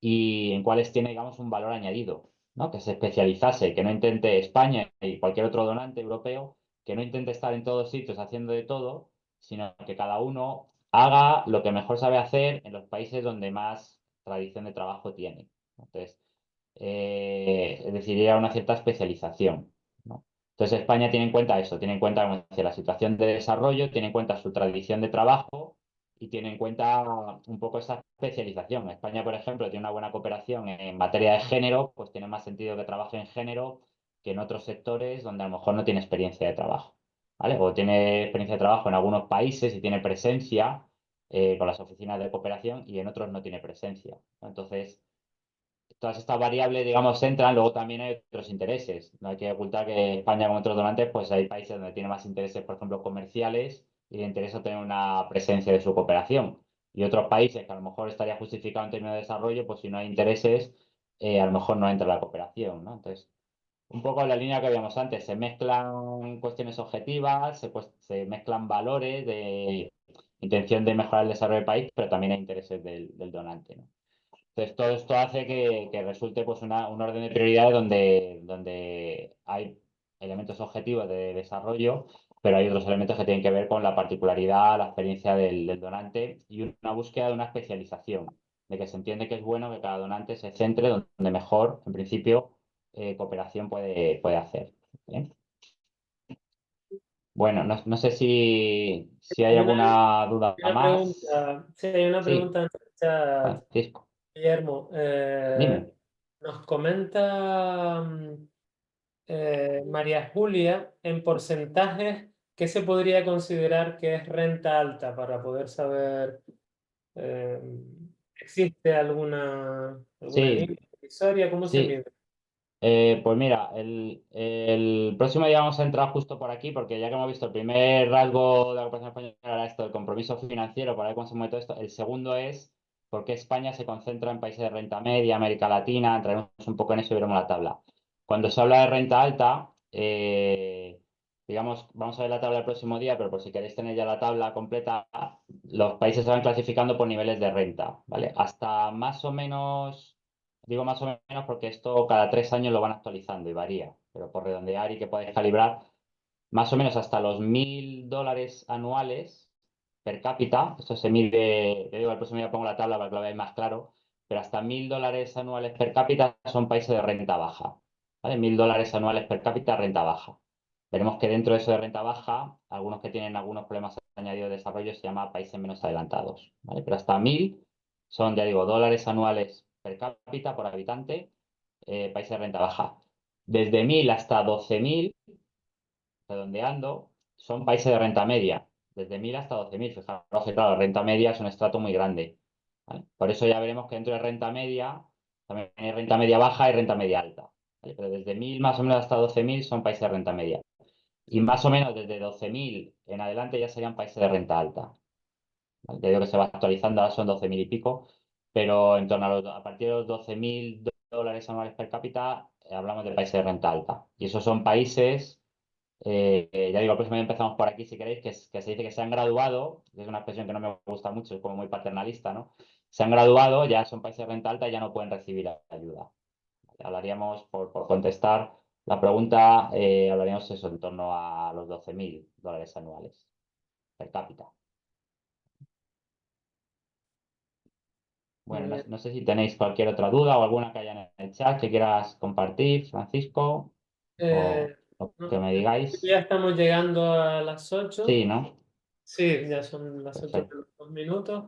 y en cuáles tiene, digamos, un valor añadido, ¿no? Que se especializase, que no intente España y cualquier otro donante europeo, que no intente estar en todos sitios haciendo de todo, sino que cada uno haga lo que mejor sabe hacer en los países donde más tradición de trabajo tiene. Entonces, es decir, ir a una cierta especialización, ¿no? Entonces, España tiene en cuenta eso, tiene en cuenta, como decía, la situación de desarrollo, tiene en cuenta su tradición de trabajo y tiene en cuenta un poco esa especialización. España, por ejemplo, tiene una buena cooperación en materia de género, pues tiene más sentido que trabaje en género que en otros sectores donde a lo mejor no tiene experiencia de trabajo, ¿vale? O tiene experiencia de trabajo en algunos países y tiene presencia con las oficinas de cooperación y en otros no tiene presencia, ¿no? Entonces, todas estas variables, digamos, entran, luego también hay otros intereses. No hay que ocultar que España, como otros donantes, pues hay países donde tiene más intereses, por ejemplo, comerciales, y le interesa tener una presencia de su cooperación. Y otros países que a lo mejor estaría justificado en términos de desarrollo, pues si no hay intereses, a lo mejor no entra la cooperación, ¿no? Entonces, un poco en la línea que habíamos antes, se mezclan cuestiones objetivas, se mezclan valores de intención de mejorar el desarrollo del país, pero también hay intereses del donante, ¿no? Entonces, todo esto hace que resulte pues, un orden de prioridades donde hay elementos objetivos de desarrollo, pero hay otros elementos que tienen que ver con la particularidad, la experiencia del donante y una búsqueda de una especialización, de que se entiende que es bueno que cada donante se centre donde mejor, en principio, cooperación puede hacer. ¿Bien? Bueno, no sé si hay alguna duda Una más. pregunta, sí, hay una Sí, pregunta en el chat, Francisco, Guillermo. dime. Nos comenta María Julia, en porcentajes, ¿qué se podría considerar que es renta alta para poder saber, eh, ¿existe alguna Sí, línea divisoria? ¿Cómo se sí. mide? Pues mira, el próximo día vamos a entrar justo por aquí, porque ya que hemos visto el primer rasgo de la cooperación española era esto, el compromiso financiero, para ver cómo se mueve todo esto. El segundo es por qué España se concentra en países de renta media, América Latina, entraremos un poco en eso y veremos la tabla. Cuando se habla de renta alta, digamos, vamos a ver la tabla el próximo día, pero por si queréis tener ya la tabla completa, los países se van clasificando por niveles de renta, ¿vale? Hasta más o menos. Digo más o menos porque esto cada 3 años lo van actualizando y varía, pero por redondear y que podáis calibrar, más o menos hasta los $1.000 anuales per cápita, esto se mide, te digo, el próximo día pongo la tabla para que lo veáis más claro, pero hasta $1.000 anuales per cápita son países de renta baja, ¿vale? $1.000 anuales per cápita, renta baja. Veremos que dentro de eso de renta baja, algunos que tienen algunos problemas añadidos de desarrollo se llama países menos adelantados, ¿vale? Pero hasta 1.000 son, ya digo, dólares anuales per cápita por habitante, países de renta baja. Desde 1.000 hasta 12.000, redondeando, son países de renta media. Desde 1.000 hasta 12.000. Fijaros que, claro, la renta media es un estrato muy grande, ¿vale? Por eso ya veremos que dentro de renta media también hay renta media baja y renta media alta, ¿vale? Pero desde 1.000 más o menos hasta 12.000 son países de renta media. Y más o menos desde 12.000 en adelante ya serían países de renta alta, ¿vale? Ya digo que se va actualizando, ahora son 12.000 y pico, pero en torno a partir de los $12.000 anuales per cápita, hablamos de países de renta alta. Y esos son países, ya digo, el próximo día empezamos por aquí si queréis, que se dice que se han graduado, que es una expresión que no me gusta mucho, es como muy paternalista, ¿no? Se han graduado, ya son países de renta alta y ya no pueden recibir ayuda. Hablaríamos, por contestar la pregunta, hablaríamos eso en torno a los $12.000 anuales per cápita. Bueno, no sé si tenéis cualquier otra duda o alguna que haya en el chat que quieras compartir, Francisco, o lo que me digáis. Ya estamos llegando a las 8. Sí, ¿no? Sí, ya son las 8 Perfecto. menos 2 minutos.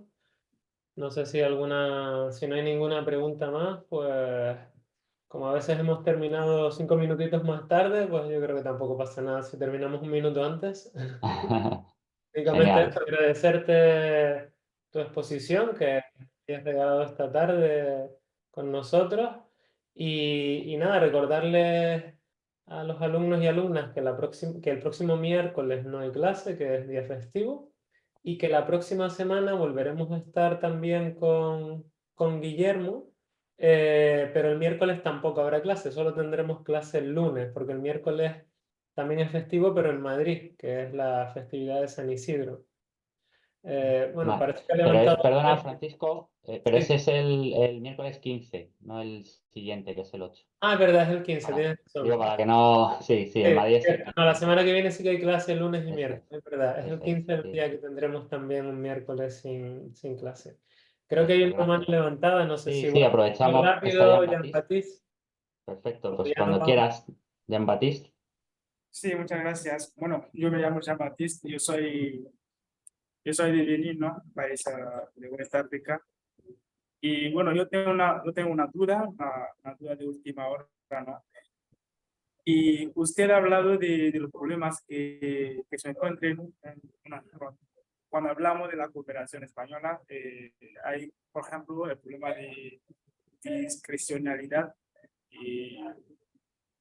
No sé si si no hay ninguna pregunta más, pues como a veces hemos terminado 5 minutitos más tarde, pues yo creo que tampoco pasa nada si terminamos un minuto antes. Únicamente Genial. esto, agradecerte tu exposición que has regalado esta tarde con nosotros y nada, recordarles a los alumnos y alumnas que el próximo miércoles no hay clase, que es día festivo, y que la próxima semana volveremos a estar también con Guillermo, pero el miércoles tampoco habrá clase, solo tendremos clase el lunes, porque el miércoles también es festivo, pero en Madrid, que es la festividad de San Isidro. Bueno, Vale. parece que ha Pero levantado. perdona, Francisco, pero Sí. ese es el miércoles 15, no el siguiente, que es el 8. Ah, es verdad, es el 15, Para, tienes digo, razón. para que no. Sí, en Madrid es el No, la 15. semana que viene sí que hay clase lunes y Eso miércoles, es, es verdad. Es el eso es. 15 el Sí. día que tendremos también un miércoles sin clase. Creo que Eso, hay una mano gracias. levantada, no sé Sí, si sí, igual. Muy aprovechamos. Está rápido, Jean-Baptiste. Jean-Baptiste. Perfecto, O pues ya nos cuando vamos. quieras, Jean-Baptiste. Sí, muchas gracias. Bueno, yo me llamo Jean-Baptiste, yo soy de Benín, ¿no? País de West África. Y bueno, yo tengo una duda, una duda de última hora, ¿no? Y usted ha hablado de los problemas que se encuentran cuando hablamos de la cooperación española. Hay, por ejemplo, el problema de discrecionalidad y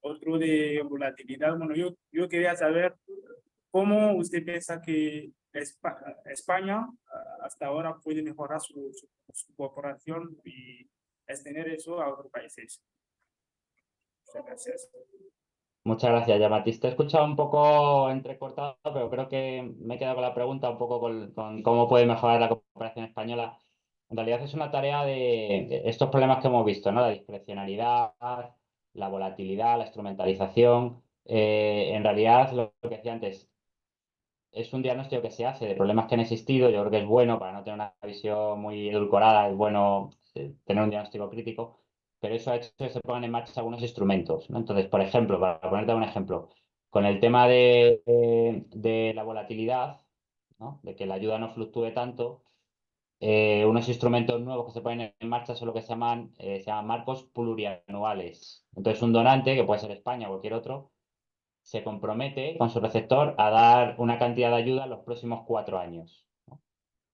otro de volatilidad. Bueno, yo quería saber cómo usted piensa que España hasta ahora puede mejorar su cooperación y extender eso a otros países. Muchas gracias. Muchas gracias, Jean-Baptiste. Te he escuchado un poco entrecortado, pero creo que me he quedado con la pregunta un poco con cómo puede mejorar la cooperación española. En realidad es una tarea de estos problemas que hemos visto, ¿no? La discrecionalidad, la volatilidad, la instrumentalización. En realidad, lo que decía antes, es un diagnóstico que se hace de problemas que han existido. Yo creo que es bueno, para no tener una visión muy edulcorada, es bueno tener un diagnóstico crítico, pero eso ha hecho que se pongan en marcha algunos instrumentos, ¿no? Entonces, por ejemplo, para ponerte un ejemplo, con el tema de la volatilidad, ¿no? De que la ayuda no fluctúe tanto, unos instrumentos nuevos que se ponen en marcha son lo que se llaman marcos plurianuales. Entonces, un donante, que puede ser España o cualquier otro, se compromete con su receptor a dar una cantidad de ayuda en los próximos 4 años, ¿no?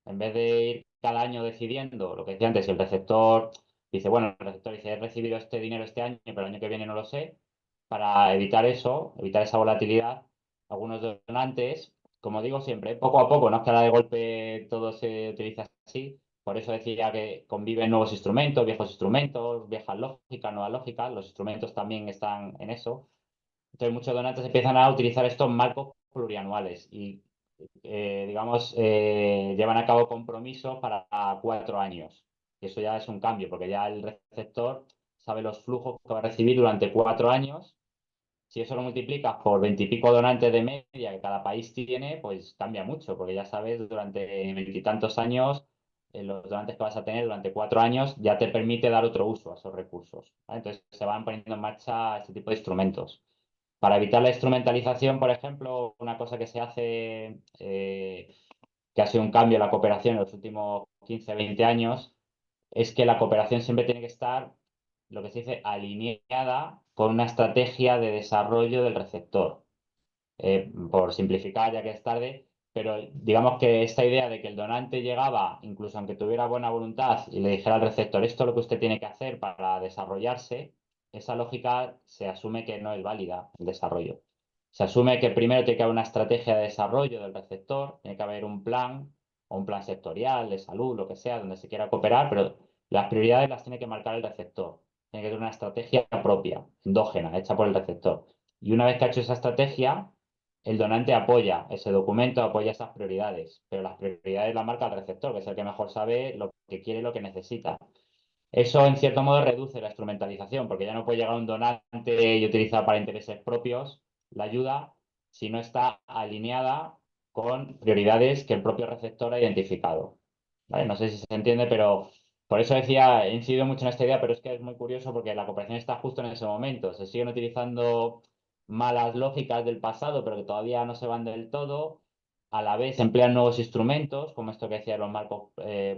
En vez de ir cada año decidiendo, lo que decía antes, si el receptor dice, bueno, el receptor dice, he recibido este dinero este año, pero el año que viene no lo sé, para evitar eso, evitar esa volatilidad, algunos donantes, como digo siempre, poco a poco, no es que ahora de golpe todo se utiliza así, por eso decía que conviven nuevos instrumentos, viejas lógicas, nuevas lógicas, los instrumentos también están en eso. Entonces muchos donantes empiezan a utilizar estos marcos plurianuales y, digamos, llevan a cabo compromisos para 4 años. Y eso ya es un cambio, porque ya el receptor sabe los flujos que va a recibir durante 4 años. Si eso lo multiplicas por 20 y pico donantes de media que cada país tiene, pues cambia mucho, porque ya sabes, durante 20 y tantos años, los donantes que vas a tener durante 4 años ya te permite dar otro uso a esos recursos, ¿vale? Entonces se van poniendo en marcha este tipo de instrumentos. Para evitar la instrumentalización, por ejemplo, una cosa que se hace, que ha sido un cambio en la cooperación en los últimos 15, 20 años, es que la cooperación siempre tiene que estar, lo que se dice, alineada con una estrategia de desarrollo del receptor. Por simplificar, ya que es tarde, pero digamos que esta idea de que el donante llegaba, incluso aunque tuviera buena voluntad, y le dijera al receptor, esto es lo que usted tiene que hacer para desarrollarse, esa lógica se asume que no es válida el desarrollo. Se asume que primero tiene que haber una estrategia de desarrollo del receptor, tiene que haber un plan o un plan sectorial de salud, lo que sea, donde se quiera cooperar, pero las prioridades las tiene que marcar el receptor. Tiene que tener una estrategia propia, endógena, hecha por el receptor. Y una vez que ha hecho esa estrategia, el donante apoya ese documento, apoya esas prioridades, pero las prioridades las marca el receptor, que es el que mejor sabe lo que quiere y lo que necesita. Eso, en cierto modo, reduce la instrumentalización, porque ya no puede llegar un donante y utilizar para intereses propios la ayuda si no está alineada con prioridades que el propio receptor ha identificado. ¿Vale? No sé si se entiende, pero por eso decía, he incidido mucho en esta idea, pero es que es muy curioso porque la cooperación está justo en ese momento. Se siguen utilizando malas lógicas del pasado, pero que todavía no se van del todo. A la vez emplean nuevos instrumentos, como esto que decía los marcos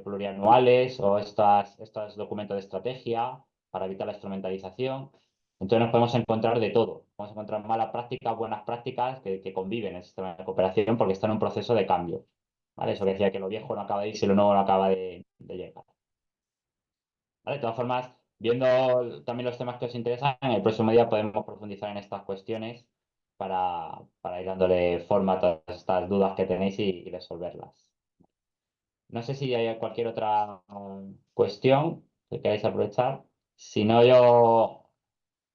plurianuales o estos documentos de estrategia para evitar la instrumentalización. Entonces nos podemos encontrar de todo. Podemos encontrar malas prácticas, buenas prácticas que conviven en el sistema de cooperación porque están en un proceso de cambio. ¿Vale? Eso que decía que lo viejo no acaba de irse y lo nuevo no acaba de llegar. ¿Vale? De todas formas, viendo también los temas que os interesan, el próximo día podemos profundizar en estas cuestiones para ir dándole forma a todas estas dudas que tenéis y resolverlas. No sé si hay cualquier otra cuestión que queráis aprovechar. Si no, yo...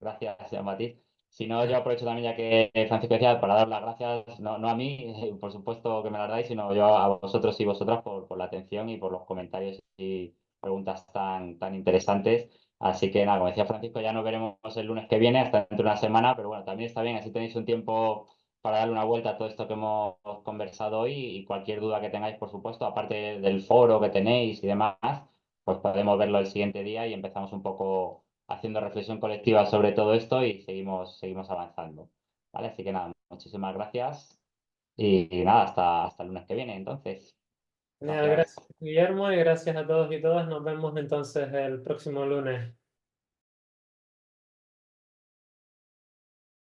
Gracias, Matiz. Si no, yo aprovecho también, ya que Francisco decía, para dar las gracias, no a mí, por supuesto que me las dais, sino yo a vosotros y vosotras por la atención y por los comentarios y preguntas tan interesantes. Así que nada, como decía Francisco, ya nos veremos el lunes que viene, hasta dentro de una semana, pero bueno, también está bien, así tenéis un tiempo para darle una vuelta a todo esto que hemos conversado hoy y cualquier duda que tengáis, por supuesto, aparte del foro que tenéis y demás, pues podemos verlo el siguiente día y empezamos un poco haciendo reflexión colectiva sobre todo esto y seguimos avanzando. ¿Vale? Así que nada, muchísimas gracias y nada, hasta el lunes que viene, entonces. Genial, gracias Guillermo y gracias a todos y todas. Nos vemos entonces el próximo lunes.